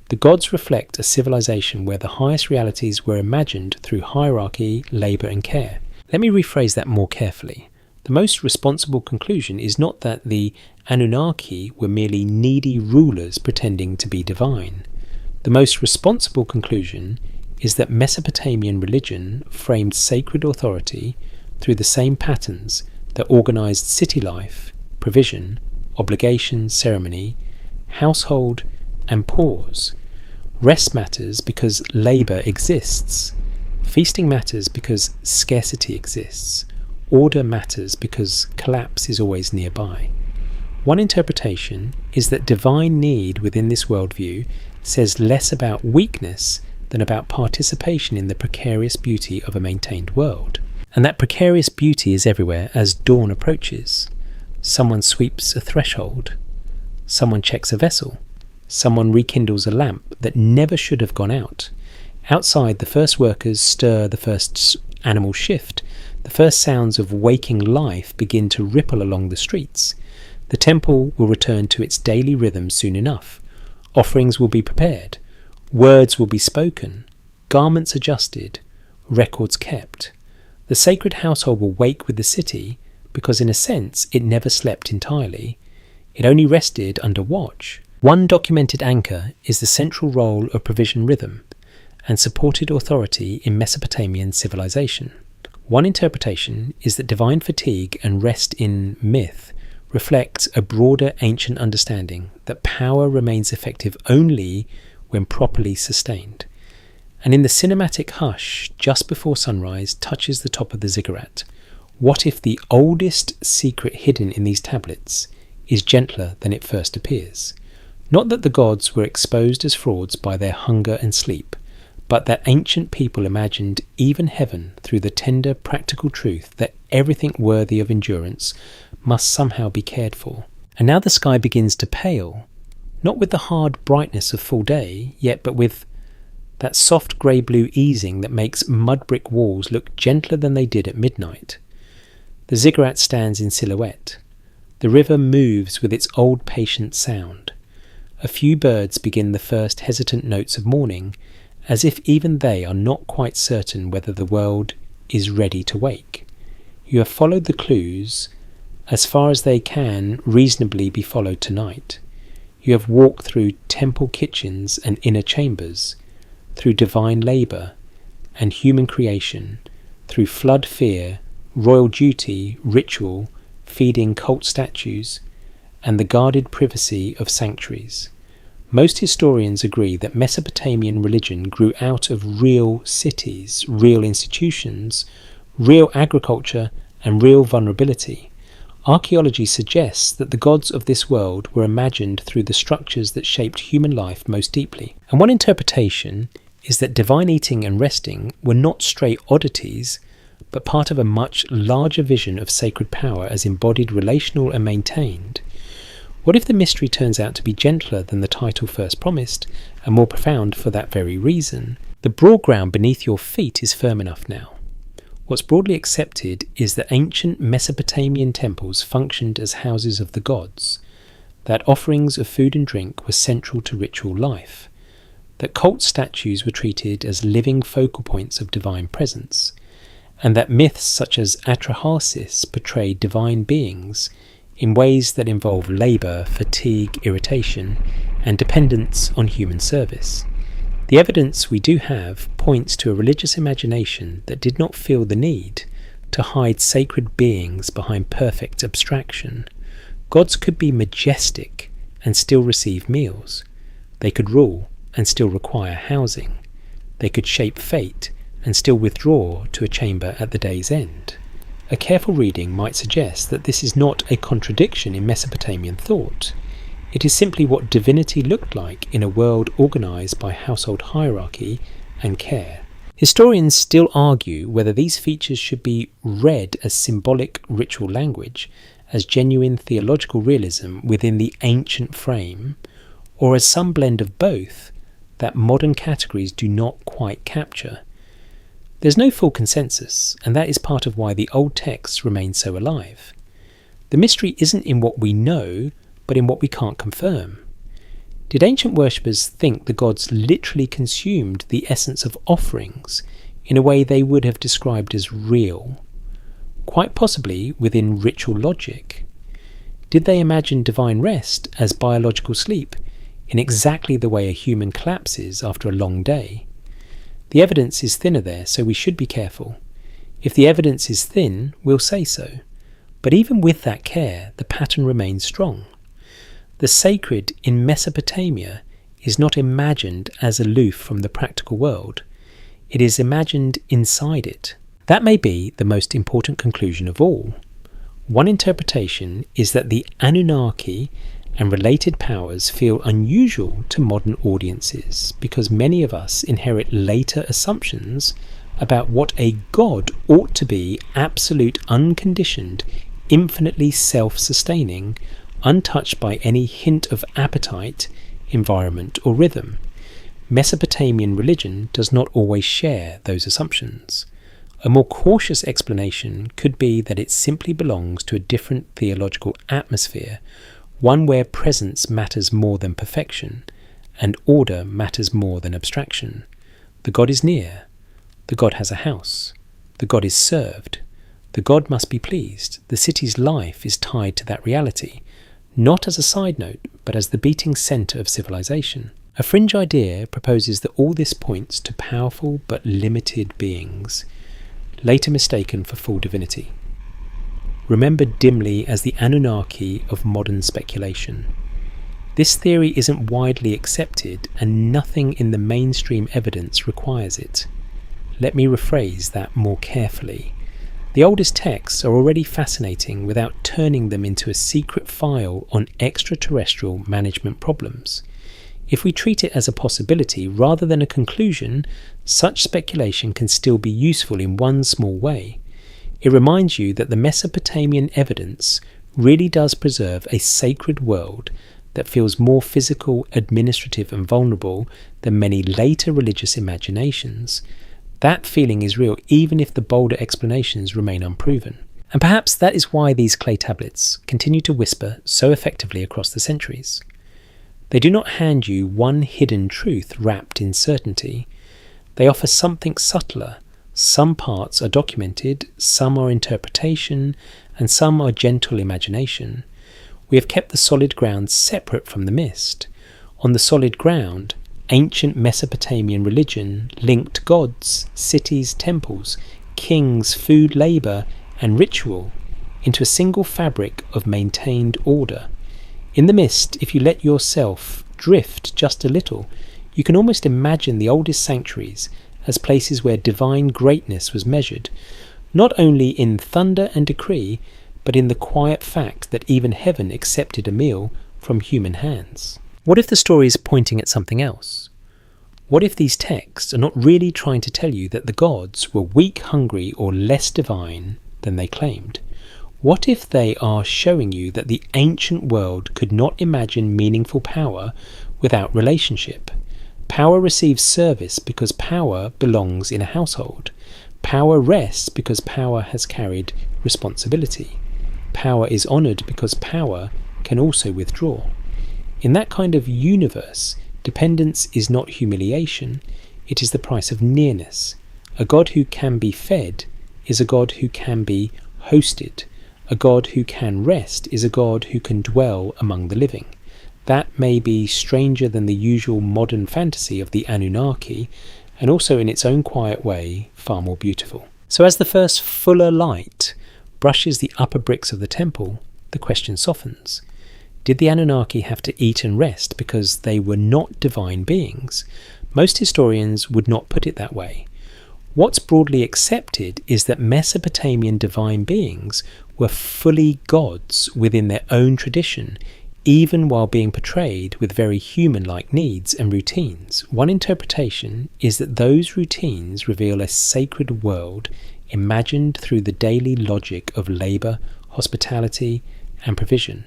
The gods reflect a civilization where the highest realities were imagined through hierarchy, labour and care. Let me rephrase that more carefully. The most responsible conclusion is not that the Anunnaki were merely needy rulers pretending to be divine. The most responsible conclusion is that Mesopotamian religion framed sacred authority through the same patterns that organised city life, provision, obligation, ceremony, household, and pause. Rest matters because labour exists. Feasting matters because scarcity exists. Order matters because collapse is always nearby. One interpretation is that divine need within this worldview says less about weakness than about participation in the precarious beauty of a maintained world. And that precarious beauty is everywhere as dawn approaches. Someone sweeps a threshold. Someone checks a vessel. Someone rekindles a lamp that never should have gone out. Outside, the first workers stir the first animal shift. The first sounds of waking life begin to ripple along the streets. The temple will return to its daily rhythm soon enough. Offerings will be prepared. Words will be spoken. Garments adjusted. Records kept. The sacred household will wake with the city, because in a sense it never slept entirely. It only rested under watch. One documented anchor is the central role of provision rhythm and supported authority in Mesopotamian civilization. One interpretation is that divine fatigue and rest in myth reflects a broader ancient understanding that power remains effective only when properly sustained. And in the cinematic hush just before sunrise touches the top of the ziggurat, what if the oldest secret hidden in these tablets is gentler than it first appears? Not that the gods were exposed as frauds by their hunger and sleep, but that ancient people imagined even heaven through the tender practical truth that everything worthy of endurance must somehow be cared for. And now the sky begins to pale, not with the hard brightness of full day, yet but with that soft grey-blue easing that makes mud brick walls look gentler than they did at midnight. The ziggurat stands in silhouette. The river moves with its old patient sound. A few birds begin the first hesitant notes of morning, as if even they are not quite certain whether the world is ready to wake. You have followed the clues as far as they can reasonably be followed tonight. You have walked through temple kitchens and inner chambers, through divine labour and human creation, through flood fear, royal duty, ritual, feeding cult statues, and the guarded privacy of sanctuaries. Most historians agree that Mesopotamian religion grew out of real cities, real institutions, real agriculture, and real vulnerability. Archaeology suggests that the gods of this world were imagined through the structures that shaped human life most deeply. And one interpretation is that divine eating and resting were not stray oddities, but part of a much larger vision of sacred power as embodied, relational, and maintained. What if the mystery turns out to be gentler than the title first promised, and more profound for that very reason? The broad ground beneath your feet is firm enough now. What's broadly accepted is that ancient Mesopotamian temples functioned as houses of the gods, that offerings of food and drink were central to ritual life, that cult statues were treated as living focal points of divine presence, and that myths such as Atrahasis portrayed divine beings in ways that involve labour, fatigue, irritation, and dependence on human service. The evidence we do have points to a religious imagination that did not feel the need to hide sacred beings behind perfect abstraction. Gods could be majestic and still receive meals. They could rule and still require housing. They could shape fate and still withdraw to a chamber at the day's end. A careful reading might suggest that this is not a contradiction in Mesopotamian thought. It is simply what divinity looked like in a world organised by household hierarchy and care. Historians still argue whether these features should be read as symbolic ritual language, as genuine theological realism within the ancient frame, or as some blend of both that modern categories do not quite capture. There's no full consensus, and that is part of why the old texts remain so alive. The mystery isn't in what we know, but in what we can't confirm. Did ancient worshippers think the gods literally consumed the essence of offerings in a way they would have described as real? Quite possibly within ritual logic. Did they imagine divine rest as biological sleep in exactly the way a human collapses after a long day? The evidence is thinner there, so we should be careful. If the evidence is thin, we'll say so. But even with that care, the pattern remains strong. The sacred in Mesopotamia is not imagined as aloof from the practical world. It is imagined inside it. That may be the most important conclusion of all. One interpretation is that the Anunnaki and related powers feel unusual to modern audiences because many of us inherit later assumptions about what a god ought to be: absolute, unconditioned, infinitely self-sustaining, untouched by any hint of appetite, environment, or rhythm. Mesopotamian religion does not always share those assumptions. A more cautious explanation could be that it simply belongs to a different theological atmosphere, one where presence matters more than perfection, and order matters more than abstraction. The god is near. The god has a house. The god is served. The god must be pleased. The city's life is tied to that reality, not as a side note, but as the beating centre of civilization. A fringe idea proposes that all this points to powerful but limited beings, later mistaken for full divinity, remembered dimly as the Anunnaki of modern speculation. This theory isn't widely accepted, and nothing in the mainstream evidence requires it. Let me rephrase that more carefully. The oldest texts are already fascinating without turning them into a secret file on extraterrestrial management problems. If we treat it as a possibility rather than a conclusion, such speculation can still be useful in one small way. It reminds you that the Mesopotamian evidence really does preserve a sacred world that feels more physical, administrative and vulnerable than many later religious imaginations. That feeling is real even if the bolder explanations remain unproven. And perhaps that is why these clay tablets continue to whisper so effectively across the centuries. They do not hand you one hidden truth wrapped in certainty. They offer something subtler. Some parts are documented, some are interpretation, and some are gentle imagination. We have kept the solid ground separate from the mist. On the solid ground, ancient Mesopotamian religion linked gods, cities, temples, kings, food, labour, and ritual into a single fabric of maintained order. In the mist, if you let yourself drift just a little, you can almost imagine the oldest sanctuaries as places where divine greatness was measured, not only in thunder and decree, but in the quiet fact that even heaven accepted a meal from human hands. What if the story is pointing at something else? What if these texts are not really trying to tell you that the gods were weak, hungry, or less divine than they claimed? What if they are showing you that the ancient world could not imagine meaningful power without relationship? Power receives service because power belongs in a household. Power rests because power has carried responsibility. Power is honoured because power can also withdraw. In that kind of universe, dependence is not humiliation, it is the price of nearness. A god who can be fed is a god who can be hosted. A god who can rest is a god who can dwell among the living. That may be stranger than the usual modern fantasy of the Anunnaki, and also in its own quiet way, far more beautiful. So as the first fuller light brushes the upper bricks of the temple, the question softens. Did the Anunnaki have to eat and rest because they were not divine beings? Most historians would not put it that way. What's broadly accepted is that Mesopotamian divine beings were fully gods within their own tradition, even while being portrayed with very human-like needs and routines. One interpretation is that those routines reveal a sacred world imagined through the daily logic of labour, hospitality, and provision.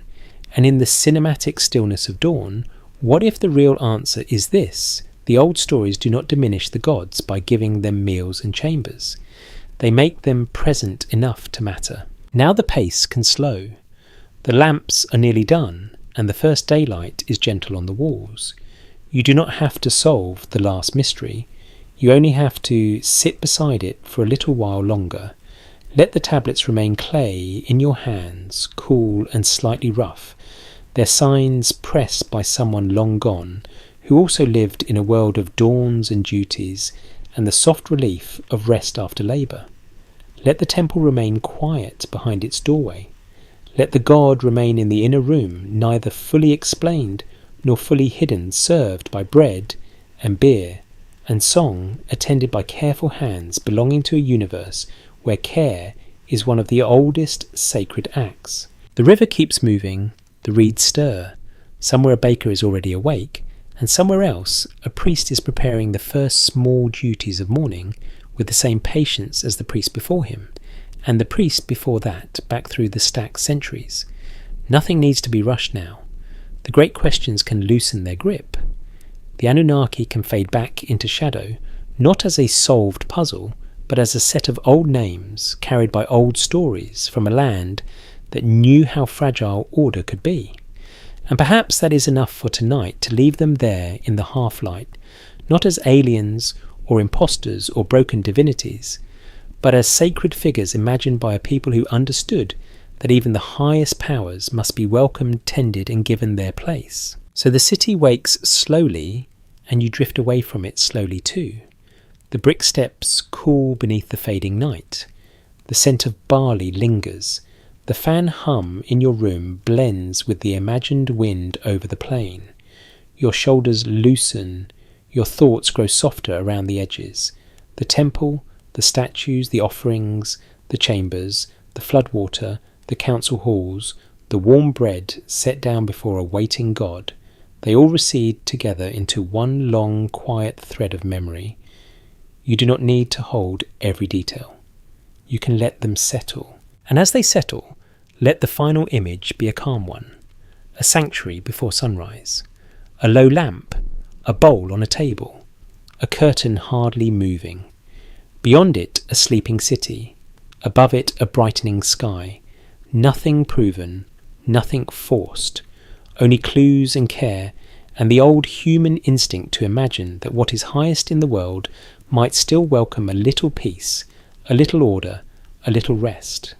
And in the cinematic stillness of dawn, what if the real answer is this? The old stories do not diminish the gods by giving them meals and chambers. They make them present enough to matter. Now the pace can slow. The lamps are nearly done, and the first daylight is gentle on the walls. You do not have to solve the last mystery. You only have to sit beside it for a little while longer. Let the tablets remain clay in your hands, cool and slightly rough, their signs pressed by someone long gone, who also lived in a world of dawns and duties, and the soft relief of rest after labour. Let the temple remain quiet behind its doorway. Let the god remain in the inner room, neither fully explained nor fully hidden, served by bread and beer and song, attended by careful hands belonging to a universe where care is one of the oldest sacred acts. The river keeps moving, the reeds stir. Somewhere a baker is already awake, and somewhere else a priest is preparing the first small duties of morning with the same patience as the priest before him, and the priest before that, back through the stacked centuries. Nothing needs to be rushed now. The great questions can loosen their grip. The Anunnaki can fade back into shadow, not as a solved puzzle, but as a set of old names carried by old stories from a land that knew how fragile order could be. And perhaps that is enough for tonight to leave them there in the half-light, not as aliens or impostors or broken divinities, but as sacred figures imagined by a people who understood that even the highest powers must be welcomed, tended, and given their place. So the city wakes slowly, and you drift away from it slowly too. The brick steps cool beneath the fading night. The scent of barley lingers. The fan hum in your room blends with the imagined wind over the plain. Your shoulders loosen. Your thoughts grow softer around the edges. The temple, the statues, the offerings, the chambers, the floodwater, the council halls, the warm bread set down before a waiting God, they all recede together into one long, quiet thread of memory. You do not need to hold every detail. You can let them settle. And as they settle, let the final image be a calm one. A sanctuary before sunrise. A low lamp. A bowl on a table. A curtain hardly moving. Beyond it, a sleeping city. Above it, a brightening sky. Nothing proven, nothing forced. Only clues and care, and the old human instinct to imagine that what is highest in the world might still welcome a little peace, a little order, a little rest.